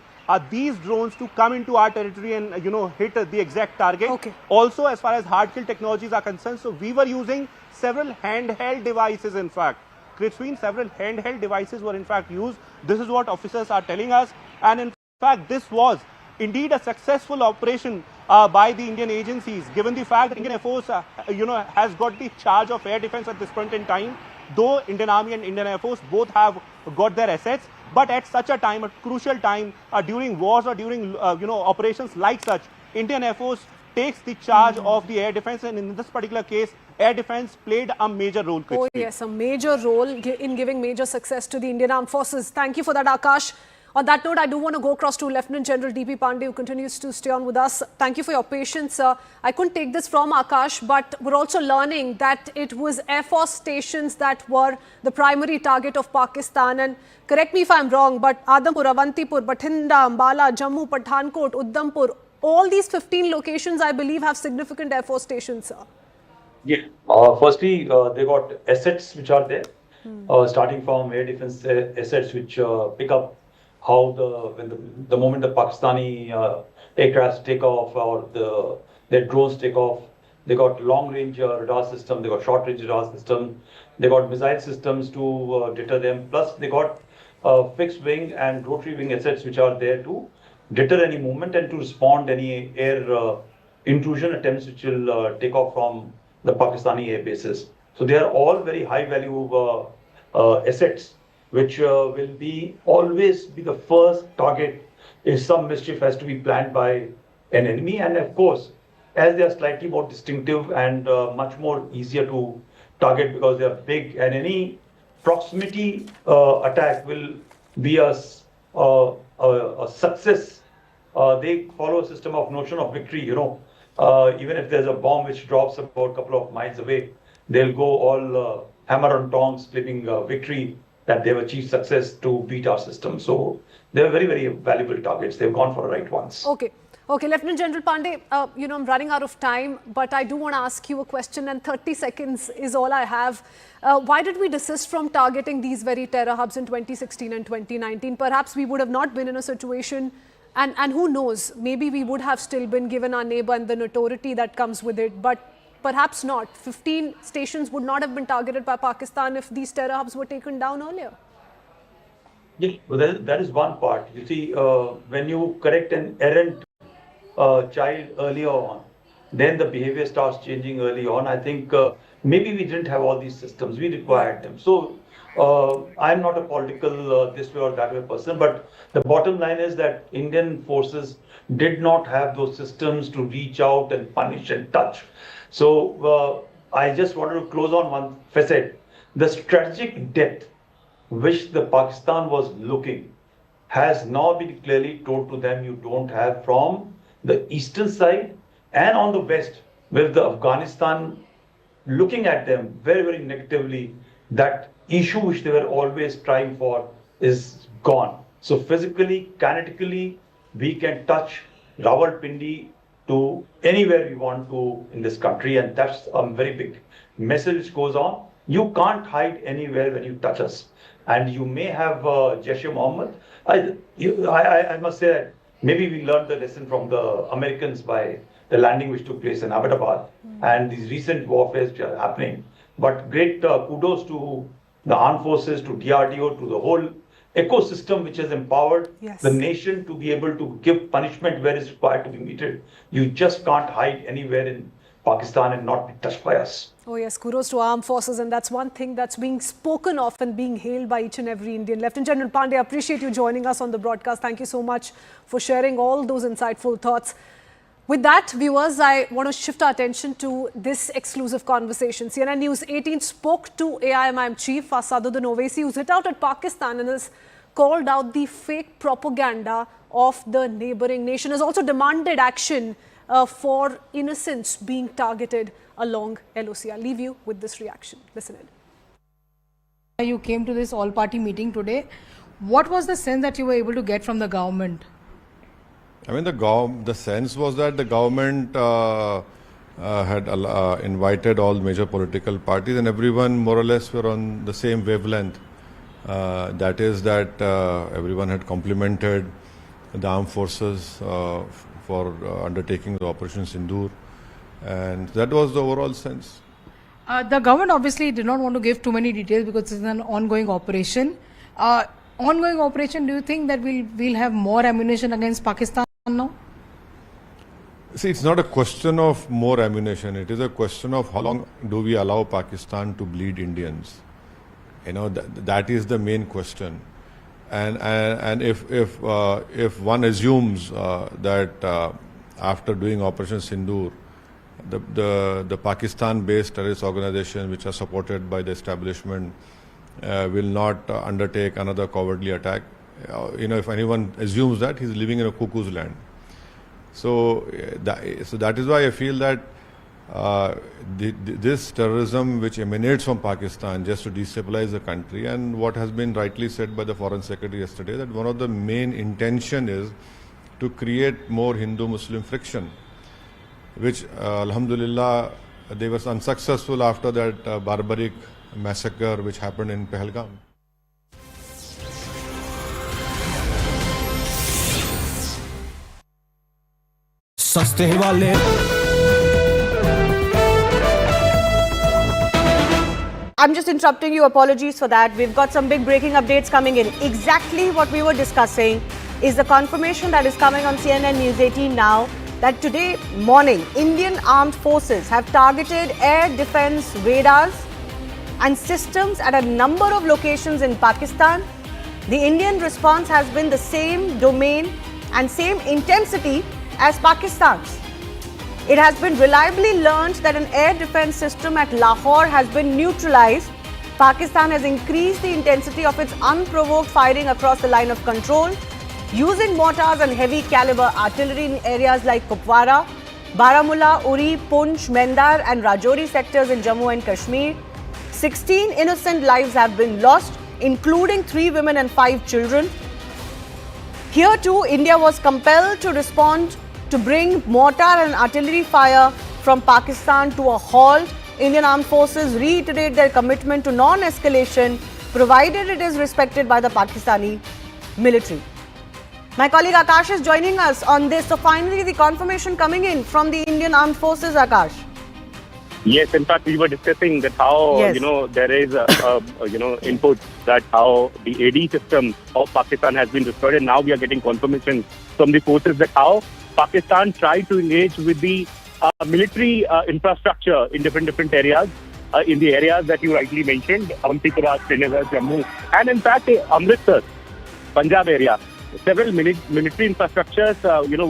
these drones to come into our territory and, hit the exact target. Okay. Also, as far as hard kill technologies are concerned, so we were using several handheld devices, in fact. Kritsween, several handheld devices were in fact used. This is what officers are telling us. And in fact, this was indeed a successful operation by the Indian agencies, given the fact that Indian Air Force, has got the charge of air defense at this point in time. Though Indian Army and Indian Air Force both have got their assets, but at such a time, a crucial time, during wars or during, operations like such, Indian Air Force takes the charge of the air defense, and in this particular case, air defense played a major role. Oh yes, a major role in giving major success to the Indian Armed Forces. Thank you for that, Akash. On that note, I do want to go across to Lieutenant General D.P. Pandey, who continues to stay on with us. Thank you for your patience. I couldn't take this from Akash, but we're also learning that it was Air Force stations that were the primary target of Pakistan. And correct me if I'm wrong, but Adampur, Avantipur, Bathinda, Ambala, Jammu, Pathankot, Udhampur, all these 15 locations, I believe, have significant Air Force stations, sir. Yeah. Firstly, they got assets which are there, starting from air defense assets which pick up how the moment the Pakistani aircrafts take off or their drones take off. They got long-range radar system, they got short-range radar system, they got missile systems to deter them. Plus, they got fixed wing and rotary wing assets which are there to deter any movement and to respond any air intrusion attempts which will take off from the Pakistani air bases. So they are all very high value assets which will always be the first target if some mischief has to be planned by an enemy. And of course, as they are slightly more distinctive and much more easier to target because they are big, and any proximity attack will be a success. They follow a system of notion of victory, even if there's a bomb which drops about a couple of miles away, they'll go all hammer and tongs claiming victory that they've achieved success to beat our system. So they're very, very valuable targets. They've gone for the right ones. Okay. Okay, Lieutenant General Pandey, I'm running out of time, but I do want to ask you a question, and 30 seconds is all I have. Why did we desist from targeting these very terror hubs in 2016 and 2019? Perhaps we would have not been in a situation, and who knows, maybe we would have still been given our neighbor and the notoriety that comes with it, but perhaps not. 15 stations would not have been targeted by Pakistan if these terror hubs were taken down earlier. Yeah, well, that is one part. You see, when you correct an errant child earlier on, then the behavior starts changing early on. I think maybe we didn't have all these systems. We required them. So I'm not a political this way or that way person, but the bottom line is that Indian forces did not have those systems to reach out and punish and touch. So I just wanted to close on one facet. The strategic depth which the Pakistan was looking has now been clearly told to them you don't have from the eastern side and on the west, with the Afghanistan looking at them very, very negatively. That issue which they were always trying for is gone. So physically, kinetically, we can touch Rawalpindi to anywhere we want to in this country, and that's a very big message which goes on. You can't hide anywhere when you touch us. And you may have Jaish-e-Mohammed. I must say that maybe we learned the lesson from the Americans by the landing which took place in Abbottabad and these recent warfares which are happening. But great kudos to the armed forces, to DRDO, to the whole ecosystem which has empowered the nation to be able to give punishment where it's required to be meted. You just can't hide anywhere in Pakistan and not be touched by us. Oh yes, kudos to armed forces, and that's one thing that's being spoken of and being hailed by each and every Indian. Lieutenant General Pandey, I appreciate you joining us on the broadcast. Thank you so much for sharing all those insightful thoughts. With that, viewers, I want to shift our attention to this exclusive conversation. CNN News 18 spoke to AIMIM chief Asaduddin Owaisi, who's hit out at Pakistan and has called out the fake propaganda of the neighboring nation, has also demanded action for innocents being targeted along LOC. I'll leave you with this reaction. Listen in. You came to this all-party meeting today. What was the sense that you were able to get from the government? I mean, the sense was that the government had invited all major political parties, and everyone more or less were on the same wavelength. That is that everyone had complimented the armed forces for undertaking the Operation Sindoor, and that was the overall sense. The government obviously did not want to give too many details because it's an ongoing operation. Ongoing operation, do you think that we'll have more ammunition against Pakistan now? See, it's not a question of more ammunition. It is a question of how long do we allow Pakistan to bleed Indians. That is the main question. And if one assumes that after doing Operation Sindoor, the Pakistan-based terrorist organization, which are supported by the establishment, will not undertake another cowardly attack, if anyone assumes that, he's living in a cuckoo's land. So that is why I feel that this terrorism which emanates from Pakistan just to destabilize the country, and what has been rightly said by the Foreign Secretary yesterday, that one of the main intention is to create more Hindu-Muslim friction, which Alhamdulillah they were unsuccessful after that barbaric massacre which happened in Pahalgam. सस्ते वाले I'm just interrupting you. Apologies for that. We've got some big breaking updates coming in. Exactly what we were discussing is the confirmation that is coming on CNN News 18 now that today morning, Indian armed forces have targeted air defense radars and systems at a number of locations in Pakistan. The Indian response has been the same domain and same intensity as Pakistan's. It has been reliably learned that an air defense system at Lahore has been neutralised. Pakistan has increased the intensity of its unprovoked firing across the line of control, using mortars and heavy caliber artillery in areas like Kupwara, Baramulla, Uri, Poonch, Mendhar and Rajouri sectors in Jammu and Kashmir. 16 innocent lives have been lost, including 3 women and 5 children. Here too, India was compelled to respond to bring mortar and artillery fire from Pakistan to a halt. Indian armed forces reiterate their commitment to non-escalation, provided it is respected by the Pakistani military. My colleague Akash is joining us on this. So finally, the confirmation coming in from the Indian armed forces, Akash. Yes, in fact, we were discussing that how, there is input that how the AD system of Pakistan has been destroyed, and now we are getting confirmation from the forces that how Pakistan tried to engage with the military infrastructure in different areas, in the areas that you rightly mentioned, Awantipura, Sindoor, Jammu, and in fact, Amritsar, Punjab area. Several military infrastructures,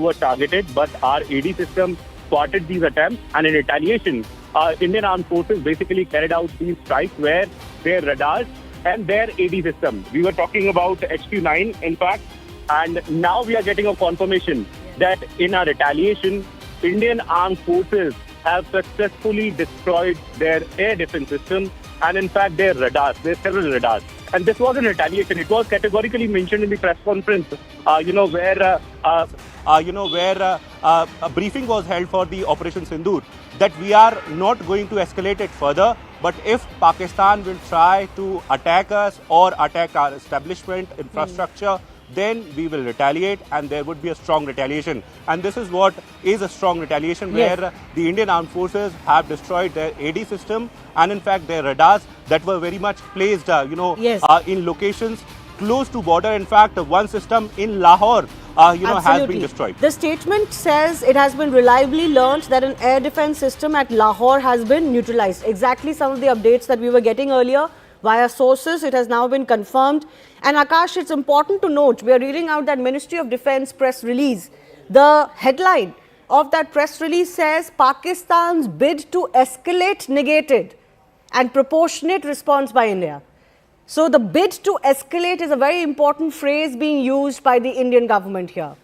were targeted, but our AD system spotted these attempts, and in retaliation, Indian armed forces basically carried out these strikes where their radars and their AD system. We were talking about HQ-9, in fact, and now we are getting a confirmation that in a retaliation, Indian armed forces have successfully destroyed their air defense system and in fact their radars, their several radars. And this was in retaliation. It was categorically mentioned in the press conference, where a briefing was held for the Operation Sindoor, that we are not going to escalate it further. But if Pakistan will try to attack us or attack our establishment, infrastructure, then we will retaliate, and there would be a strong retaliation. And this is what is a strong retaliation, where the Indian armed forces have destroyed their AD system and in fact their radars that were very much placed, in locations close to border. In fact, one system in Lahore, has been destroyed. The statement says it has been reliably learned that an air defense system at Lahore has been neutralised. Exactly some of the updates that we were getting earlier via sources. It has now been confirmed. And Akash, it's important to note, we are reading out that Ministry of Defence press release. The headline of that press release says Pakistan's bid to escalate negated and proportionate response by India. So the bid to escalate is a very important phrase being used by the Indian government here.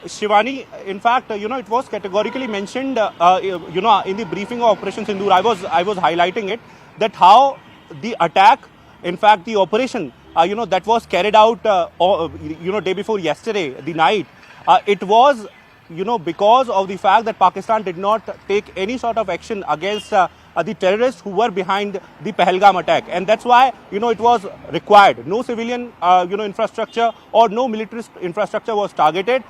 Shivani, in fact, it was categorically mentioned, in the briefing of Operation Sindoor. I was highlighting it, that how the attack, in fact, the operation, that was carried out, day before yesterday, the night, it was, because of the fact that Pakistan did not take any sort of action against the terrorists who were behind the Pahalgam attack. And that's why, it was required. No civilian, infrastructure or no military infrastructure was targeted.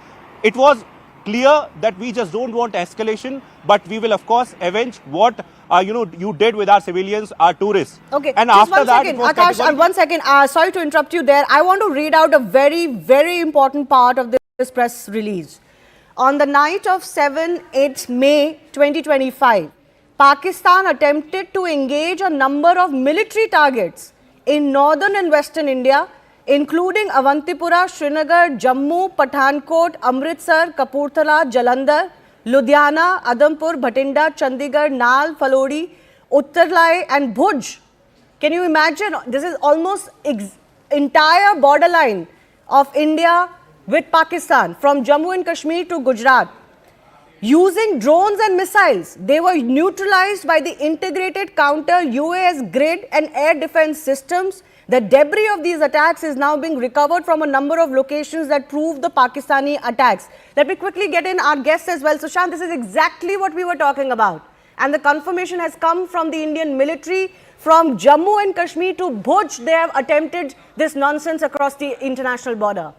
It was clear that we just don't want escalation, but we will, of course, avenge what, you did with our civilians, our tourists. Okay, and just after that, Akash, 1 second. Sorry to interrupt you there. I want to read out a very, very important part of this press release. On the night of 7-8 May 2025, Pakistan attempted to engage a number of military targets in northern and western India, including Awantipura, Srinagar, Jammu, Pathankot, Amritsar, Kapurthala, Jalandhar, Ludhiana, Adampur, Bhatinda, Chandigarh, Nal, Falodi, Uttarlai and Bhuj. Can you imagine? This is almost entire borderline of India with Pakistan, from Jammu and Kashmir to Gujarat. Using drones and missiles, they were neutralized by the integrated counter UAS grid and air defense systems. The debris of these attacks is now being recovered from a number of locations that prove the Pakistani attacks. Let me quickly get in our guests as well. Sushant, this is exactly what we were talking about. And the confirmation has come from the Indian military. From Jammu and Kashmir to Poonch, they have attempted this nonsense across the international border.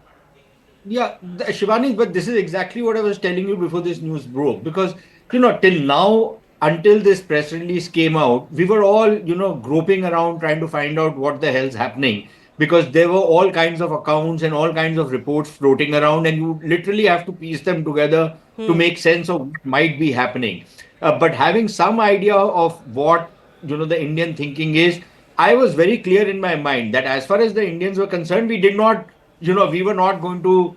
Yeah, Shivani, but this is exactly what I was telling you before this news broke. Because, till now, until this press release came out, we were all, groping around trying to find out what the hell's happening. Because there were all kinds of accounts and all kinds of reports floating around, and you literally have to piece them together to make sense of what might be happening. But having some idea of what, the Indian thinking is, I was very clear in my mind that as far as the Indians were concerned, we did not, we were not going to,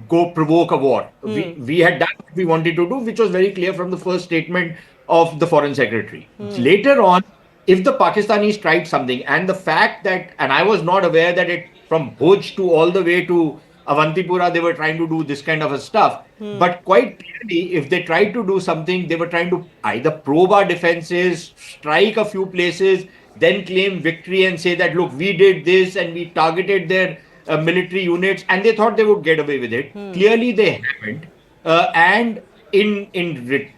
go provoke a war. We had done what we wanted to do, which was very clear from the first statement of the foreign secretary. Later on, if the Pakistanis tried something, and the fact that, and I was not aware that it from Bhuj to all the way to Avantipura, they were trying to do this kind of a stuff. But quite clearly, if they tried to do something, they were trying to either probe our defenses, strike a few places, then claim victory and say that, look, we did this and we targeted their military units, and they thought they would get away with it. Clearly, they haven't. And in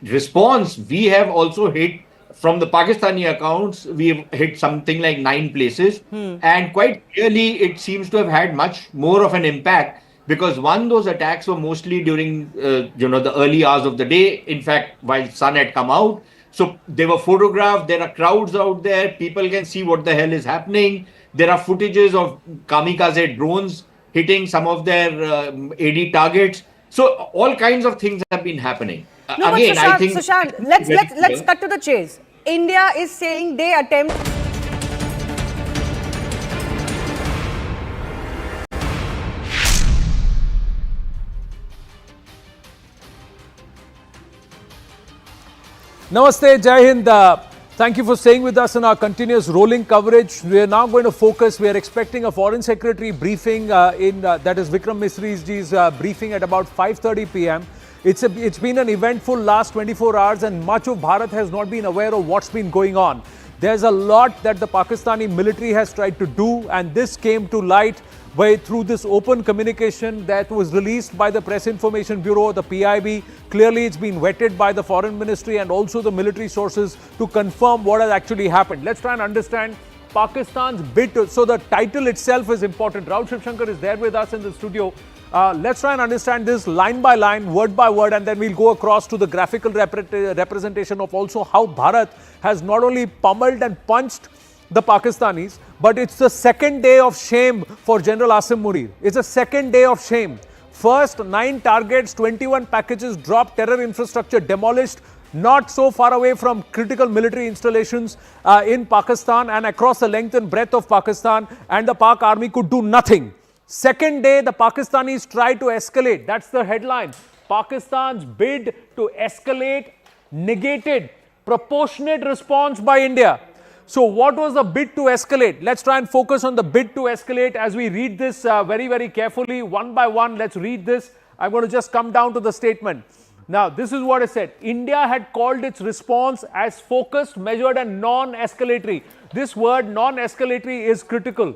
response, we have also hit, from the Pakistani accounts, we've hit something like 9 places. And quite clearly, it seems to have had much more of an impact because those attacks were mostly during, the early hours of the day. In fact, while sun had come out. So they were photographed. There are crowds out there. People can see what the hell is happening. There are footages of kamikaze drones hitting some of their AD targets. So all kinds of things have been happening. No, Again, but Sushant, I think let's cut to the chase. India is saying they attempt. Namaste, Jai Hind. Thank you for staying with us in our continuous rolling coverage. We are now going to focus. We are expecting a Foreign Secretary briefing that is Vikram Misri's briefing at about 5:30 p.m. It's been an eventful last 24 hours and much of Bharat has not been aware of what's been going on. There's a lot that the Pakistani military has tried to do, and this came to light through this open communication that was released by the Press Information Bureau, the PIB. Clearly, it's been vetted by the Foreign Ministry and also the military sources to confirm what has actually happened. Let's try and understand Pakistan's bid. So the title itself is important. Rahul Shivshankar is there with us in the studio. Let's try and understand this line by line, word by word, and then we'll go across to the graphical representation of also how Bharat has not only pummeled and punched the Pakistanis, but it's the second day of shame for General Asim Munir. It's a second day of shame. First, 9 targets, 21 packages dropped, terror infrastructure demolished, not so far away from critical military installations in Pakistan and across the length and breadth of Pakistan, and the Pak army could do nothing. Second day, the Pakistanis tried to escalate. That's the headline. Pakistan's bid to escalate negated. Proportionate response by India. So what was the bid to escalate? Let's try and focus on the bid to escalate as we read this very, very carefully. One by one, let's read this. I'm going to just come down to the statement. Now, this is what it said. India had called its response as focused, measured and non-escalatory. This word non-escalatory is critical.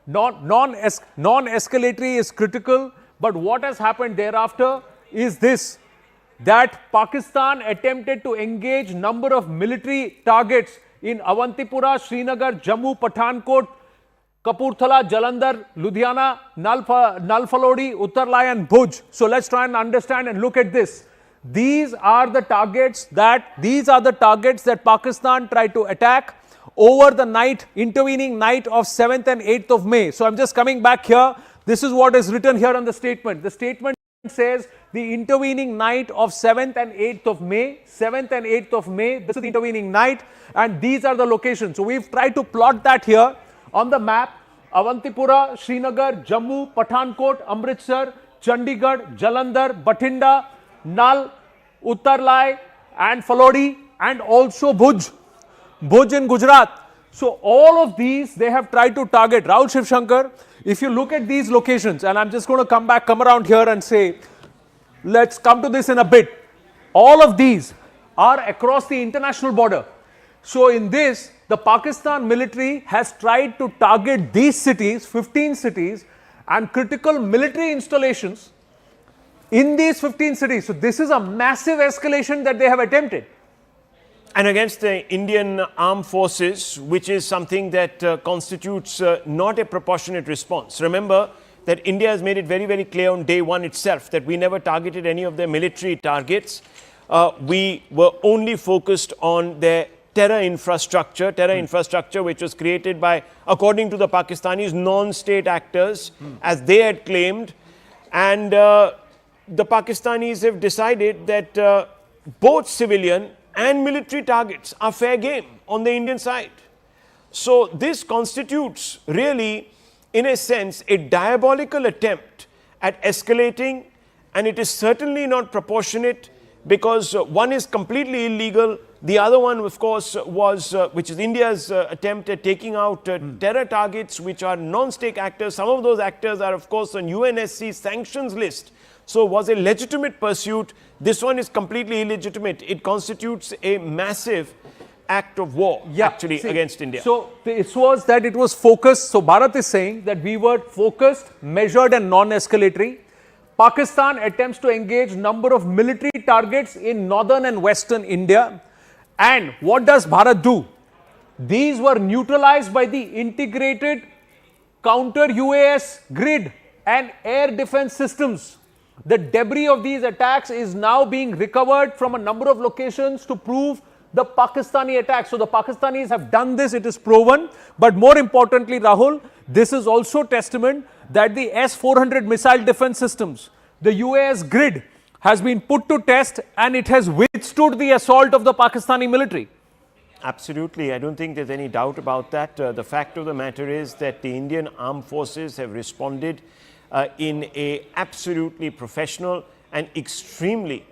Non-escalatory is critical, but what has happened thereafter is this, that Pakistan attempted to engage number of military targets in Avantipura, Srinagar, Jammu, Pathankot, Kapurthala, Jalandhar, Ludhiana, Nalfalodi, Uttarlai and Bhuj. So let's try and understand and look at this. These are the targets that Pakistan tried to attack over the intervening night of 7th and 8th of May. So I'm just coming back here. This is what is written here on the statement. The statement says the intervening night of 7th and 8th of May. 7th and 8th of May. This is the intervening night, and these are the locations. So we've tried to plot that here on the map. Avantipura, Srinagar, Jammu, Pathankot, Amritsar, Chandigarh, Jalandhar, Bathinda, Nal, Uttarlai and Falodi, and also Bhuj in Gujarat. So all of these, they have tried to target. Rahul Shivshankar, if you look at these locations, and I'm just going to come around here and say, let's come to this in a bit. All of these are across the international border. So in this, the Pakistan military has tried to target these cities, 15 cities, and critical military installations in these 15 cities. So this is a massive escalation that they have attempted. And against the Indian armed forces, which is something that constitutes not a proportionate response. Remember that India has made it very, very clear on day one itself that we never targeted any of their military targets. We were only focused on their terror infrastructure which was created by, according to the Pakistanis, non-state actors, as they had claimed. And the Pakistanis have decided that both civilian and military targets are fair game on the Indian side. So this constitutes really, in a sense, a diabolical attempt at escalating, and it is certainly not proportionate because one is completely illegal. The other one, of course, was, which is India's attempt at taking out terror targets, which are non-state actors. Some of those actors are, of course, on UNSC sanctions list. So it was a legitimate pursuit. This one is completely illegitimate. It constitutes a massive act of war, actually, against India. So it was focused. So Bharat is saying that we were focused, measured and non-escalatory. Pakistan attempts to engage number of military targets in northern and western India. And what does Bharat do? These were neutralized by the integrated counter UAS grid and air defense systems. The debris of these attacks is now being recovered from a number of locations to prove the Pakistani attack. So the Pakistanis have done this, it is proven. But more importantly, Rahul, this is also testament that the S400 missile defense systems, the UAS grid, has been put to test and it has withstood the assault of the Pakistani military. Absolutely. I don't think there's any doubt about that. The fact of the matter is that the Indian armed forces have responded in a absolutely professional and extremely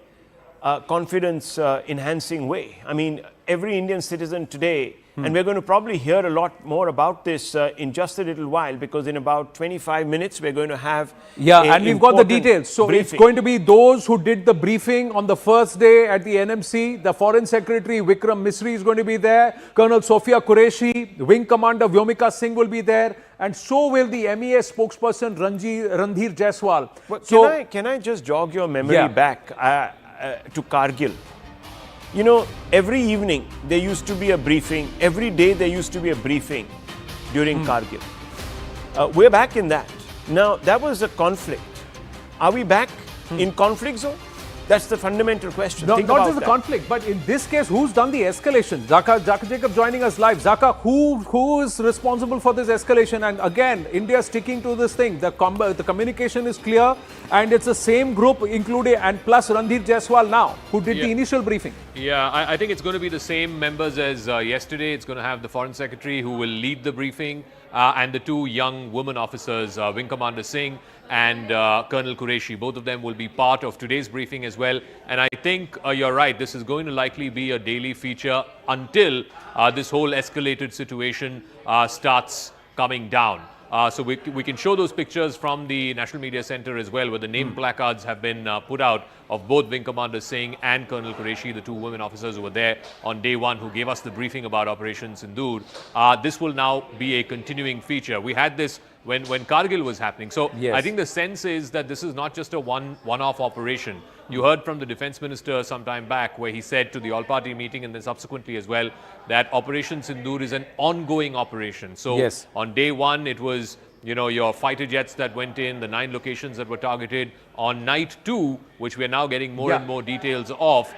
confidence enhancing way. I mean, every Indian citizen today, and we're going to probably hear a lot more about this in just a little while, because in about 25 minutes we're going to have and we've got the details. So it's going to be those who did the briefing on the first day at the NMC. The Foreign Secretary Vikram Misri is going to be there. Colonel Sophia Qureshi, Wing Commander Vyomika Singh will be there, and so will the MEA spokesperson Randhir Jaiswal. So can I just jog your memory back to Kargil? You know, every evening there used to be a briefing. Every day there used to be a briefing during Kargil. We're back in that. Now, that was a conflict. Are we back in conflict zone? That's the fundamental question. No, not just the conflict, but in this case, who's done the escalation? Zaka Jacob joining us live. Zaka, who is responsible for this escalation? And again, India sticking to this thing. The communication is clear, and it's the same group, including and plus Randhir Jaiswal now, who did the initial briefing. Yeah, I think it's going to be the same members as yesterday. It's going to have the Foreign Secretary who will lead the briefing, and the two young women officers, Wing Commander Singh and Colonel Qureshi. Both of them will be part of today's briefing as well. And I think you're right, this is going to likely be a daily feature until this whole escalated situation starts coming down. So we can show those pictures from the National Media Center as well, where the name placards have been put out of both Wing Commander Singh and Colonel Qureshi, the two women officers who were there on day one, who gave us the briefing about Operation Sindoor. This will now be a continuing feature. We had this when Kargil was happening. So I think the sense is that this is not just a one-off operation. You heard from the defense minister some time back where he said to the all-party meeting and then subsequently as well that Operation Sindoor is an ongoing operation. So on day one, it was, you know, your fighter jets that went in, the 9 locations that were targeted. On night 2, which we are now getting more and more details of,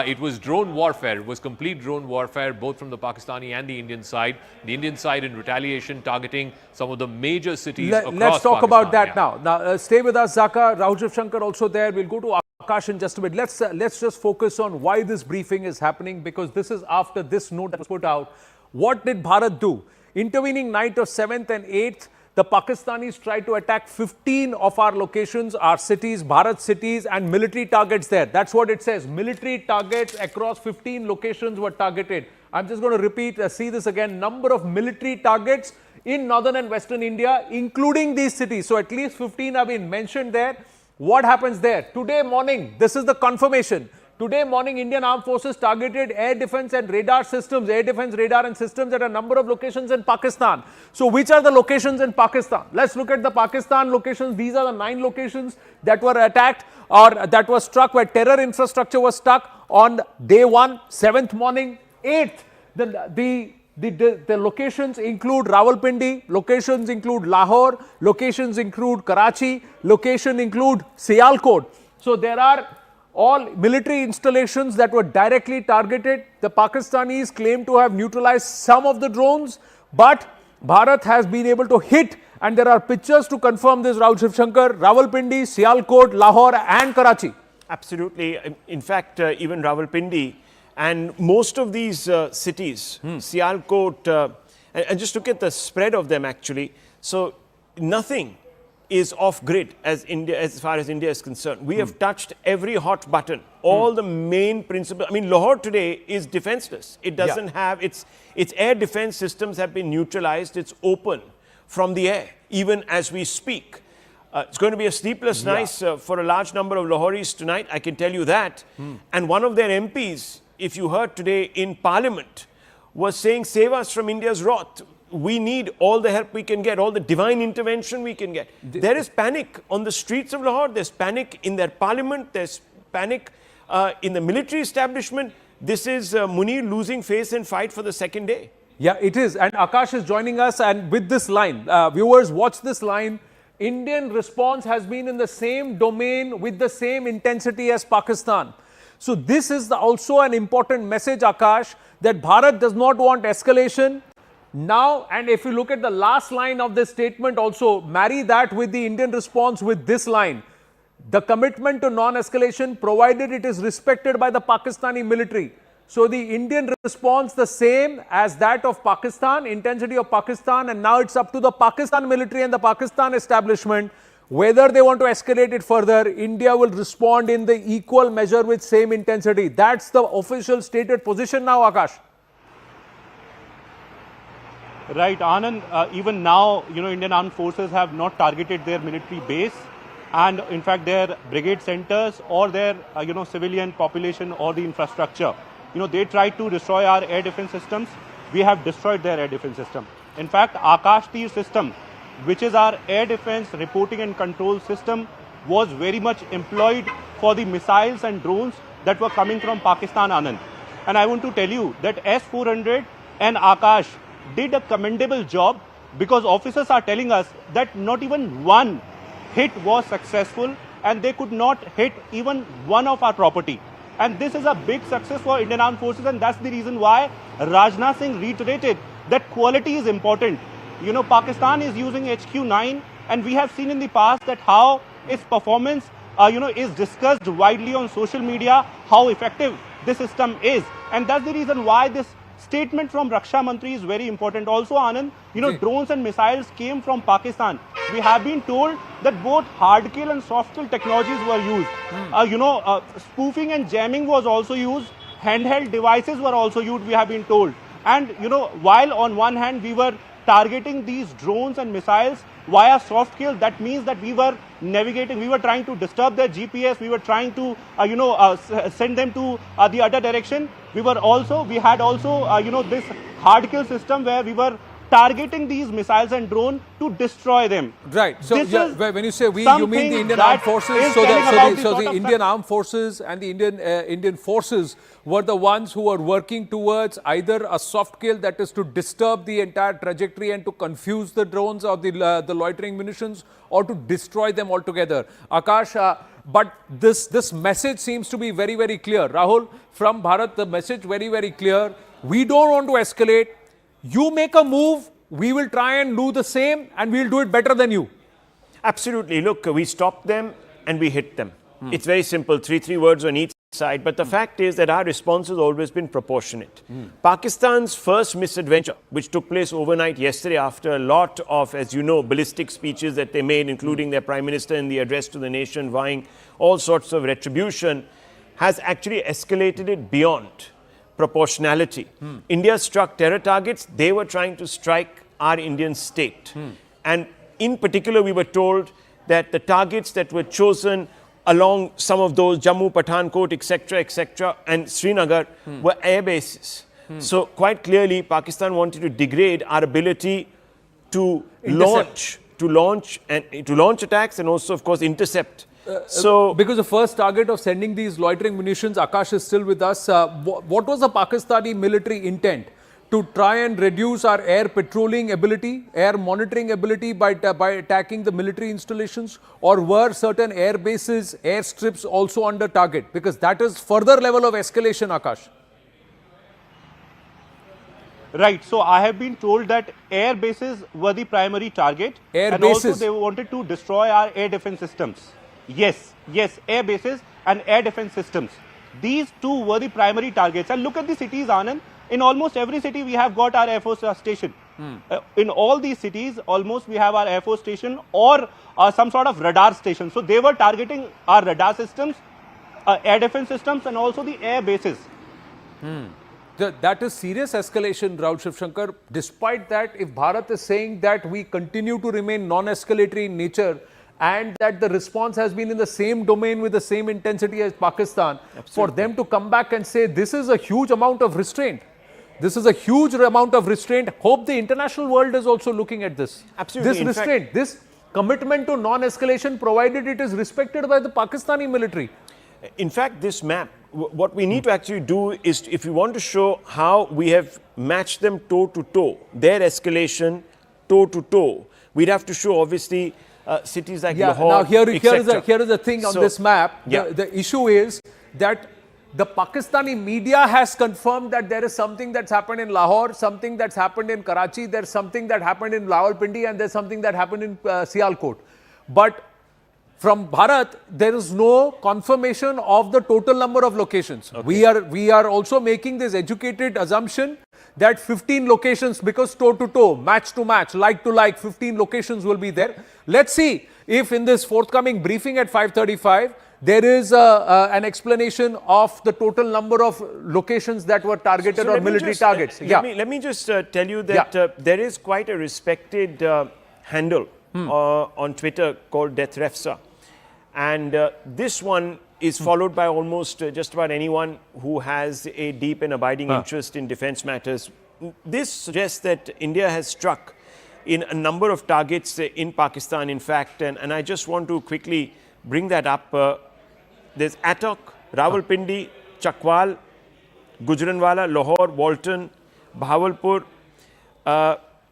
it was drone warfare. It was complete drone warfare, both from the Pakistani and the Indian side. The Indian side in retaliation targeting some of the major cities across Pakistan. Let's talk about that now. Now, stay with us, Zaka. Rahul Shivshankar also there. We'll go to Akash in just a bit. Let's just focus on why this briefing is happening, because this is after this note that was put out. What did Bharat do? Intervening night of 7th and 8th, the Pakistanis tried to attack 15 of our locations, our cities, Bharat cities, and military targets there. That's what it says. Military targets across 15 locations were targeted. I'm just going to repeat, see this again, number of military targets in northern and western India, including these cities. So at least 15 have been mentioned there. What happens there? Today morning, this is the confirmation. Today morning, Indian Armed Forces targeted air defense and radar systems, air defense radar and systems at a number of locations in Pakistan. So which are the locations in Pakistan? Let's look at the Pakistan locations. These are the 9 locations that were attacked or that was struck, where terror infrastructure was struck on day 1, 7th morning, 8th. The locations include Rawalpindi, locations include Lahore, locations include Karachi, locations include Sialkot. So there are all military installations that were directly targeted. The Pakistanis claim to have neutralized some of the drones, but Bharat has been able to hit, and there are pictures to confirm this, Rahul Shivshankar, Rawalpindi, Sialkot, Lahore and Karachi. Absolutely. In fact, even Rawalpindi and most of these cities, Sialkot, and just look at the spread of them actually. So nothing is off grid as far as India is concerned. We have touched every hot button, all the main principles. I mean, Lahore today is defenseless. It doesn't have, its air defense systems have been neutralized. It's open from the air, even as we speak. It's going to be a sleepless night for a large number of Lahoris tonight, I can tell you that. And one of their MPs, if you heard today in Parliament, was saying, save us from India's wrath. We need all the help we can get, all the divine intervention we can get. There is panic on the streets of Lahore. There's panic in their parliament. There's panic in the military establishment. This is Munir losing face and fight for the second day. Yeah, it is. And Akash is joining us, and with this line, viewers, watch this line. Indian response has been in the same domain with the same intensity as Pakistan. So this is also an important message, Akash, that Bharat does not want escalation. Now, and if you look at the last line of this statement also, marry that with the Indian response with this line. The commitment to non-escalation, provided it is respected by the Pakistani military. So the Indian response the same as that of Pakistan, intensity of Pakistan, and now it's up to the Pakistan military and the Pakistan establishment whether they want to escalate it further. India will respond in the equal measure with same intensity. That's the official stated position now, Akash. Right, Anand, even now, Indian Armed Forces have not targeted their military base and in fact their brigade centers or their, civilian population or the infrastructure. They tried to destroy our air defense systems. We have destroyed their air defense system. In fact, Akash Tir system, which is our air defense reporting and control system, was very much employed for the missiles and drones that were coming from Pakistan, Anand. And I want to tell you that S400 and Akash did a commendable job, because officers are telling us that not even one hit was successful and they could not hit even one of our property. And this is a big success for Indian Armed Forces, and that's the reason why Rajnath Singh reiterated that quality is important. Pakistan is using HQ-9, and we have seen in the past that how its performance is discussed widely on social media, how effective this system is. And that's the reason why this statement from Raksha Mantri is very important. Also, Anand, drones and missiles came from Pakistan. We have been told that both hard kill and soft kill technologies were used. Spoofing and jamming was also used. Handheld devices were also used, we have been told. And, while on one hand we were targeting these drones and missiles via soft kill, that means that we were navigating, we were trying to disturb their GPS, we were trying to, send them to the other direction. We had also, this hard kill system where we were targeting these missiles and drones to destroy them. Right. So when you say we, you mean the Indian Armed Forces. So the Indian Armed Forces and the Indian forces were the ones who were working towards either a soft kill, that is to disturb the entire trajectory and to confuse the drones or the loitering munitions, or to destroy them altogether. Akash, but this message seems to be very, very clear. Rahul, from Bharat, the message very, very clear. We don't want to escalate. You make a move, we will try and do the same, and we'll do it better than you. Absolutely. Look, we stopped them and we hit them. It's very simple, three words on each side. But the fact is that our response has always been proportionate. Pakistan's first misadventure, which took place overnight yesterday after a lot of, as you know, ballistic speeches that they made, including their Prime Minister in the address to the nation, vowing all sorts of retribution, has actually escalated it beyond. proportionality. India struck terror targets. They were trying to strike our Indian state. And in particular, we were told that the targets that were chosen along some of those, Jammu, Pathankot, etc., and Srinagar, were air bases. So quite clearly, Pakistan wanted to degrade our ability to launch attacks and also, of course, intercept. Because the first target of sending these loitering munitions, Akash is still with us. What was the Pakistani military intent? To try and reduce our air patrolling ability, air monitoring ability by attacking the military installations, or were certain air bases, airstrips also under target? Because that is further level of escalation, Akash. Right. So I have been told that air bases were the primary target. Air and bases. Also they wanted to destroy our air defense systems. Yes, air bases and air defense systems. These two were the primary targets. And look at the cities, Anand. In almost every city, we have got our Air Force station. In all these cities, almost we have our Air Force station or some sort of radar station. So they were targeting our radar systems, air defense systems, and also the air bases. That is serious escalation, Rahul Shivshankar. Despite that, if Bharat is saying that we continue to remain non-escalatory in nature and that the response has been in the same domain with the same intensity as Pakistan, for them to come back and say this is a huge amount of restraint. This is a huge amount of restraint. Hope the international world is also looking at this. Absolutely. This restraint, this commitment to non-escalation, provided it is respected by the Pakistani military. In fact, this map, what we need to actually do is, if we want to show how we have matched them toe to toe, their escalation toe to toe, we'd have to show obviously cities like Lahore. Now here is the thing on this map. The issue is that the Pakistani media has confirmed that there is something that's happened in Lahore, something that's happened in Karachi, there's something that happened in Rawalpindi, and there's something that happened in Sialkot. But from Bharat, there is no confirmation of the total number of locations. Okay. We are also making this educated assumption that 15 locations, because toe to toe, match to match, like to like, 15 locations will be there. Let's see if in this forthcoming briefing at 5:35, there is an explanation of the total number of locations that were targeted or military targets. Let me just tell you that there is quite a respected handle on Twitter called Deathrefsa. And this one is followed by almost just about anyone who has a deep and abiding interest in defense matters. This suggests that India has struck in a number of targets in Pakistan, in fact. And I just want to quickly bring that up. There's Attock, Rawalpindi, Chakwal, Gujranwala, Lahore, Walton, Bahawalpur,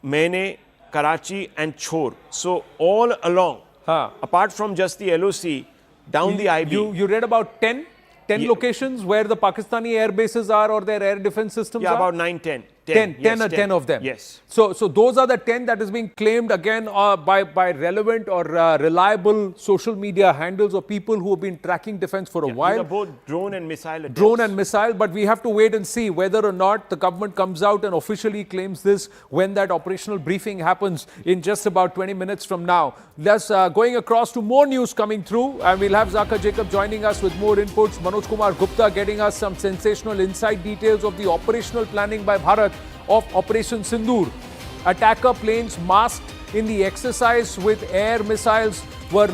Maine, Karachi and Chor. So all along, apart from just the LOC, down the IB. You read about 10 locations where the Pakistani air bases are or their air defense systems are? About 9, 10. 10 of them. Yes. So those are the 10 that is being claimed again by relevant or reliable social media handles or people who have been tracking defense for a while. These are both drone and missile attacks. Drone and missile, but we have to wait and see whether or not the government comes out and officially claims this when that operational briefing happens in just about 20 minutes from now. Let's going across to more news coming through, and we'll have Zaka Jacob joining us with more inputs. Manoj Kumar Gupta getting us some sensational inside details of the operational planning by Bharat of Operation Sindoor. Attacker planes masked in the exercise with air missiles were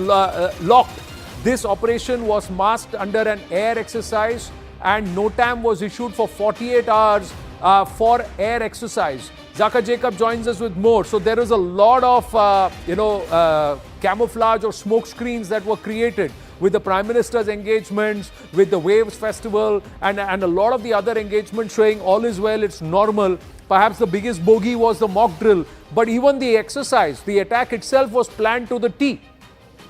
locked. This operation was masked under an air exercise, and NOTAM was issued for 48 hours for air exercise. Zaka Jacob joins us with more. So there is a lot of camouflage or smoke screens that were created with the Prime Minister's engagements, with the Waves Festival, and a lot of the other engagements showing all is well, it's normal. Perhaps the biggest bogey was the mock drill, but even the exercise, the attack itself was planned to the T.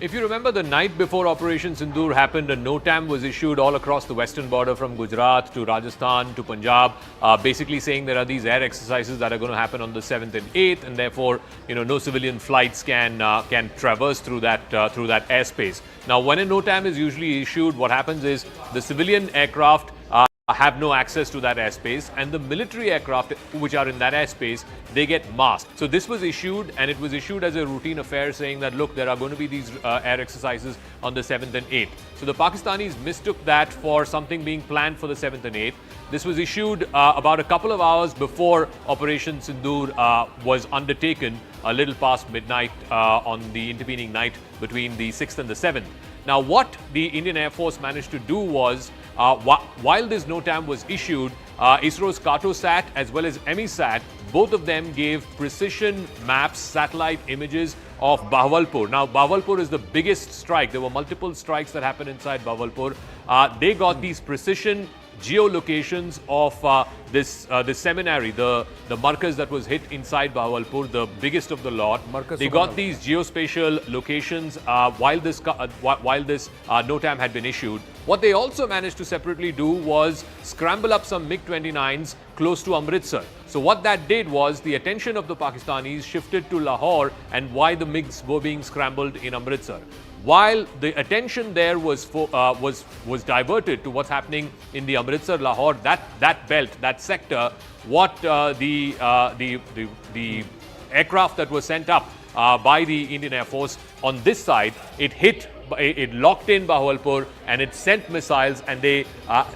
If you remember, the night before Operation Sindoor happened, a NOTAM was issued all across the western border from Gujarat to Rajasthan to Punjab, basically saying there are these air exercises that are going to happen on the 7th and 8th, and therefore, no civilian flights can traverse through that airspace. Now, when a NOTAM is usually issued, what happens is the civilian aircraft have no access to that airspace, and the military aircraft which are in that airspace, they get masked. So this was issued, and it was issued as a routine affair, saying that, look, there are going to be these air exercises on the 7th and 8th. So the Pakistanis mistook that for something being planned for the 7th and 8th. This was issued about a couple of hours before Operation Sindoor was undertaken, a little past midnight on the intervening night between the 6th and the 7th. Now, what the Indian Air Force managed to do was, while this NOTAM was issued, ISRO's Cartosat as well as EMISAT, both of them gave precision maps, satellite images of Bahawalpur. Now, Bahawalpur is the biggest strike. There were multiple strikes that happened inside Bahawalpur. They got these precision geolocations of this seminary, the markers that was hit inside Bahawalpur, the biggest of the lot. They got these geospatial locations while this NOTAM had been issued. What they also managed to separately do was scramble up some MiG-29s close to Amritsar. So what that did was the attention of the Pakistanis shifted to Lahore and why the MiGs were being scrambled in Amritsar. While the attention there was diverted to what's happening in the Amritsar-Lahore, that belt, that sector, what the aircraft that was sent up by the Indian Air Force on this side, it locked in Bahawalpur and it sent missiles, and they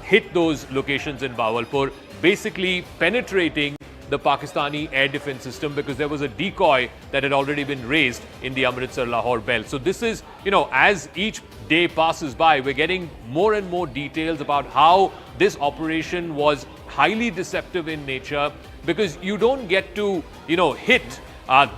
hit those locations in Bahawalpur, basically penetrating the Pakistani air defense system, because there was a decoy that had already been raised in the Amritsar-Lahore belt. So this is, as each day passes by, we're getting more and more details about how this operation was highly deceptive in nature, because you don't get to, hit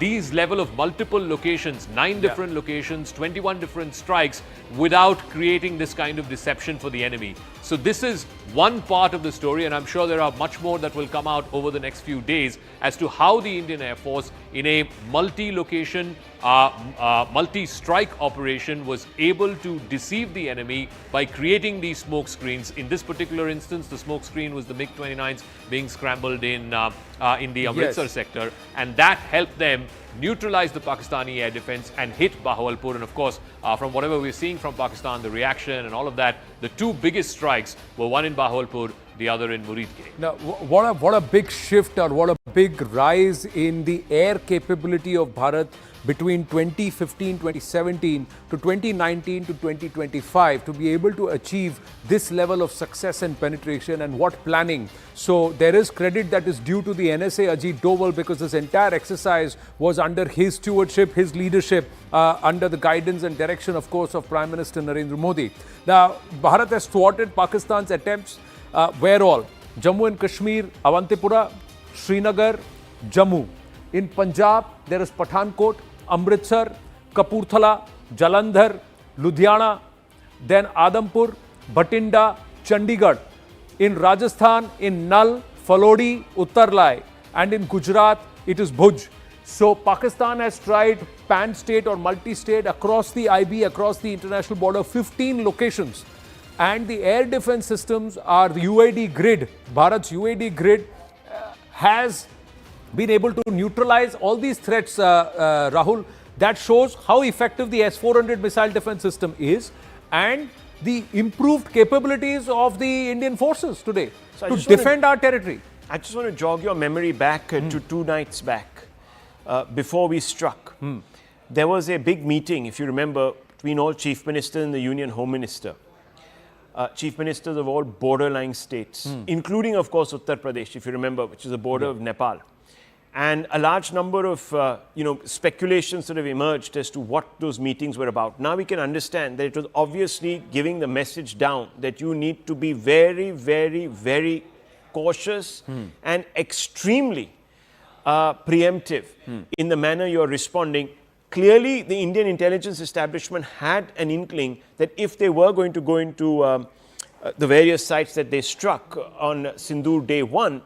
these level of multiple locations, 9 different locations, 21 different strikes, without creating this kind of deception for the enemy. So this is one part of the story, and I'm sure there are much more that will come out over the next few days as to how the Indian Air Force, in a multi-location, multi-strike operation, was able to deceive the enemy by creating these smoke screens. In this particular instance, the smoke screen was the MiG-29s being scrambled in the Amritsar sector, and that helped them neutralize the Pakistani air defense and hit Bahawalpur. And of course, from whatever we're seeing from Pakistan, the reaction and all of that, the two biggest strikes were one in Bahawalpur, the other in Muridke. Now, what a big shift, or what a big rise in the air capability of Bharat between 2015, 2017 to 2019 to 2025 to be able to achieve this level of success and penetration, and what planning. So there is credit that is due to the NSA Ajit Doval, because this entire exercise was under his stewardship, his leadership, under the guidance and direction, of course, of Prime Minister Narendra Modi. Now, Bharat has thwarted Pakistan's attempts. Where all? Jammu and Kashmir, Avantipura, Srinagar, Jammu. In Punjab, there is Pathankot, Amritsar, Kapurthala, Jalandhar, Ludhiana, then Adampur, Bhatinda, Chandigarh. In Rajasthan, in Nal, Falodi, Uttarlai, and in Gujarat, it is Bhuj. So Pakistan has tried pan-state or multi-state across the IB, across the international border, 15 locations. And the air defense systems are the UAD grid. Bharat's UAD grid has been able to neutralize all these threats, Rahul. That shows how effective the S400 missile defense system is, and the improved capabilities of the Indian forces today to defend our territory. I just want to jog your memory back to 2 nights back, before we struck. There was a big meeting, if you remember, between all chief ministers and the Union Home Minister. Chief ministers of all borderline states, including, of course, Uttar Pradesh, if you remember, which is the border of Nepal. And a large number of, speculations sort of emerged as to what those meetings were about. Now we can understand that it was obviously giving the message down that you need to be very, very, very cautious and extremely preemptive in the manner you're responding. Clearly, the Indian intelligence establishment had an inkling that if they were going to go into the various sites that they struck on Sindoor day 1,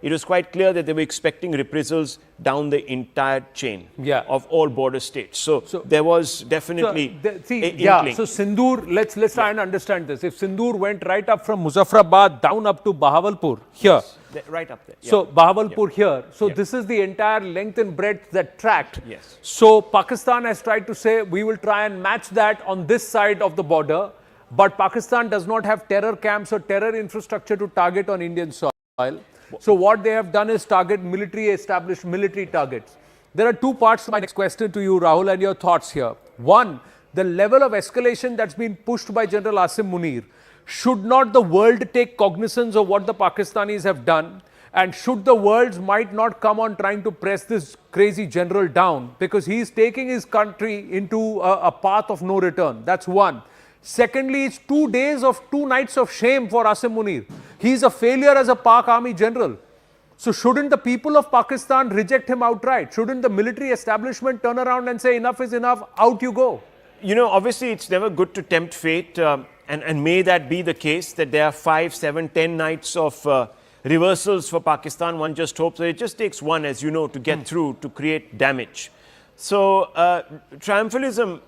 it was quite clear that they were expecting reprisals down the entire chain of all border states. So there was definitely an inkling. So Sindoor, let's try and understand this. If Sindoor went right up from Muzaffarabad down up to Bahawalpur here, right up there. So Bahawalpur here. So this is the entire length and breadth that tracked. Yes. So Pakistan has tried to say we will try and match that on this side of the border. but Pakistan does not have terror camps or terror infrastructure to target on Indian soil. So what they have done is target established military targets. There are two parts to my next question to you, Rahul, and your thoughts here. One, the level of escalation that's been pushed by General Asim Munir. Should not the world take cognizance of what the Pakistanis have done? And should the world might not come on trying to press this crazy general down, because he is taking his country into a path of no return. That's one. Secondly, it's 2 days of 2 nights of shame for Asim Munir. He's a failure as a Pak army general. So shouldn't the people of Pakistan reject him outright? Shouldn't the military establishment turn around and say enough is enough, out you go? You know, obviously it's never good to tempt fate, and may that be the case, that there are 5, 7, 10 nights of reversals for Pakistan. One just hopes that it just takes one, as you know, to get through, to create damage. So triumphalism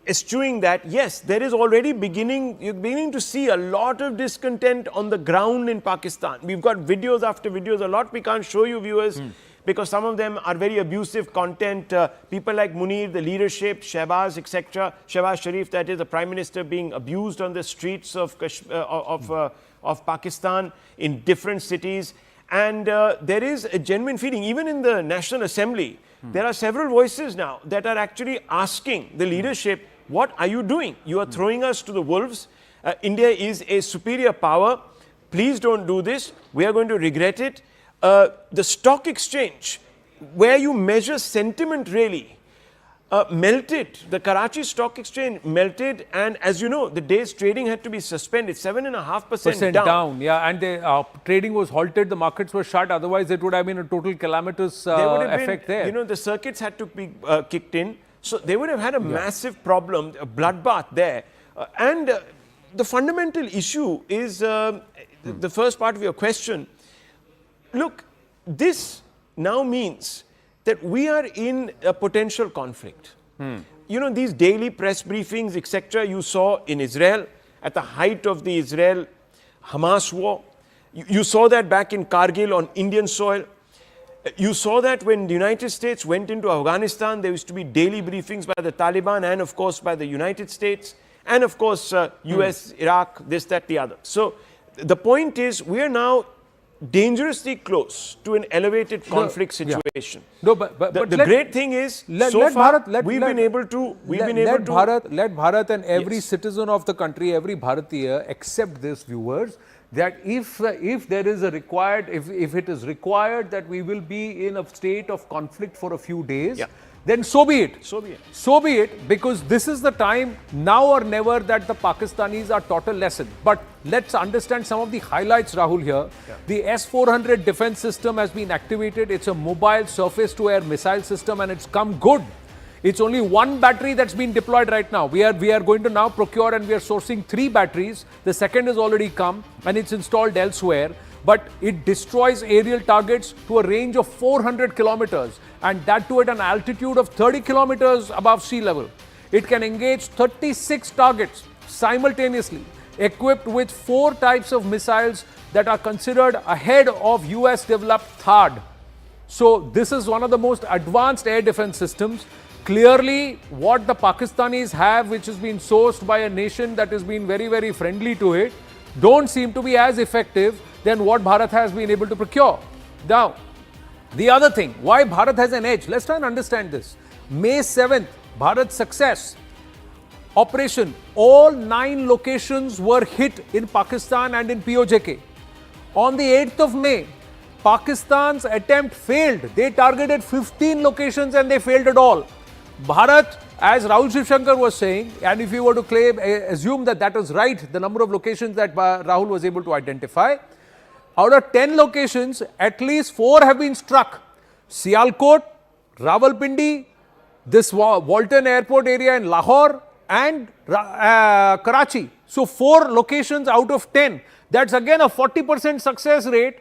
eschewing that, yes, there is already you're beginning to see a lot of discontent on the ground in Pakistan. We've got videos after videos, a lot we can't show you, viewers, because some of them are very abusive content. People like Munir, the leadership, Shehbaz, etc., Shehbaz Sharif, that is the Prime Minister, being abused on the streets of Pakistan in different cities. And there is a genuine feeling, even in the National Assembly, there are several voices now that are actually asking the leadership, what are you doing? You are throwing us to the wolves. India is a superior power. Please don't do this. We are going to regret it. The stock exchange, where you measure sentiment really, melted. The Karachi Stock Exchange melted, and as you know, the day's trading had to be suspended. 7.5% down. Yeah, and the trading was halted. The markets were shut. Otherwise, it would have been a total calamitous effect there. You know, the circuits had to be kicked in. So they would have had a massive problem, a bloodbath there. And the fundamental issue is the first part of your question. Look, this now means that we are in a potential conflict. You know, these daily press briefings, etc., you saw in Israel at the height of the Israel-Hamas war. You saw that back in Kargil on Indian soil. You saw that when the United States went into Afghanistan, there used to be daily briefings by the Taliban and, of course, by the United States. And, of course, US, Iraq, this, that, the other. So the point is, we are now dangerously close to an elevated conflict situation. No, but the great thing is, so far, we've been able to... Let Bharat and every citizen of the country, every Bharatiya, accept this, viewers, that if there is a required, if it is required that we will be in a state of conflict for a few days, then so be it. So be it. So be it, because this is the time, now or never, that the Pakistanis are taught a lesson. But let's understand some of the highlights, Rahul, here. The S400 defense system has been activated. It's a mobile surface-to-air missile system, and it's come good. It's only one battery that's been deployed right now. We are going to now procure, and we are sourcing 3 batteries. The second has already come, and it's installed elsewhere. But it destroys aerial targets to a range of 400 kilometers, and that too at an altitude of 30 kilometers above sea level. It can engage 36 targets simultaneously, equipped with 4 types of missiles that are considered ahead of US-developed THAAD. So this is one of the most advanced air defense systems. Clearly, what the Pakistanis have, which has been sourced by a nation that has been very, very friendly to it, don't seem to be as effective than what Bharat has been able to procure. Now, the other thing, why Bharat has an edge, let's try and understand this. May 7th, Bharat's success operation, all 9 locations were hit in Pakistan and in POJK. On the 8th of May, Pakistan's attempt failed. They targeted 15 locations and they failed at all. Bharat, as Rahul Shivshankar was saying, and if you were to assume that that was right, the number of locations that Rahul was able to identify, out of 10 locations, at least 4 have been struck. Sialkot, Rawalpindi, this Walton Airport area in Lahore, and Karachi. So 4 locations out of 10. That's again a 40% success rate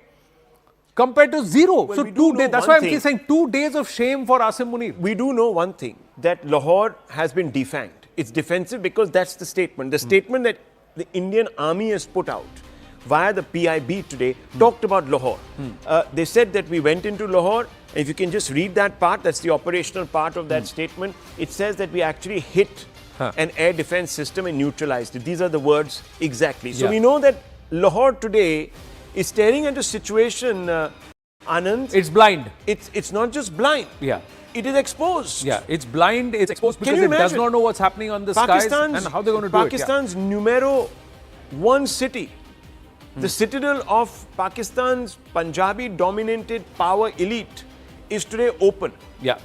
compared to 0. Well, so 2 days. That's why I'm saying 2 days of shame for Asim Munir. We do know one thing, that Lahore has been defanged. It's defensive because that's the statement. The statement that the Indian army has put out via the PIB today talked about Lahore. They said that we went into Lahore. If you can just read that part, that's the operational part of that statement. It says that we actually hit an air defense system and neutralized it. These are the words exactly. So Yeah. we know that Lahore today is staring at a situation, Anand. It's blind. It's not just blind. Yeah. It is exposed. Yeah, it's blind, it's exposed because you it does imagine? not know what's happening on the skies and how they're going to do it. Pakistan's numero one city, the citadel of Pakistan's Punjabi-dominated power elite, is today open. Yeah.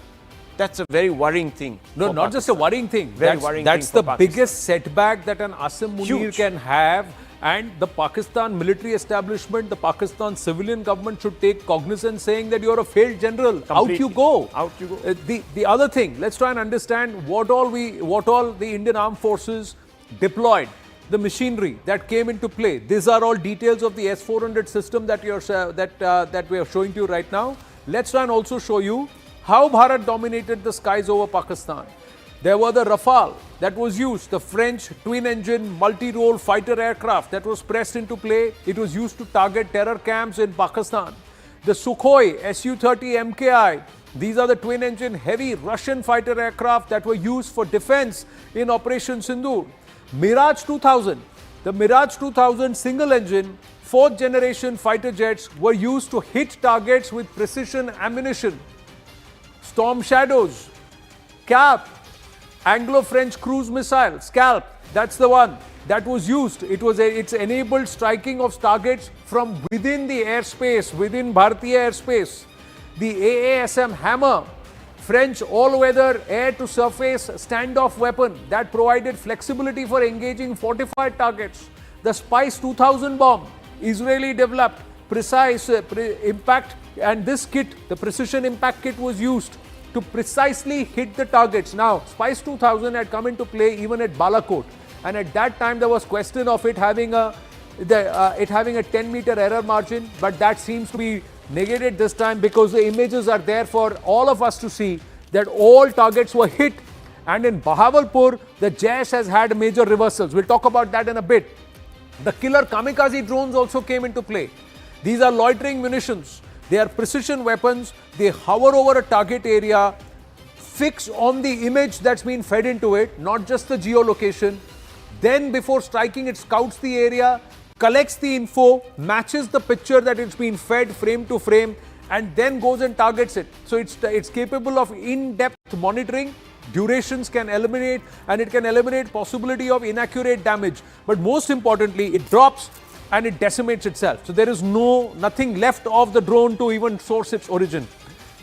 That's a very worrying thing. No, for not just a Pakistan. worrying thing. Very worrying that's thing the for Pakistan. biggest setback that an Asim Munir Huge. can have. And the Pakistan military establishment, the Pakistan civilian government should take cognizance, saying that you're a failed general. Out you go. Out you go. The other thing, let's try and understand what all the Indian armed forces deployed, the machinery that came into play. These are all details of the S400 system that we are showing to you right now. Let's try and also show you how Bharat dominated the skies over Pakistan. There were the Rafale that was used, the French twin-engine multi-role fighter aircraft that was pressed into play. It was used to target terror camps in Pakistan. The Sukhoi Su-30 MKI, these are the twin-engine heavy Russian fighter aircraft that were used for defense in Operation Sindoor. Mirage 2000, the Mirage 2000 single-engine, fourth-generation fighter jets were used to hit targets with precision ammunition. Storm Shadows, CAP, Anglo-French cruise missile, Scalp, that's the one that was used. It's enabled striking of targets from within the airspace, within Bharatiya airspace. The AASM Hammer, French all-weather air-to-surface standoff weapon that provided flexibility for engaging fortified targets. The Spice 2000 bomb, Israeli developed, precise impact, and this kit, the precision impact kit, was used to precisely hit the targets. Now, Spice 2000 had come into play even at Balakot, and at that time there was question of it having a 10-meter error margin, but that seems to be negated this time because the images are there for all of us to see that all targets were hit. And in Bahawalpur, the Jaish has had major reversals. We'll talk about that in a bit. The killer kamikaze drones also came into play. These are loitering munitions. They are precision weapons. They hover over a target area, fix on the image that's been fed into it, not just the geolocation. Then before striking, it scouts the area, collects the info, matches the picture that it's been fed frame to frame, and then goes and targets it. So it's capable of in-depth monitoring. Durations can eliminate, and it can eliminate possibility of inaccurate damage. But most importantly, it drops and it decimates itself. So there is nothing left of the drone to even source its origin.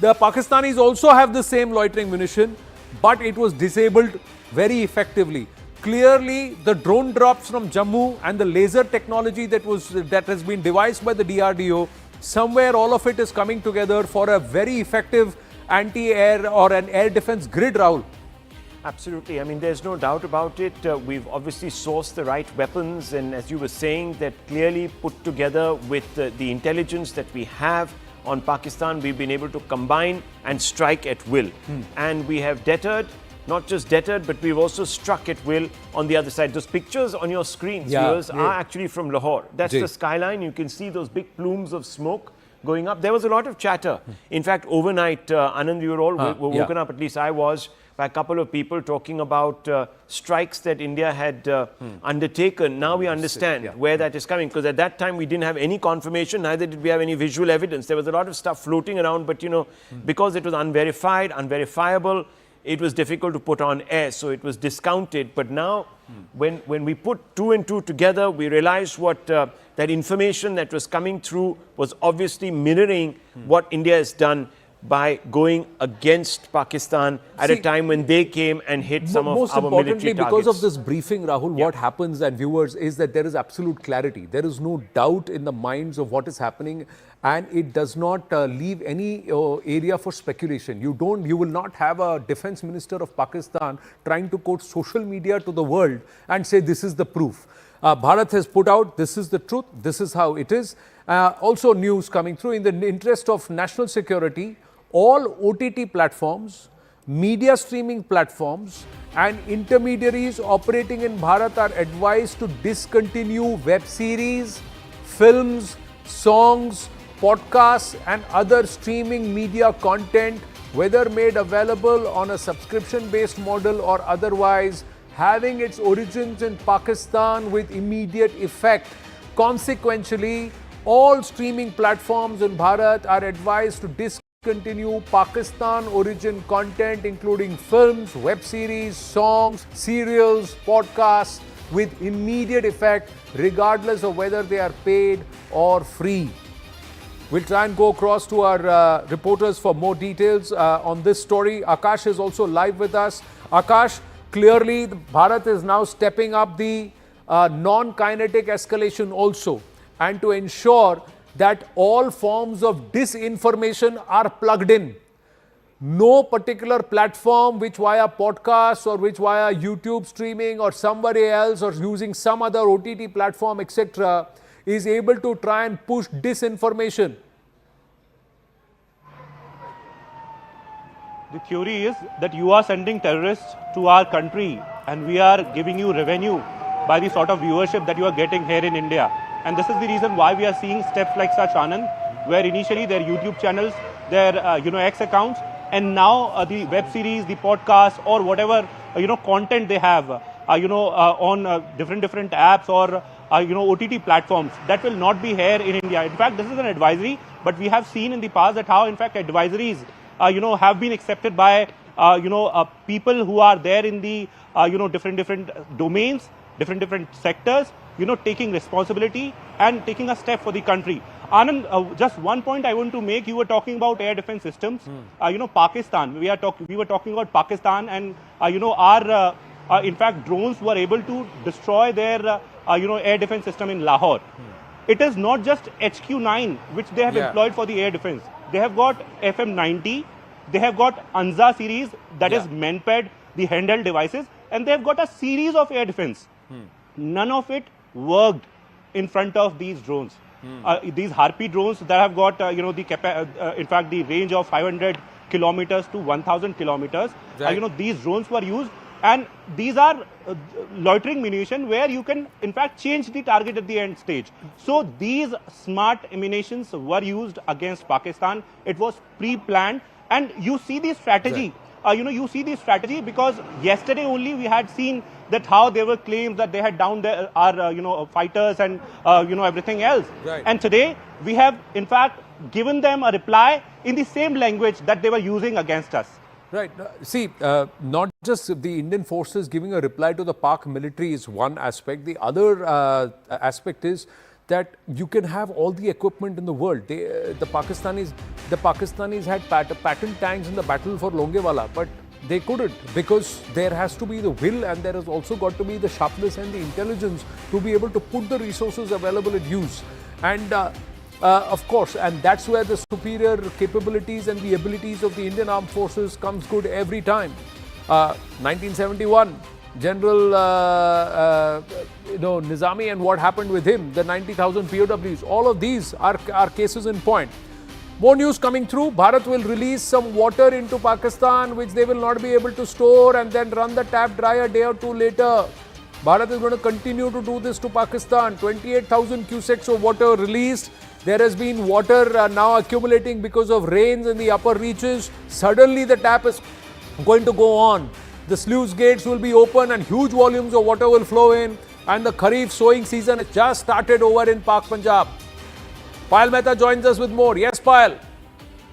The Pakistanis also have the same loitering munition, but it was disabled very effectively. Clearly, the drone drops from Jammu and the laser technology that has been devised by the DRDO, somewhere all of it is coming together for a very effective anti-air or an air defense grid, Rahul. Absolutely. I mean, there's no doubt about it. We've obviously sourced the right weapons, and as you were saying, that clearly put together with the intelligence that we have on Pakistan, we've been able to combine and strike at will. And we have deterred, not just deterred, but we've also struck at will on the other side. Those pictures on your screens, viewers, are actually from Lahore. That's the skyline. You can see those big plumes of smoke going up. There was a lot of chatter. In fact, overnight, Anand, you were all woken up, at least I was, by a couple of people talking about strikes that India had undertaken. Now we understand where that is coming, because at that time we didn't have any confirmation, neither did we have any visual evidence. There was a lot of stuff floating around, but you know, because it was unverified, unverifiable, it was difficult to put on air, so it was discounted. But now, when we put two and two together, we realized what that information that was coming through was obviously mirroring what India has done by going against Pakistan at a time when they came and hit some of our military targets. Most importantly, because of this briefing, Rahul, what happens, and viewers, is that there is absolute clarity. There is no doubt in the minds of what is happening, and it does not leave any area for speculation. You will not have a defense minister of Pakistan trying to quote social media to the world and say this is the proof. Bharat has put out, this is the truth, this is how it is. Also news coming through, in the interest of national security, all OTT platforms, media streaming platforms and intermediaries operating in Bharat are advised to discontinue web series, films, songs, podcasts and other streaming media content, whether made available on a subscription-based model or otherwise, having its origins in Pakistan with immediate effect. Consequentially, all streaming platforms in Bharat are advised to discontinue Pakistan origin content, including films, web series, songs, serials, podcasts, with immediate effect, regardless of whether they are paid or free. We'll try and go across to our reporters for more details on this story. Akash is also live with us. Akash, clearly Bharat is now stepping up the non-kinetic escalation also, and to ensure that all forms of disinformation are plugged in. No particular platform which via podcasts or which via YouTube streaming or somebody else or using some other OTT platform, etc., is able to try and push disinformation. The theory is that you are sending terrorists to our country and we are giving you revenue by the sort of viewership that you are getting here in India. And this is the reason why we are seeing steps like such, Anand, where initially their YouTube channels, their X accounts, and now the web series, the podcast, or whatever content they have, on different apps or OTT platforms, that will not be here in India. In fact, this is an advisory, but we have seen in the past that how, in fact, advisories, have been accepted by people who are there in the different domains, different sectors, taking responsibility and taking a step for the country. Anand, just one point I want to make. You were talking about air defense systems. Pakistan. We were talking about Pakistan, and our in fact drones were able to destroy their air defense system in Lahore. It is not just HQ9 which they have employed for the air defense. They have got FM90. They have got ANZA series, that is Menped, the handheld devices, and they have got a series of air defense. None of it worked in front of these drones. These Harpy drones that have got in fact the range of 500 kilometers to 1000 kilometers. These drones were used, and these are loitering munition where you can in fact change the target at the end stage. So these smart ammunitions were used against Pakistan. It was pre-planned, and you see the strategy. You see the strategy because yesterday only we had seen that how there were claims that they had downed our fighters and everything else. And today we have in fact given them a reply in the same language that they were using against us. Right. See, not just the Indian forces giving a reply to the Pak military is one aspect. The other aspect is that you can have all the equipment in the world. The Pakistanis had patent tanks in the battle for Longewala, but they couldn't, because there has to be the will and there has also got to be the sharpness and the intelligence to be able to put the resources available at use. And of course, and that's where the superior capabilities and the abilities of the Indian Armed Forces comes good every time. 1971, General Nizami and what happened with him, the 90,000 POWs, all of these are cases in point. More news coming through. Bharat will release some water into Pakistan, which they will not be able to store, and then run the tap dry a day or two later. Bharat is going to continue to do this to Pakistan. 28,000 cusecs of water released. There has been water now accumulating because of rains in the upper reaches. Suddenly the tap is going to go on. The sluice gates will be open and huge volumes of water will flow in. And the Kharif sowing season has just started over in Pak Punjab. Payal Mehta joins us with more. Yes, Payal.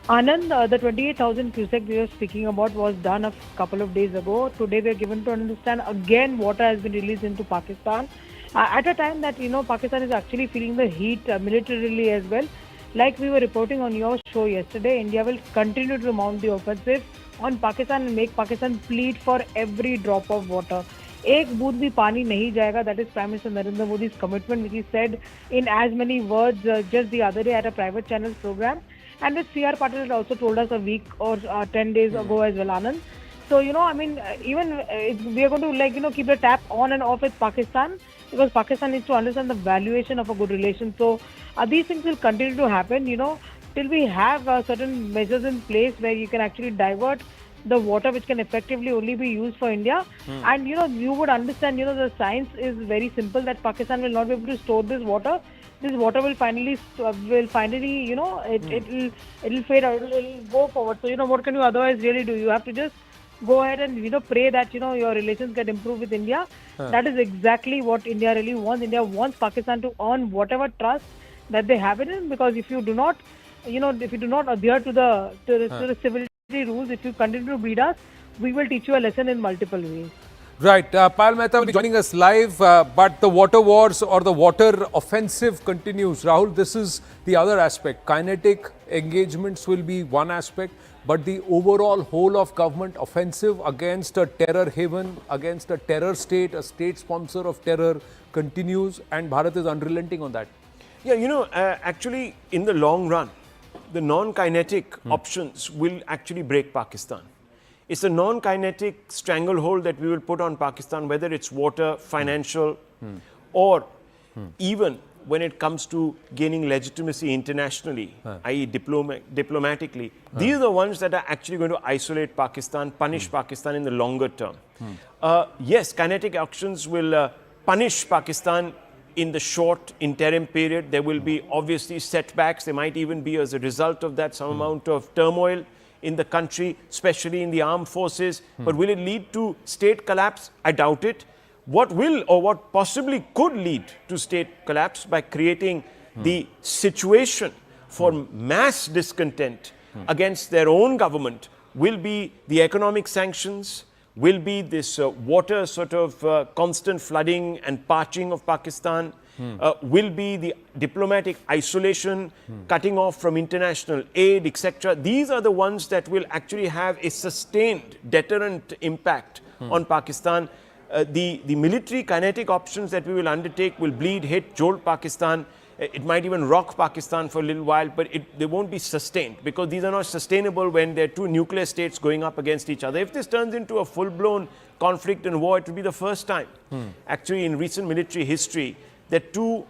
Anand, the 28,000 cusecs we were speaking about was done a couple of days ago. Today we are given to understand again water has been released into Pakistan. At a time that, Pakistan is actually feeling the heat militarily as well. Like we were reporting on your show yesterday, India will continue to mount the offensive on Pakistan and make Pakistan plead for every drop of water. Ek boot bhi pani nahi jayega. That is Prime Minister Narendra Modi's commitment, which he said in as many words just the other day at a private channel program. And which C.R. Patil had also told us a week or 10 days ago as well, Anand. So, even we are going to, keep the tap on and off with Pakistan, because Pakistan needs to understand the valuation of a good relation. So, these things will continue to happen, till we have certain measures in place where you can actually divert the water which can effectively only be used for India. And, you would understand, the science is very simple, that Pakistan will not be able to store this water. This water will finally, it'll fade out, it'll go forward. So, what can you otherwise really do? You have to just go ahead and pray that your relations get improved with India. That is exactly what India really wants. India wants Pakistan to earn whatever trust that they have in it, because if you do not adhere to the civility rules, if you continue to beat us, we will teach you a lesson in multiple ways. Right. Payal Mehta will be joining us live, but the water wars or the water offensive continues. Rahul, this is the other aspect. Kinetic engagements will be one aspect, but the overall whole of government offensive against a terror haven, against a terror state, a state sponsor of terror continues, and Bharat is unrelenting on that. Yeah, actually, in the long run, the non-kinetic options will actually break Pakistan. It's a non-kinetic stranglehold that we will put on Pakistan, whether it's water, financial, or even when it comes to gaining legitimacy internationally, i.e. diplomatically. These are the ones that are actually going to isolate Pakistan, punish Pakistan in the longer term. Yes, kinetic actions will punish Pakistan in the short interim period. There will be obviously setbacks. There might even be, as a result of that, some amount of turmoil in the country, especially in the armed forces. But will it lead to state collapse? I doubt it. What will or what possibly could lead to state collapse by creating the situation for mass discontent against their own government will be the economic sanctions, will be this water sort of constant flooding and parching of Pakistan, will be the diplomatic isolation, cutting off from international aid, etc. These are the ones that will actually have a sustained deterrent impact on Pakistan. The military kinetic options that we will undertake will bleed, hit, jolt Pakistan. It might even rock Pakistan for a little while, but they won't be sustained, because these are not sustainable when there are two nuclear states going up against each other. If this turns into a full-blown conflict and war, it will be the first time, actually, in recent military history, that two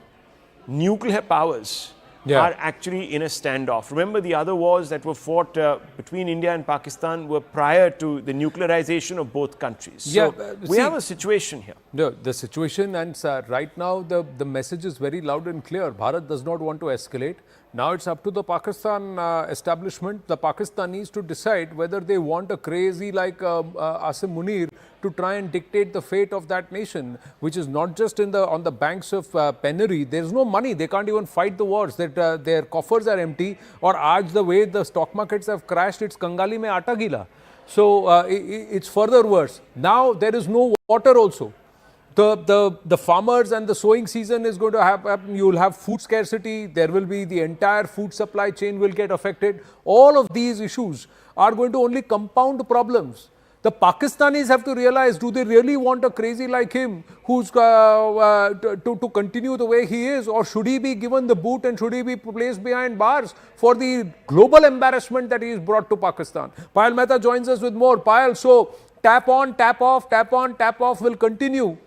nuclear powers are actually in a standoff. Remember, the other wars that were fought between India and Pakistan were prior to the nuclearization of both countries. So we have a situation here. No, the situation, and right now the message is very loud and clear. Bharat does not want to escalate. Now it's up to the Pakistan establishment, the Pakistanis, to decide whether they want a crazy like Asim Munir to try and dictate the fate of that nation, which is not just on the banks of penury. There's no money. They can't even fight the wars. That their coffers are empty. Or aaj the way the stock markets have crashed, it's Kangali mein aata gila. So it's further worse. Now there is no water also. The farmers and the sowing season is going to happen. You will have food scarcity. There will be the entire food supply chain will get affected. All of these issues are going to only compound problems. The Pakistanis have to realize, do they really want a crazy like him who's to continue the way he is, or should he be given the boot and should he be placed behind bars for the global embarrassment that he has brought to Pakistan? Payal Mehta joins us with more. Payal, so tap on, tap off, tap on, tap off will continue.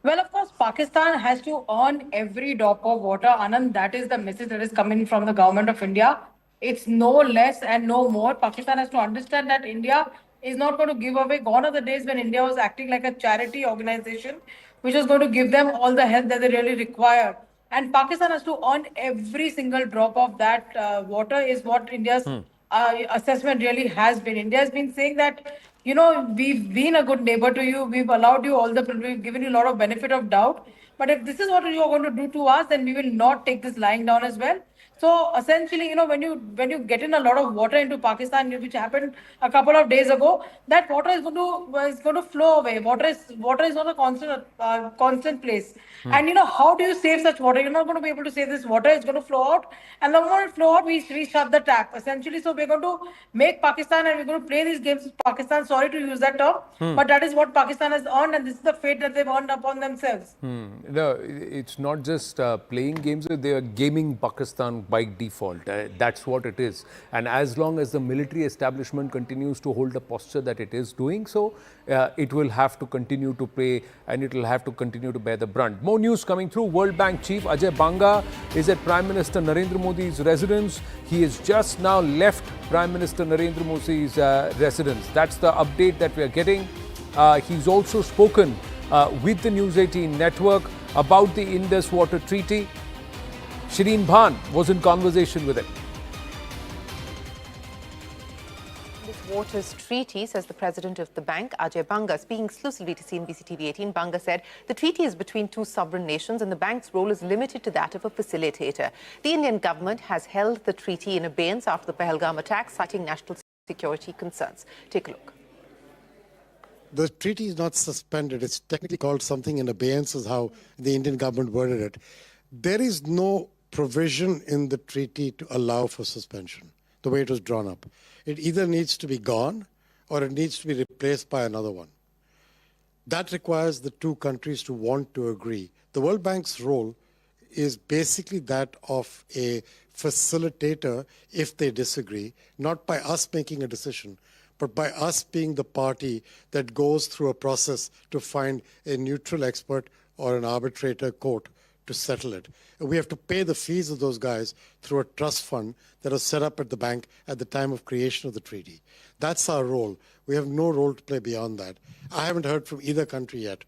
Well, of course, Pakistan has to earn every drop of water. Anand, that is the message that is coming from the government of India. It's no less and no more. Pakistan has to understand that India is not going to give away. Gone are the days when India was acting like a charity organization, which was going to give them all the help that they really require. And Pakistan has to earn every single drop of that water, is what India's assessment really has been. India has been saying that, we've been a good neighbor to you. We've allowed you we've given you a lot of benefit of doubt. But if this is what you are going to do to us, then we will not take this lying down as well. So essentially, when you get in a lot of water into Pakistan, which happened a couple of days ago, that water is going to flow away. Water is not a constant place. And how do you save such water? You're not going to be able to save this water. It's going to flow out, and the moment it flow out, we shut the tap essentially. So we're going to make Pakistan, and we're going to play these games with Pakistan. Sorry to use that term, but that is what Pakistan has earned, and this is the fate that they've earned upon themselves. No, it's not just playing games. They are gaming Pakistan by default. That's what it is. And as long as the military establishment continues to hold the posture that it is doing so, it will have to continue to pay, and it will have to continue to bear the brunt. More news coming through. World Bank Chief Ajay Banga is at Prime Minister Narendra Modi's residence. He has just now left Prime Minister Narendra Modi's residence. That's the update that we are getting. He's also spoken with the News 18 network about the Indus Water Treaty. Shireen Bhan was in conversation with him. This Waters Treaty, says the president of the bank, Ajay Banga, speaking exclusively to CNBC TV 18, Banga said the treaty is between two sovereign nations and the bank's role is limited to that of a facilitator. The Indian government has held the treaty in abeyance after the Pahalgam attack, citing national security concerns. Take a look. The treaty is not suspended. It's technically called something in abeyance, is how the Indian government worded it. There is no provision in the treaty to allow for suspension, the way it was drawn up. It either needs to be gone or it needs to be replaced by another one. That requires the two countries to want to agree. The World Bank's role is basically that of a facilitator if they disagree, not by us making a decision, but by us being the party that goes through a process to find a neutral expert or an arbitrator court to settle it. And we have to pay the fees of those guys through a trust fund that was set up at the bank at the time of creation of the treaty. That's our role. We have no role to play beyond that. I haven't heard from either country yet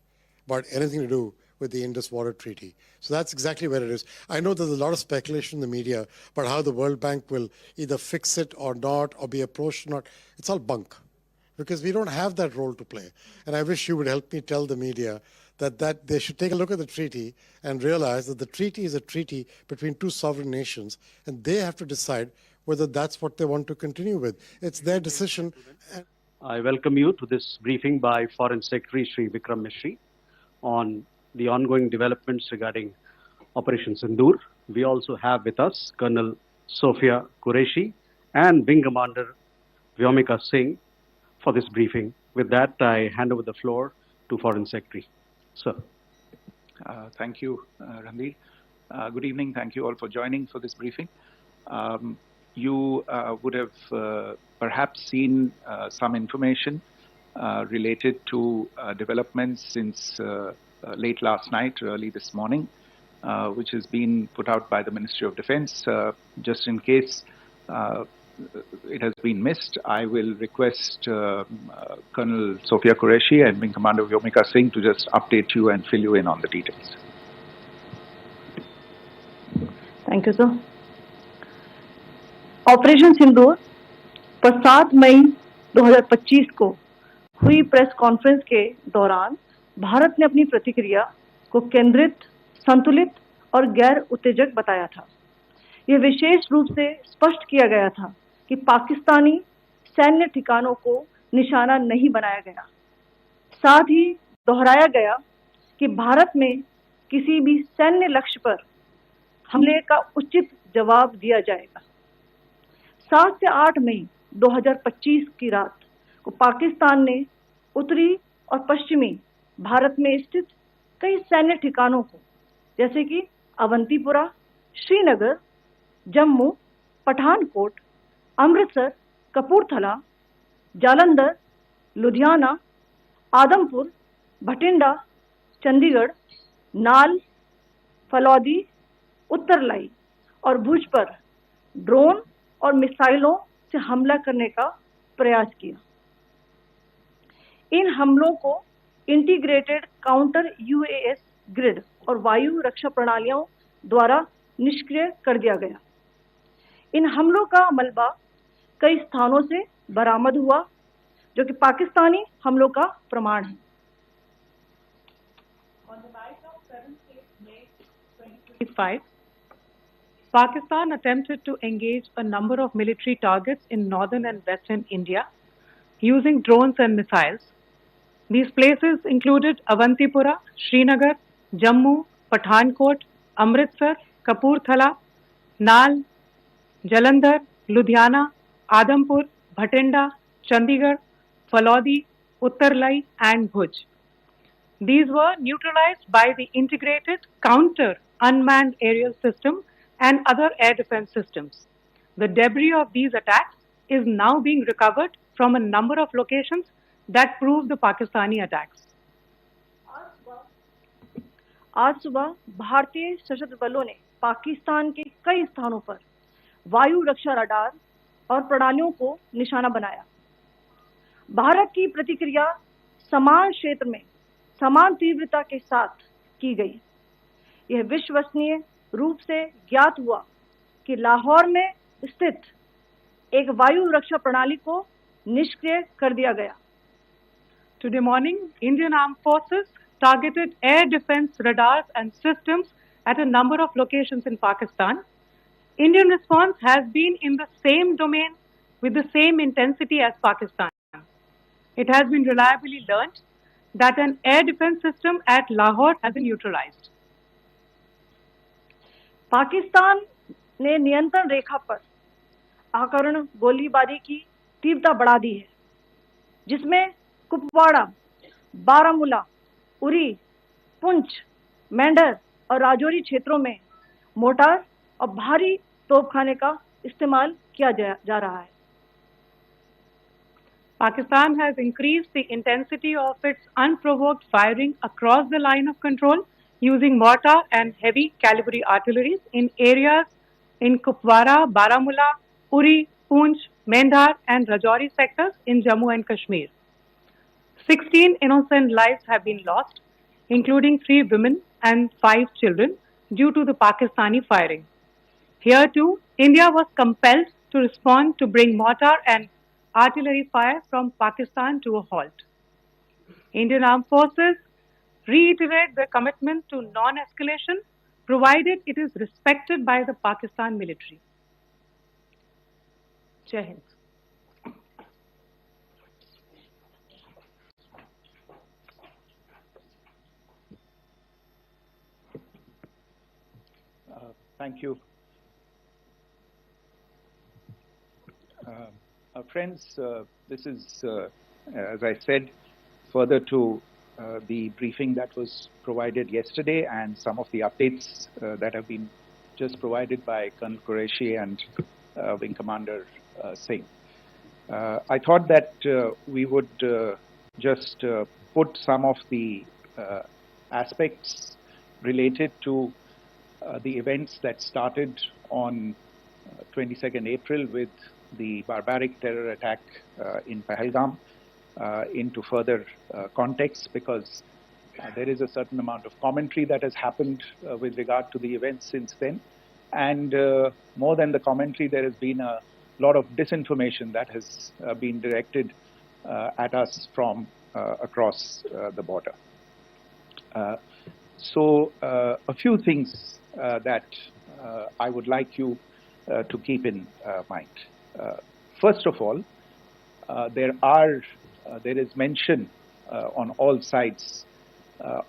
about anything to do with the Indus Water Treaty. So that's exactly where it is. I know there's a lot of speculation in the media about how the World Bank will either fix it or not, or be approached or not. It's all bunk, because we don't have that role to play. And I wish you would help me tell the media that they should take a look at the treaty and realize that the treaty is a treaty between two sovereign nations, and they have to decide whether that's what they want to continue with. It's their decision. I welcome you to this briefing by Foreign Secretary Sri Vikram Misri on the ongoing developments regarding Operation Sindoor. We also have with us Colonel Sophia Qureshi and Wing Commander Vyomika Singh for this briefing. With that, I hand over the floor to Foreign Secretary. Sir. Thank you, Ranveer. Good evening. Thank you all for joining for this briefing. You would have perhaps seen some information related to developments since late last night, early this morning, which has been put out by the Ministry of Defense. Just in case it has been missed, I will request Colonel Sophia Qureshi and Wing Commander Vyomika Singh to just update you and fill you in on the details. Thank you, sir. Operation Sindoor पर 7 मई 2025 को हुई press conference के दौरान भारत ने अपनी प्रतिक्रिया को केंद्रित, संतुलित और गैर उत्तेजक बताया था। यह विशेष रूप से स्पष्ट किया गया था कि पाकिस्तानी सैन्य ठिकानों को निशाना नहीं बनाया गया। साथ ही दोहराया गया कि भारत में किसी भी सैन्य लक्ष्य पर हमले का उचित जवाब दिया जाएगा। 7 से 8 मई 2025 की रात को पाकिस्तान ने उत्तरी और पश्चिमी भारत में स्थित कई सैन्य ठिकानों को, जैसे कि अवंतीपुरा, श्रीनगर, जम्मू, पठानकोट, अमृतसर, कपूरथला, जालंधर, लुधियाना, आदमपुर, भटिंडा, चंडीगढ़, नाल, फलौदी, उत्तरलाई और भुज पर ड्रोन और मिसाइलों से हमला करने का प्रयास किया। इन हमलों को इंटीग्रेटेड काउंटर यूएस ग्रिड और वायु रक्षा प्रणालियों द्वारा निष्क्रिय कर दिया गया। इन हमलों का मलबा कई स्थानों से बरामद हुआ, जो कि पाकिस्तानी हमलों का प्रमाण है। On the night of 7th May 2025, Pakistan attempted to engage a number of military targets in northern and western India using drones and missiles. These places included Avantipura, Srinagar, Jammu, Pathankot, Amritsar, Kapurthala, Nal, Jalandhar, Ludhiana, Adampur, Bhatinda, Chandigarh, Falodi, Uttarlai and Bhuj. These were neutralized by the integrated counter unmanned aerial system and other air defense systems. The debris of these attacks is now being recovered from a number of locations that prove the Pakistani attacks. आज सुबह भारतीय सशस्त्र बलों ने पाकिस्तान के कई स्थानों पर वायु रक्षा रडार और प्रणालियों को निशाना बनाया। भारत की प्रतिक्रिया समान क्षेत्र में समान तीव्रता के साथ की गई। यह विश्वसनीय रूप से ज्ञात हुआ कि लाहौर में स्थित एक वायु रक्षा प्रणाली को निष्क्रिय कर दिया गया। Today morning, Indian Armed Forces targeted air defense radars and systems at a number of locations in Pakistan. Indian response has been in the same domain with the same intensity as Pakistan. It has been reliably learnt that an air defense system at Lahore has been neutralized. Pakistan ने नियंत्रण रेखा पर आकरण गोलीबारी की तीव्रता बढ़ा दी है, जिसमें कुपवाड़ा, बारामूला, उरी, पुंछ, मेंढर और राजौरी क्षेत्रों में मोर्टार और भारी तोपखाने का इस्तेमाल किया जा रहा है। Pakistan has increased the intensity of its unprovoked firing across the line of control using mortar and heavy caliber artillery in areas in Kupwara, Baramulla, Uri, Poonch, Mendhar and Rajouri sectors in Jammu and Kashmir. 16 innocent lives have been lost, including 3 women and 5 children, due to the Pakistani firing. Here too, India was compelled to respond to bring mortar and artillery fire from Pakistan to a halt. Indian Armed Forces reiterate their commitment to non-escalation, provided it is respected by the Pakistan military. Jai Hind. Thank you. Friends, this is, as I said, further to the briefing that was provided yesterday and some of the updates that have been just provided by Colonel Qureshi and Wing Commander Singh. I thought that we would just put some of the aspects related to the events that started on 22nd April with the barbaric terror attack in Pahalgam into further context, because there is a certain amount of commentary that has happened with regard to the events since then. And more than the commentary, there has been a lot of disinformation that has been directed at us from across the border. So a few things that I would like you to keep in mind. First of all, there is mention on all sides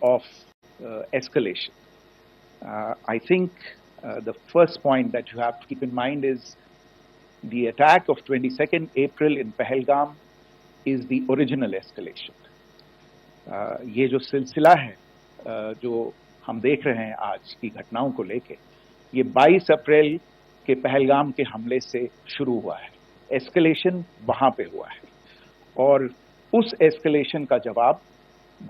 of escalation. I think the first point that you have to keep in mind is the attack of 22nd April in Pahalgam is the original escalation. ये जो सिलसिला है जो हम देख रहे हैं आज की घटनाओं को लेके, ये 22 अप्रैल के पहलगाम के हमले से शुरू हुआ है। एस्केलेशन वहां पे हुआ है और उस एस्केलेशन का जवाब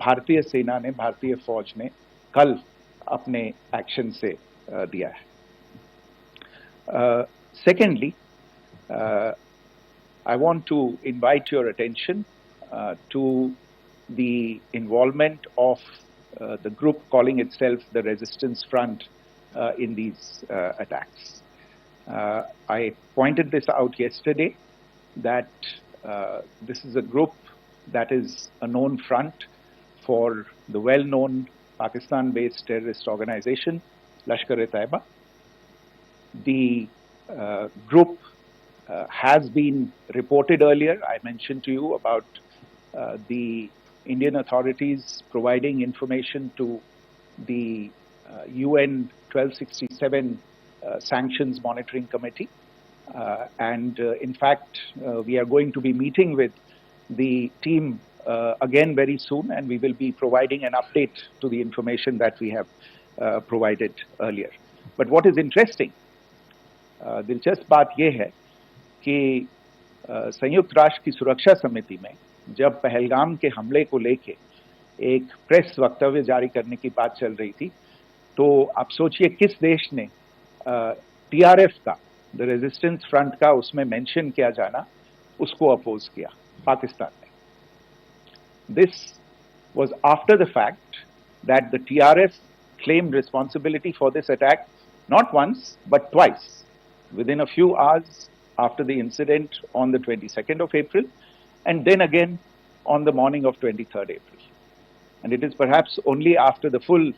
भारतीय सेना ने, भारतीय फौज ने कल अपने एक्शन से दिया है। Secondly, I want to invite your attention to the involvement of the group calling itself the Resistance Front in these attacks. I pointed this out yesterday that this is a group that is a known front for the well-known Pakistan-based terrorist organization, Lashkar-e-Taiba. The group has been reported earlier. I mentioned to you about the Indian authorities providing information to the UN 1267 Sanctions Monitoring Committee. And in fact, we are going to be meeting with the team again very soon, and we will be providing an update to the information that we have provided earlier. But what is interesting, दिलचस्प बात यह है कि संयुक्त राष्ट्र की सुरक्षा समिति में जब पहलगाम के हमले को लेके एक प्रेस वक्तव्य जारी करने की बात चल रही थी, तो आप सोचिए किस देश ने टीआरएफ का, द रेजिस्टेंस फ्रंट का उसमें मेंशन किया जाना, उसको अपोज किया, पाकिस्तान ने. This was after the fact that the TRF claimed responsibility for this attack not once but twice within a few hours after the incident on the 22nd of April, and then again on the morning of 23rd April. And it is perhaps only after the full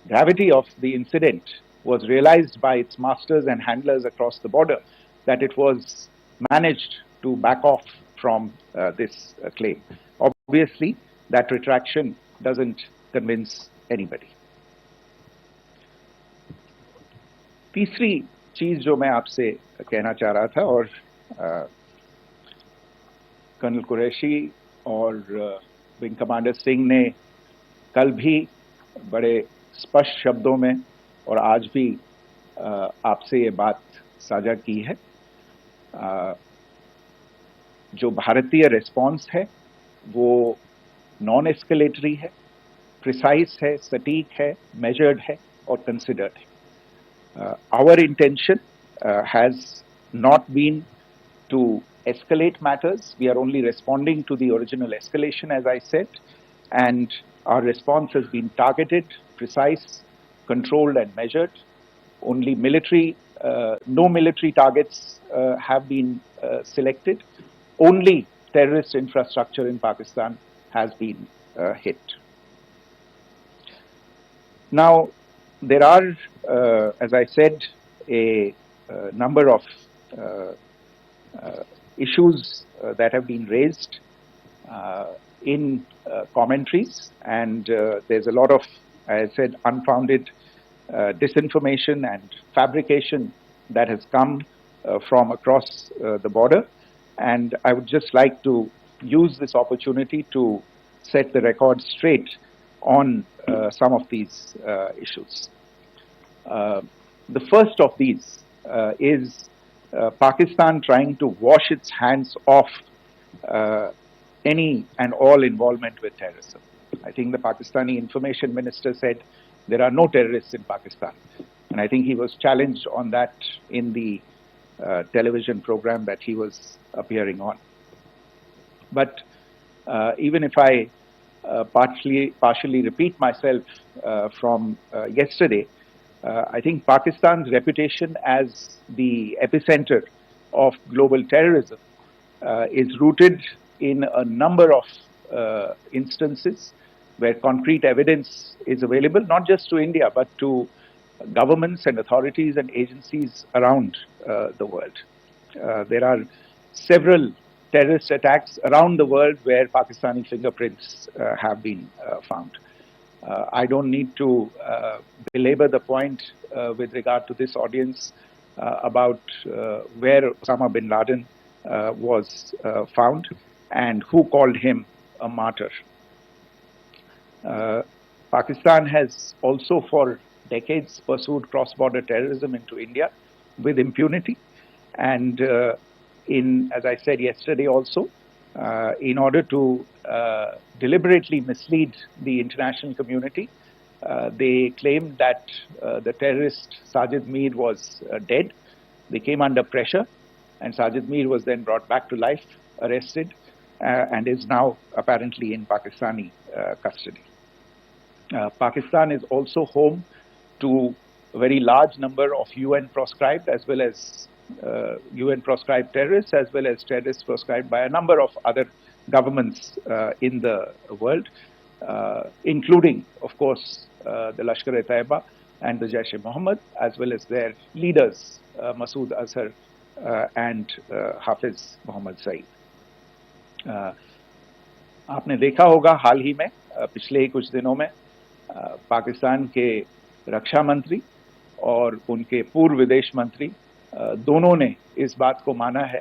gravity of the incident was realized by its masters and handlers across the border that it was managed to back off from this claim. Obviously, that retraction doesn't convince anybody. तीसरी चीज जो मैं आपसे कहना चाह रहा था, और कर्नल कुरैशी और विंग कमांडर सिंह ने कल भी बड़े स्पष्ट शब्दों में और आज भी आपसे ये बात साझा की है। जो भारतीय रिस्पॉन्स है वो नॉन एस्केलेटरी है, प्रिसाइज है, सटीक है, मेजर्ड है और कंसिडर्ड है। Our intention has not been to escalate matters. We are only responding to the original escalation, as I said, and our response has been targeted, precise, controlled and measured. Only no military targets have been selected. Only terrorist infrastructure in Pakistan has been hit. Now, there are, as I said, a number of issues that have been raised in commentaries, and there's a lot of, as I said, unfounded disinformation and fabrication that has come from across the border. And I would just like to use this opportunity to set the record straight on some of these issues. The first of these is Pakistan trying to wash its hands off any and all involvement with terrorism. I think the Pakistani information minister said there are no terrorists in Pakistan, and I think he was challenged on that in the television program that he was appearing on. But even if I partially repeat myself from yesterday, I think Pakistan's reputation as the epicenter of global terrorism is rooted in a number of instances where concrete evidence is available, not just to India, but to governments and authorities and agencies around the world. There are several terrorist attacks around the world where Pakistani fingerprints have been found. I don't need to belabor the point with regard to this audience about where Osama bin Laden was found and who called him a martyr. Pakistan has also for decades pursued cross-border terrorism into India with impunity, and as I said yesterday also, in order to deliberately mislead the international community, they claimed that the terrorist Sajid Mir was dead. They came under pressure, and Sajid Mir was then brought back to life, arrested, and is now apparently in Pakistani custody. Pakistan is also home to a very large number of UN proscribed as well as UN proscribed terrorists, as well as terrorists proscribed by a number of other governments in the world, including, of course, the Lashkar-e-Taiba and the Jaish-e-Mohammed, as well as their leaders, Masood Azhar and Hafiz Mohammed Saeed. आपने देखा होगा हाल ही में पिछले ही कुछ दिनों में पाकिस्तान के रक्षा मंत्री और उनके पूर्व विदेश मंत्री दोनों ने इस बात को माना है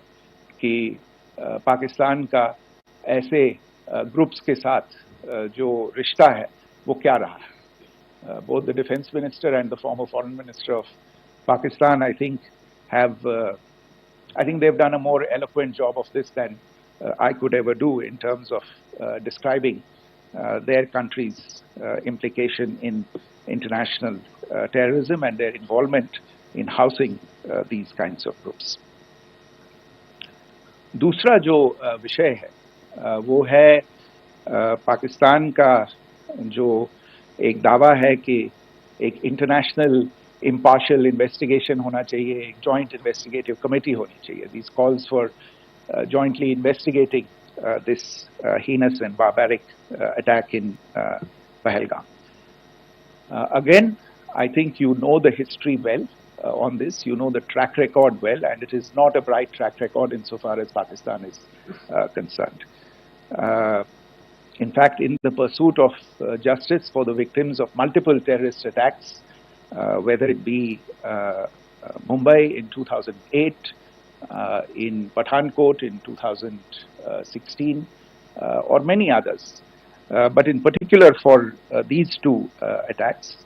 कि पाकिस्तान का ऐसे ग्रुप्स के साथ जो रिश्ता है वो क्या रहा है. Both the defense minister and the former foreign minister of Pakistan, I think they've done a more eloquent job of this than I could ever do in terms of describing their country's implication in international terrorism and their involvement in housing these kinds of groups. दूसरा जो विषय है वो है पाकिस्तान का जो एक दावा है कि एक इंटरनेशनल impartial investigation होना चाहिए, एक joint investigative committee होनी चाहिए. These calls for jointly investigating this heinous and barbaric attack in Pahalgam. Again, I think you know the history well on this. You know the track record well, and it is not a bright track record insofar as Pakistan is concerned. In fact, in the pursuit of justice for the victims of multiple terrorist attacks, whether it be Mumbai in 2008, in Pathankot in 2016, or many others. But in particular for these two attacks,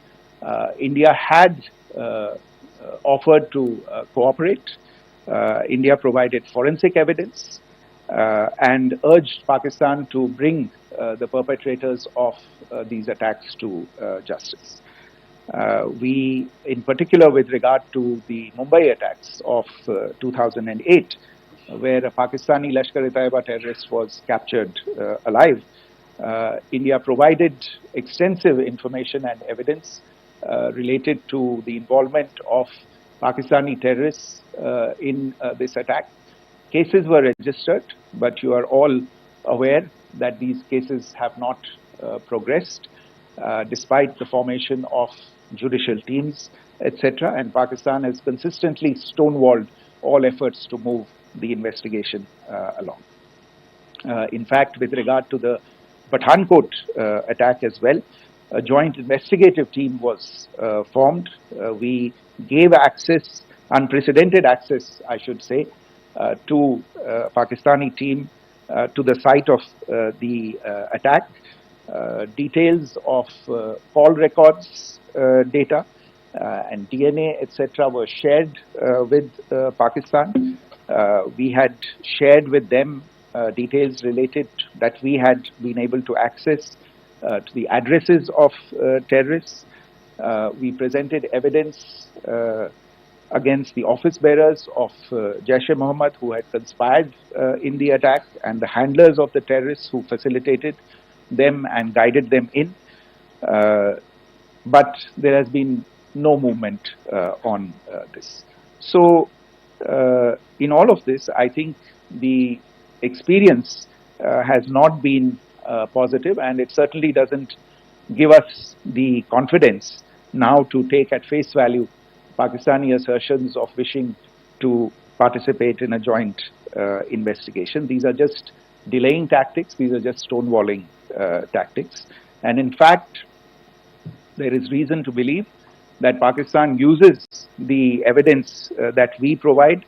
India had offered to cooperate. India provided forensic evidence and urged Pakistan to bring the perpetrators of these attacks to justice. We, in particular with regard to the Mumbai attacks of 2008, where a Pakistani Lashkar-e-Taiba terrorist was captured alive, India provided extensive information and evidence related to the involvement of Pakistani terrorists in this attack. Cases were registered, but you are all aware that these cases have not progressed, despite the formation of judicial teams, etc. And Pakistan has consistently stonewalled all efforts to move the investigation along. In fact, with regard to the Pathankot attack as well, a joint investigative team was formed. We gave access, unprecedented access, I should say, to Pakistani team to the site of the attack. Details of call records data and DNA, etc. were shared with Pakistan. We had shared with them details related that we had been able to access to the addresses of terrorists. We presented evidence against the office bearers of Jaish-e-Mohammed who had conspired in the attack, and the handlers of the terrorists who facilitated them and guided them in. But there has been no movement on this. So in all of this, I think the experience has not been positive, and it certainly doesn't give us the confidence now to take at face value Pakistani assertions of wishing to participate in a joint investigation. These are just delaying tactics. These are just stonewalling tactics. And in fact, there is reason to believe that Pakistan uses the evidence that we provide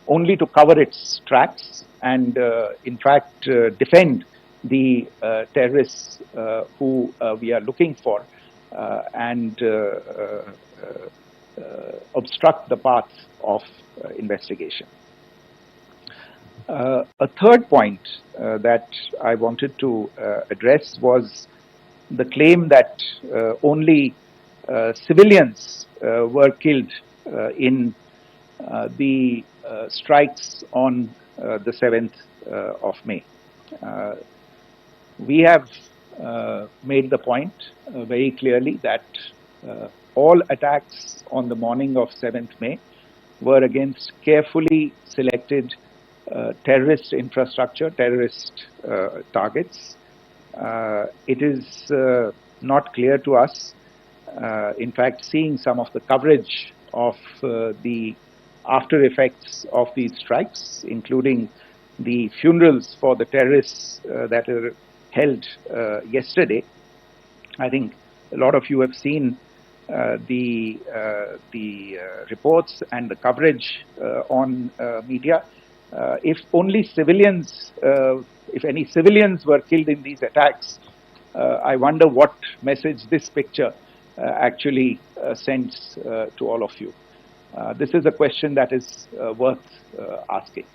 only to cover its tracks and, in fact, defend the terrorists who we are looking for and obstruct the path of investigation. A third point that I wanted to address was the claim that only civilians were killed in the strikes on the 7th of May. We have made the point very clearly that all attacks on the morning of 7th May were against carefully selected terrorist infrastructure, terrorist targets. It is not clear to us, in fact, seeing some of the coverage of the after effects of these strikes, including the funerals for the terrorists that were held yesterday. I think a lot of you have seen the reports and the coverage on media. If only civilians, if any civilians were killed in these attacks, I wonder what message this picture actually sends to all of you. This is a question that is worth asking.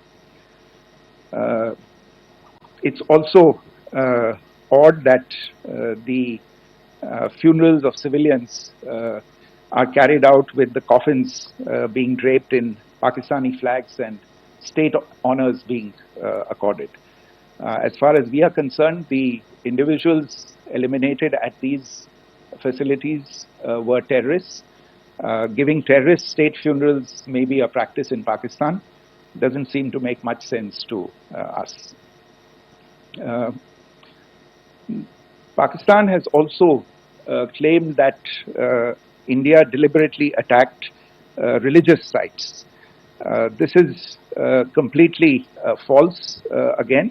It's also odd that the funerals of civilians are carried out with the coffins being draped in Pakistani flags and state honors being accorded. As far as we are concerned, the individuals eliminated at these facilities were terrorists. Giving terrorist state funerals may be a practice in Pakistan. Doesn't seem to make much sense to us. Uh, Pakistan has also claimed that India deliberately attacked religious sites. This is completely false again.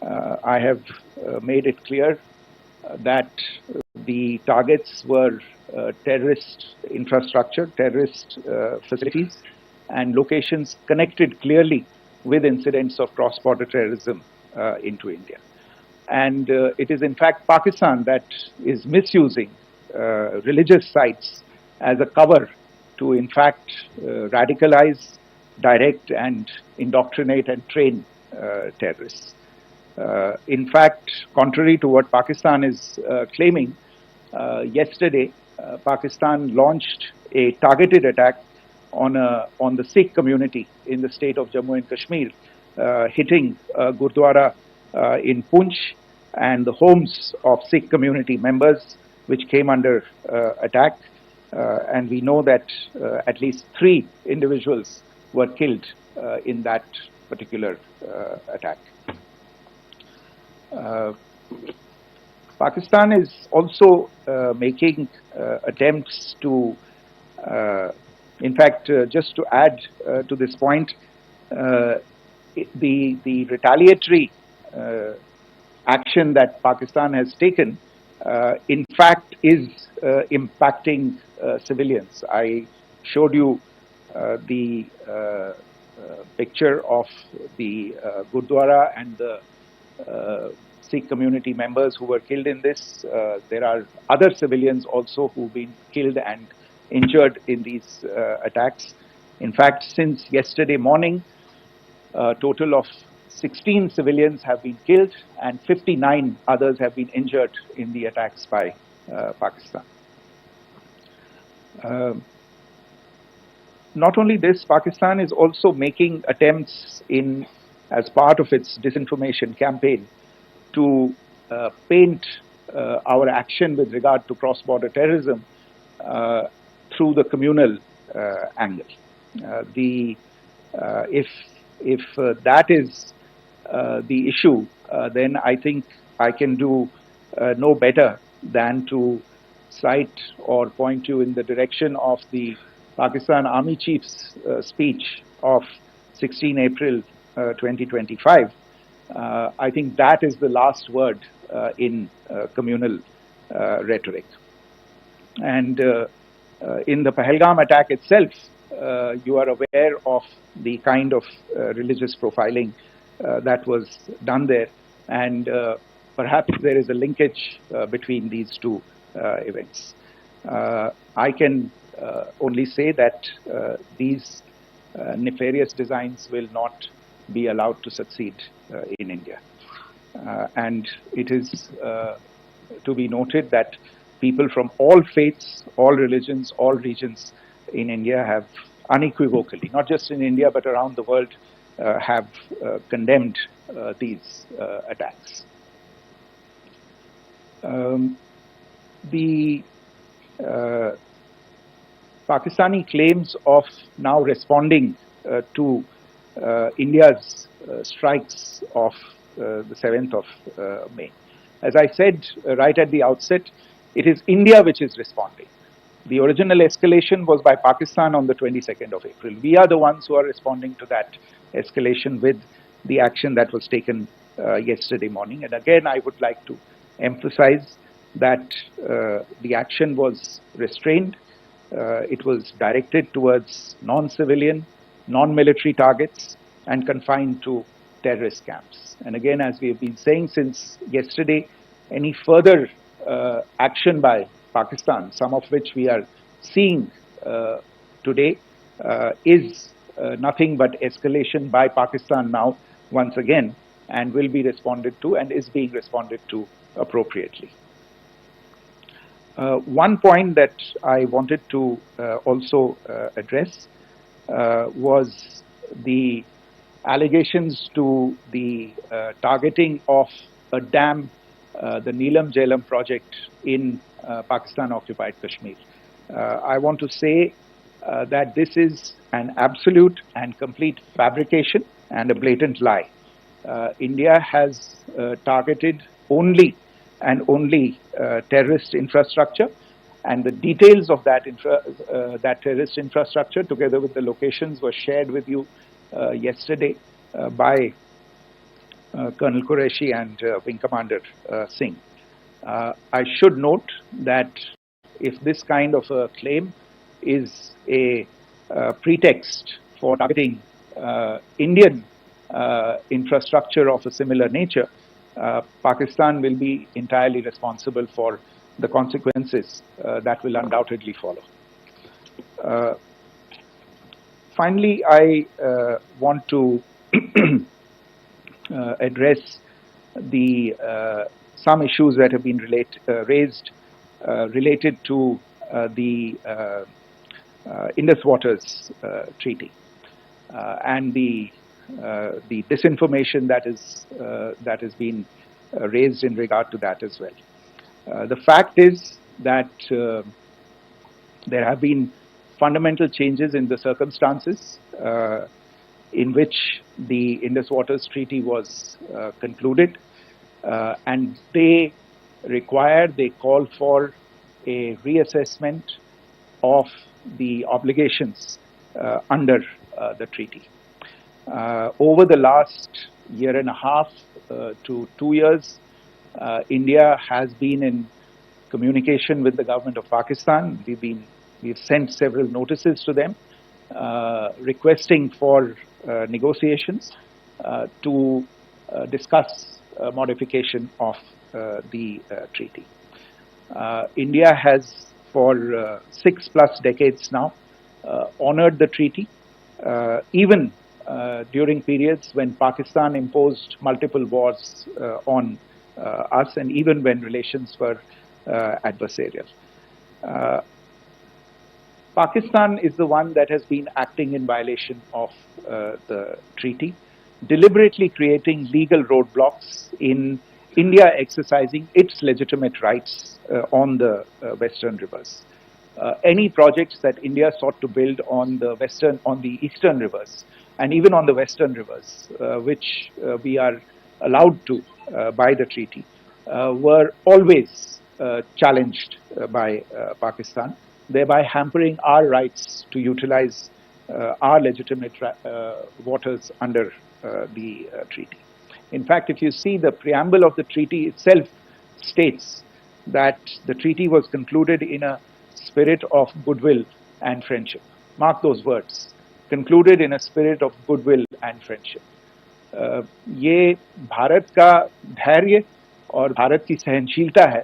I have made it clear that the targets were terrorist infrastructure, terrorist facilities, and locations connected clearly with incidents of cross-border terrorism into India. And it is in fact Pakistan that is misusing religious sites as a cover to in fact radicalize, direct and indoctrinate and train terrorists. In fact, contrary to what Pakistan is claiming, yesterday Pakistan launched a targeted attack on the Sikh community in the state of Jammu and Kashmir, hitting Gurdwara in Poonch and the homes of Sikh community members, which came under attack. And we know that at least 3 individuals were killed in that particular attack. Pakistan is also making attempts to, in fact, just to add to this point, the retaliatory action that Pakistan has taken, in fact, is impacting civilians. I showed you the picture of the Gurdwara and the Sikh community members who were killed in this. There are other civilians also who've been killed and injured in these attacks. In fact, since yesterday morning, a total of 16 civilians have been killed and 59 others have been injured in the attacks by Pakistan. Not only this, Pakistan is also making attempts as part of its disinformation campaign to paint our action with regard to cross-border terrorism through the communal angle. If that is the issue, then I think I can do no better than to cite or point you in the direction of the Pakistan Army Chief's speech of 16 April 2025. I think that is the last word in communal rhetoric. And in the Pahalgam attack itself, you are aware of the kind of religious profiling that was done there, and perhaps there is a linkage between these two events. I can only say that these nefarious designs will not be allowed to succeed in India. And it is to be noted that people from all faiths, all religions, all regions in India have unequivocally, not just in India but around the world, have condemned these attacks. The Pakistani claims of now responding to India's strikes of the 7th of May. As I said right at the outset, it is India which is responding. The original escalation was by Pakistan on the 22nd of April. We are the ones who are responding to that escalation with the action that was taken yesterday morning. And again, I would like to emphasize that the action was restrained. It was directed towards non-civilian, non-military targets and confined to terrorist camps. And again, as we have been saying since yesterday, any further action by Pakistan, some of which we are seeing today, is nothing but escalation by Pakistan now, once again, and will be responded to and is being responded to appropriately. One point that I wanted to also address was the allegations to the targeting of a dam, the Neelam Jhelum project in Pakistan-occupied Kashmir. I want to say that this is an absolute and complete fabrication and a blatant lie. India has targeted only and only terrorist infrastructure, and the details of that that terrorist infrastructure, together with the locations, were shared with you yesterday by Colonel Qureshi and Wing Commander Singh. I should note that if this kind of a claim is a pretext for targeting Indian infrastructure of a similar nature, Pakistan will be entirely responsible for the consequences that will undoubtedly follow. Finally, I want to address some issues that have been raised related to the Indus Waters Treaty and the disinformation that has been raised in regard to that as well. The fact is that there have been fundamental changes in the circumstances in which the Indus Waters Treaty was concluded, and they call for a reassessment of the obligations under the treaty. Over the last year and a half to 2 years, India has been in communication with the government of Pakistan. We've sent several notices to them requesting for negotiations to discuss modification of the treaty. India has for 6+ decades now honored the treaty, even during periods when Pakistan imposed multiple wars on us, and even when relations were adversarial. Pakistan is the one that has been acting in violation of the treaty, deliberately creating legal roadblocks in India exercising its legitimate rights on the western rivers. Any projects that India sought to build on the eastern rivers, and even on the western rivers, which we are allowed to by the treaty, were always challenged by Pakistan, thereby hampering our rights to utilize our legitimate waters under the treaty. In fact, if you see the preamble of the treaty itself states that the treaty was concluded in a spirit of goodwill and friendship. Mark those words, concluded in a spirit of goodwill and friendship. ये भारत का धैर्य और भारत की सहनशीलता है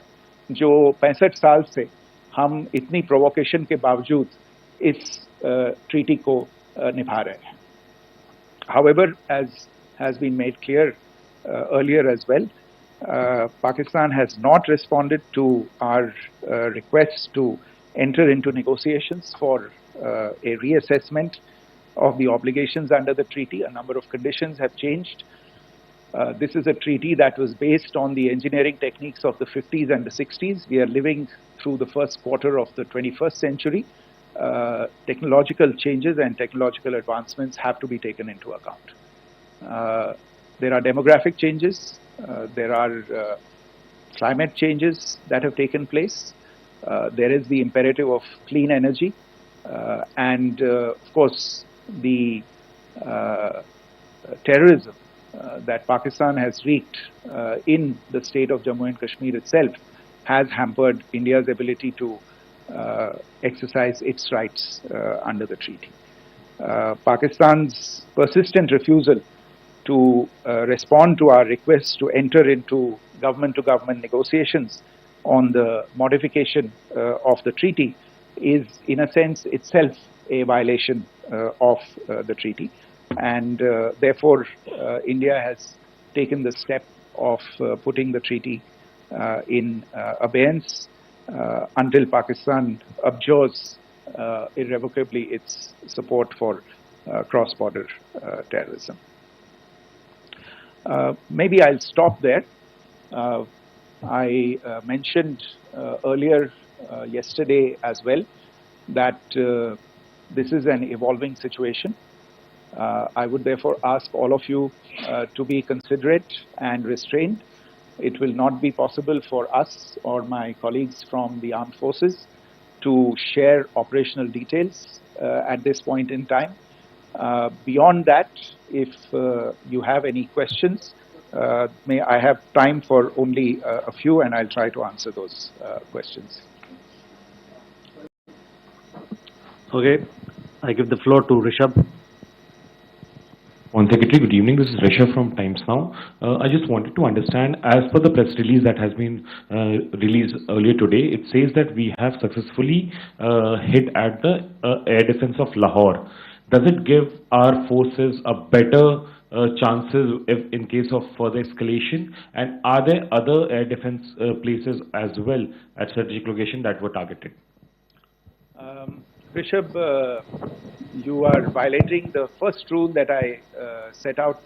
जो 65 साल से हम इतनी प्रोवोकेशन के बावजूद इस ट्रीटी को निभा रहे हैं. However, as has been made clear earlier as well, Pakistan has not responded to our requests to enter into negotiations for a reassessment of the obligations under the treaty. A number of conditions have changed. This is a treaty that was based on the engineering techniques of the 50s and the 60s. We are living through the first quarter of the 21st century. Technological changes and technological advancements have to be taken into account. There are demographic changes. There are climate changes that have taken place. There is the imperative of clean energy. And of course, the terrorism that Pakistan has wreaked in the state of Jammu and Kashmir itself has hampered India's ability to exercise its rights under the treaty. Pakistan's persistent refusal to respond to our requests to enter into government-to-government negotiations on the modification of the treaty is, in a sense, itself a violation of the treaty. And therefore, India has taken the step of putting the treaty in abeyance until Pakistan abjures irrevocably its support for cross-border terrorism. Maybe I'll stop there. I mentioned earlier yesterday as well that this is an evolving situation. I would therefore ask all of you to be considerate and restrained. It will not be possible for us or my colleagues from the armed forces to share operational details at this point in time. Beyond that, if you have any questions, may I have time for only a few, and I'll try to answer those questions. Okay, I give the floor to Rishabh. On Secretary, good evening. This is Rishabh from Times Now. I just wanted to understand, as per the press release that has been released earlier today, it says that we have successfully hit at the air defense of Lahore. Does it give our forces a better chances if in case of further escalation? And are there other air defense places as well at strategic location that were targeted? Rishabh, you are violating the first rule that I set out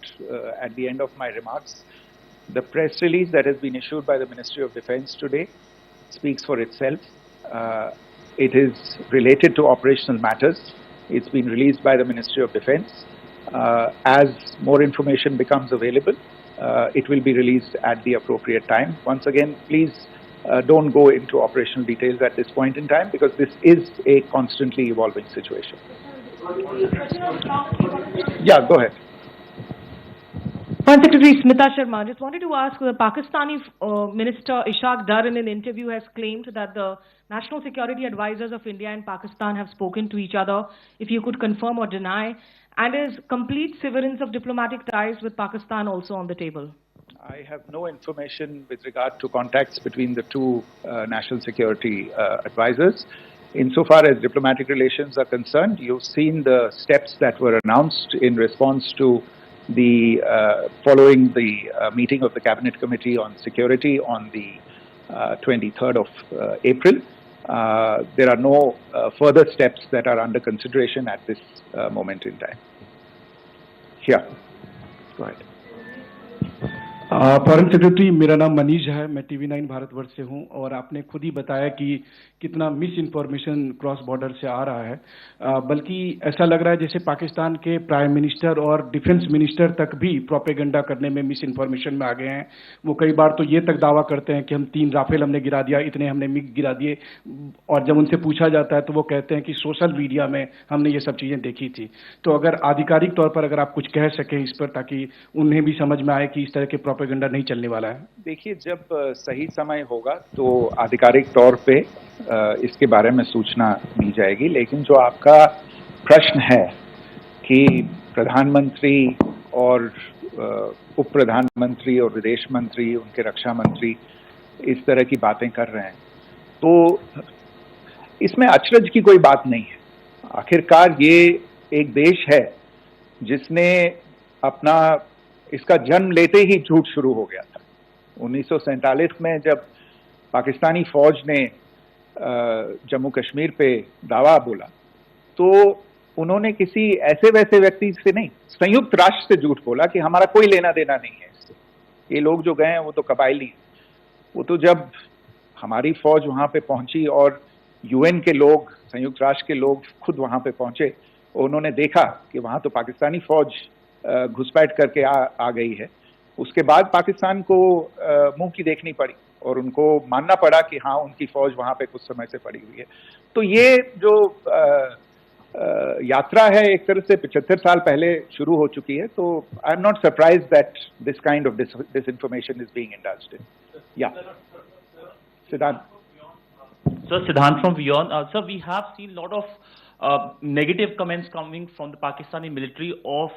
at the end of my remarks. The press release that has been issued by the Ministry of Defense today speaks for itself. It is related to operational matters. It's been released by the Ministry of Defense. As more information becomes available, it will be released at the appropriate time. Once again, please don't go into operational details at this point in time, because this is a constantly evolving situation. Yeah, go ahead. Foreign Secretary Smita Sharma, just wanted to ask, the Pakistani Minister Ishaq Dar in an interview has claimed that the national security advisors of India and Pakistan have spoken to each other. If you could confirm or deny, and is complete severance of diplomatic ties with Pakistan also on the table? I have no information with regard to contacts between the two national security advisors. Insofar as diplomatic relations are concerned, you've seen the steps that were announced in response to the following the meeting of the Cabinet Committee on Security on the 23rd of April. There are no further steps that are under consideration at this moment in time. Yeah, go ahead. Foreign secretary, मेरा नाम मनीष है, मैं TV9 Bharatvarsh से हूं, और आपने खुद ही बताया कि कितना मिस इन्फॉर्मेशन क्रॉस बॉर्डर से आ रहा है, बल्कि ऐसा लग रहा है जैसे पाकिस्तान के प्राइम मिनिस्टर और डिफेंस मिनिस्टर तक भी प्रोपेगेंडा करने में मिस इन्फॉर्मेशन में आ गए हैं। वो कई बार तो ये तक दावा करते हैं कि हम 3 राफेल हमने गिरा दिया, इतने हमने मिग गिरा दिए, और जब उनसे पूछा जाता है तो वो कहते हैं कि सोशल मीडिया में हमने ये सब चीजें देखी थी। तो अगर आधिकारिक तौर पर अगर आप कुछ कह सकें इस पर, ताकि उन्हें भी समझ में आए कि इस तरह के प्रोपेगेंडा नहीं चलने वाला है। देखिए, जब सही समय होगा तो आधिकारिक तौर पे इसके बारे में सूचना दी जाएगी, लेकिन जो आपका प्रश्न है कि प्रधानमंत्री और उप प्रधानमंत्री और विदेश मंत्री, उनके रक्षा मंत्री इस तरह की बातें कर रहे हैं, तो इसमें अचरज की कोई बात नहीं है। आखिरकार ये एक देश है जिसने अपना इसका जन्म लेते ही झूठ शुरू हो गया था। 1947 में जब पाकिस्तानी फौज ने जम्मू कश्मीर पे दावा बोला, तो उन्होंने किसी ऐसे वैसे व्यक्ति से नहीं, संयुक्त राष्ट्र से झूठ बोला कि हमारा कोई लेना देना नहीं है इससे, ये लोग जो गए हैं वो तो कबायली। वो तो जब हमारी फौज वहां पे पहुंची और UN के लोग, संयुक्त राष्ट्र के लोग खुद वहां पे पहुंचे, उन्होंने देखा कि वहां तो पाकिस्तानी फौज घुसपैठ करके आ गई है, उसके बाद पाकिस्तान को मुंह की देखनी पड़ी और उनको मानना पड़ा कि हाँ, उनकी फौज वहां पे कुछ समय से पड़ी हुई है। तो ये जो यात्रा है एक तरह से 75 साल पहले शुरू हो चुकी है। तो I am not surprise that this kind of disinformation is being indulged in. Yeah, Siddhant. So Siddhant from Beyond. Sir, we have seen a lot of negative comments coming from the Pakistani military of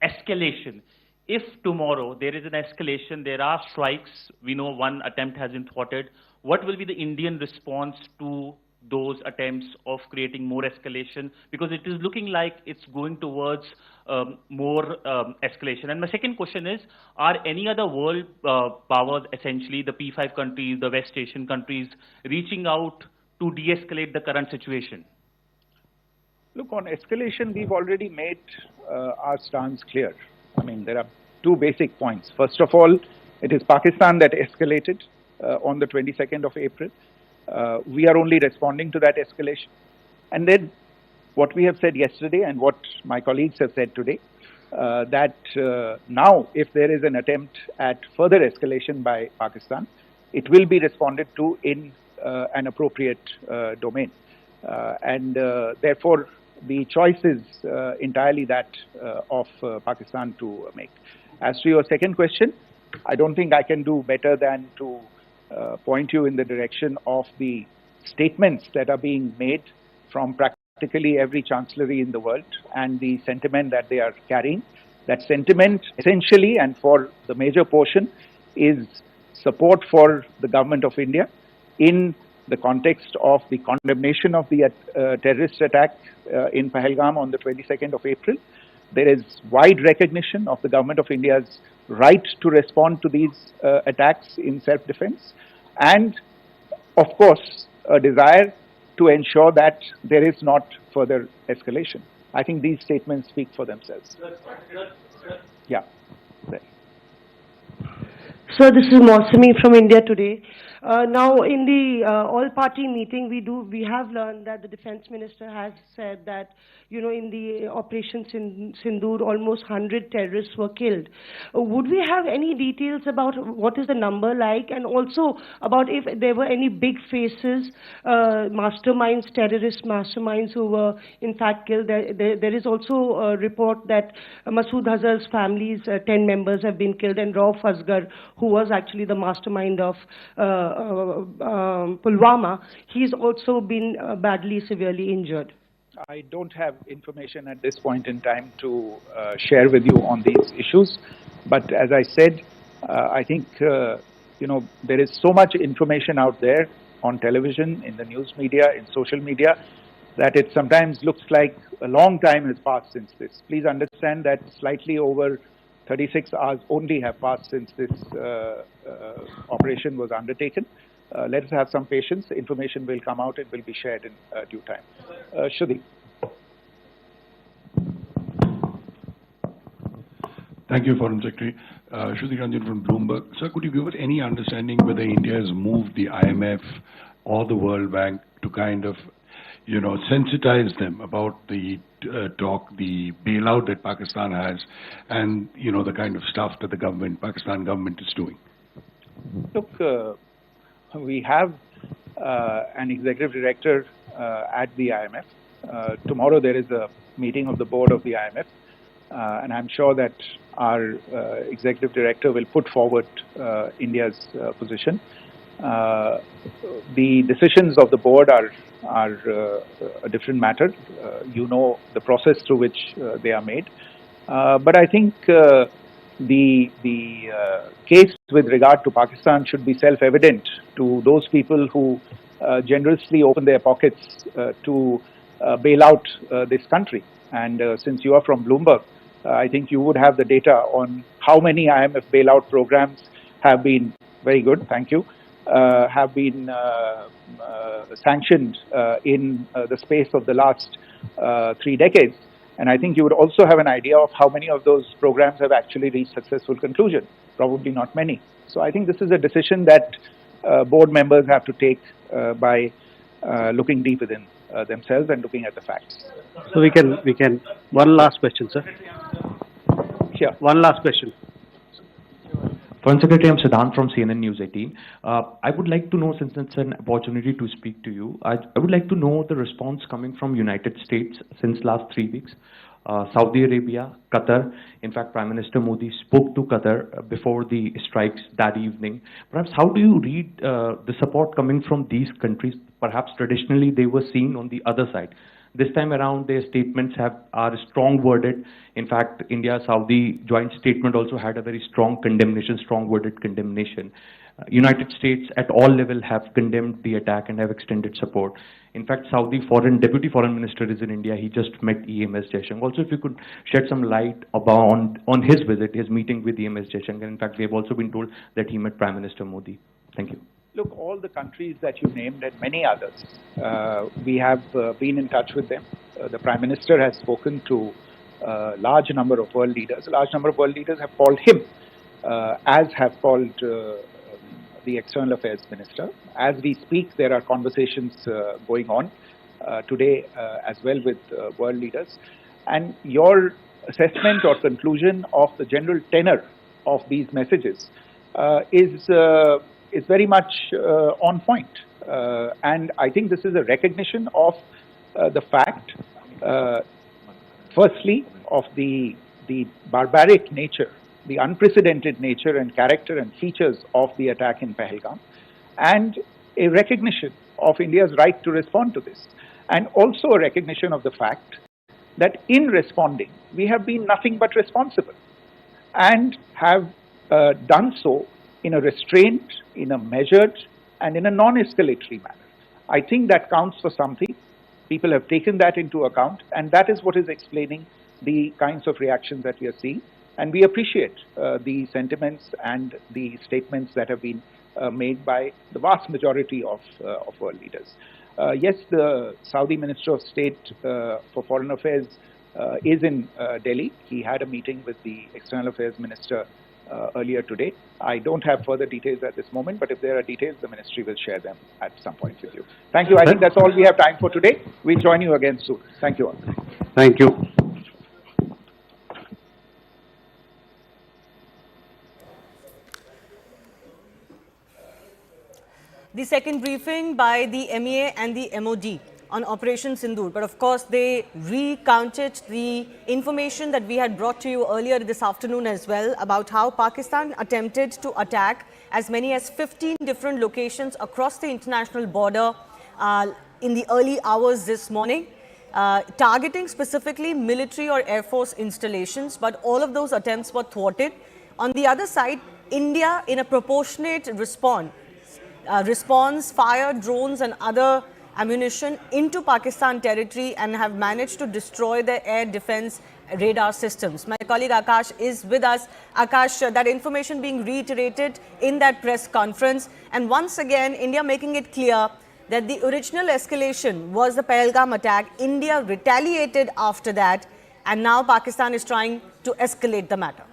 escalation. If tomorrow there is an escalation, there are strikes, we know one attempt has been thwarted, what will be the Indian response to those attempts of creating more escalation? Because it is looking like it's going towards more escalation. And my second question is, are any other world powers, essentially the P5 countries, the West Asian countries, reaching out to de-escalate the current situation? Look, on escalation, we've already made our stance clear. I mean, there are two basic points. First of all, it is Pakistan that escalated on the 22nd of April. We are only responding to that escalation. And then what we have said yesterday and what my colleagues have said today, that now if there is an attempt at further escalation by Pakistan, it will be responded to in an appropriate domain. And therefore, the choice is entirely that of Pakistan to make. As to your second question, I don't think I can do better than to point you in the direction of the statements that are being made from practically every chancellery in the world and the sentiment that they are carrying. That sentiment essentially and for the major portion is support for the government of India in the context of the condemnation of the terrorist attack in Pahalgam on the 22nd of April. There is wide recognition of the government of India's right to respond to these attacks in self-defense, and of course a desire to ensure that there is not further escalation. I think these statements speak for themselves. Yeah. Sir, this is Mausami from India Today. Now, in the all-party meeting, we have learned that the defense minister has said that, in the operations in Sindoor, almost 100 terrorists were killed. Would we have any details about what is the number like, and also about if there were any big faces, masterminds, terrorist masterminds who were in fact killed? There is also a report that Masood Hazar's family's 10 members have been killed, and Rauf Asgar, who was actually the mastermind of Pulwama, he's also been badly, severely injured. I don't have information at this point in time to share with you on these issues. But as I said, I think, there is so much information out there on television, in the news media, in social media, that it sometimes looks like a long time has passed since this. Please understand that slightly over 36 hours only have passed since this operation was undertaken. Let us have some patience. Information will come out. It will be shared in due time. Shruti. Thank you, Foreign Secretary. Shruti Ranjan from Bloomberg. Sir, could you give us any understanding whether India has moved the IMF or the World Bank to kind of, sensitize them about the the bailout that Pakistan has, and the kind of stuff that the Pakistan government is doing? Look, we have an executive director at the IMF. Tomorrow there is a meeting of the board of the IMF, and I'm sure that our executive director will put forward India's position. The decisions of the board are a different matter. The process through which they are made. But I think the case with regard to Pakistan should be self-evident to those people who generously open their pockets to bail out this country. And since you are from Bloomberg, I think you would have the data on how many IMF bailout programs have been, very good, thank you, have been sanctioned in the space of the last 3 decades. And I think you would also have an idea of how many of those programs have actually reached successful conclusion. Probably not many. So I think this is a decision that board members have to take by looking deep within themselves and looking at the facts. So we can, one last question, sir. Sure. One last question. Foreign Secretary, I'm Siddhant from CNN News 18. I would like to know, since it's an opportunity to speak to you, I would like to know the response coming from United States since last 3 weeks. Saudi Arabia, Qatar. In fact, Prime Minister Modi spoke to Qatar before the strikes that evening. Perhaps how do you read the support coming from these countries? Perhaps traditionally they were seen on the other side. This time around, their statements are strong-worded. In fact, India-Saudi joint statement also had a very strong condemnation, strong-worded condemnation. United States at all levels have condemned the attack and have extended support. In fact, Saudi Deputy Foreign Minister is in India. He just met EMS Jaishankar. Also, if you could shed some light on his visit, his meeting with EMS Jaishankar. In fact, we have also been told that he met Prime Minister Modi. Thank you. Look, all the countries that you named and many others, we have been in touch with them. The Prime Minister has spoken to a large number of world leaders. A large number of world leaders have called him, as have called the External Affairs Minister. As we speak, there are conversations going on. today as well with world leaders. And your assessment or conclusion of the general tenor of these messages is very much on point. And I think this is a recognition of the fact, firstly, of the barbaric nature, the unprecedented nature and character and features of the attack in Pahalgam, and a recognition of India's right to respond to this, and also a recognition of the fact that in responding, we have been nothing but responsible and have done so in a restrained, in a measured, and in a non-escalatory manner. I think that counts for something. People have taken that into account, and that is what is explaining the kinds of reactions that we are seeing. And we appreciate the sentiments and the statements that have been made by the vast majority of world leaders. Yes, the Saudi Minister of State for Foreign Affairs is in Delhi. He had a meeting with the External Affairs Minister earlier today. I don't have further details at this moment, but if there are details, the Ministry will share them at some point with you. Thank you. I think that's all we have time for today. We'll join you again soon. Thank you all. Thank you. The second briefing by the MEA and the MOD on Operation Sindoor. But of course, they recounted the information that we had brought to you earlier this afternoon as well about how Pakistan attempted to attack as many as 15 different locations across the international border in the early hours this morning, targeting specifically military or air force installations. But all of those attempts were thwarted. On the other side, India, in a proportionate response, fired drones and other ammunition into Pakistan territory and have managed to destroy the air defense radar systems. My colleague Akash is with us. Akash, that information being reiterated in that press conference, and once again India making it clear that the original escalation was the Pahalgam attack. India retaliated after that, and now Pakistan is trying to escalate the matter.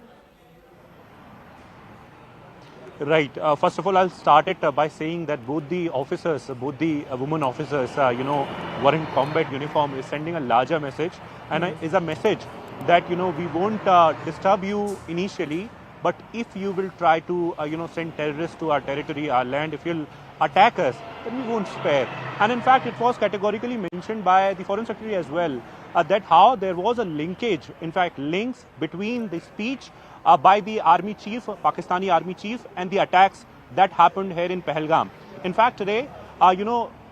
Right. First of all, I'll start it by saying that both the officers, both the women officers, were in combat uniform, is sending a larger message, and is a message that, we won't disturb you initially, but if you will try to, send terrorists to our territory, our land, if you'll attack us, then we won't spare. And in fact, it was categorically mentioned by the Foreign Secretary as well, that how there was a linkage, in fact, links between the speech by the army chief, Pakistani army chief, and the attacks that happened here in Pahalgam. In fact, today,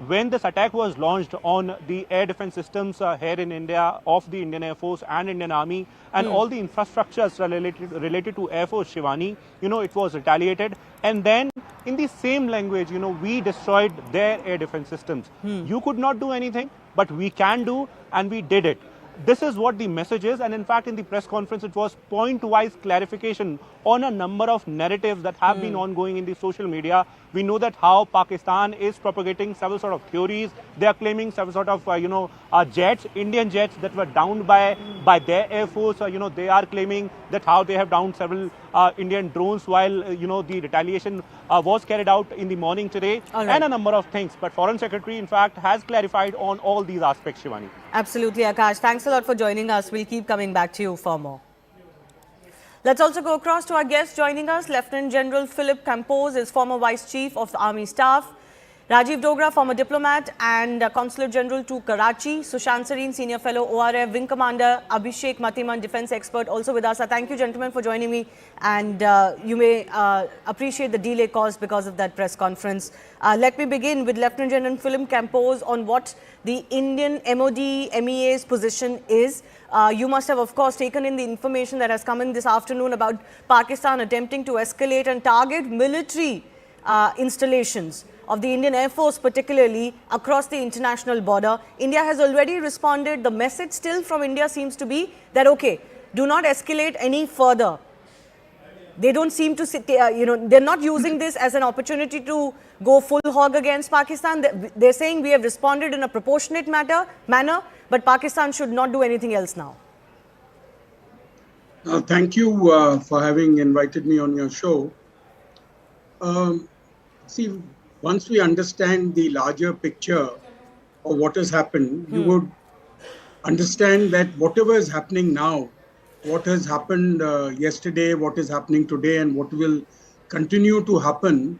when this attack was launched on the air defense systems here in India of the Indian Air Force and Indian Army and all the infrastructures related to Air Force Shivani, it was retaliated. And then in the same language, we destroyed their air defense systems. You could not do anything, but we can do, and we did it. This is what the message is, and in fact in the press conference it was point-wise clarification on a number of narratives that have been ongoing in the social media. We know that how Pakistan is propagating several sort of theories. They are claiming several sort of jets, Indian jets that were downed by their air force. They are claiming that how they have downed several Indian drones while the retaliation was carried out in the morning today, and a number of things. But Foreign Secretary in fact has clarified on all these aspects, Shivani. Absolutely, Akash. Thanks a lot for joining us. We'll keep coming back to you for more. Let's also go across to our guest joining us. Lieutenant General Philip Campos is former Vice Chief of the Army Staff. Rajiv Dogra, former diplomat and Consular General to Karachi. Sushant Sareen, Senior Fellow ORF, Wing Commander Abhishek Matiman, Defence Expert, also with us. Thank you, gentlemen, for joining me. And you may appreciate the delay caused because of that press conference. Let me begin with Lieutenant General Philip Campos on what the Indian MOD, MEA's position is. You must have, of course, taken in the information that has come in this afternoon about Pakistan attempting to escalate and target military installations of the Indian Air Force, particularly across the international border. India has already responded. The message still from India seems to be that, okay, do not escalate any further. They don't seem to, they're not using this as an opportunity to go full hog against Pakistan. They're saying we have responded in a proportionate manner, but Pakistan should not do anything else now. Thank you for having invited me on your show. See, once we understand the larger picture of what has happened, you would understand that whatever is happening now, what has happened yesterday, what is happening today, and what will continue to happen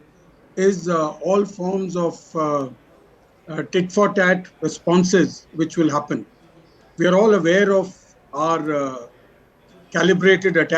is all forms of tit for tat responses which will happen. We are all aware of our calibrated attack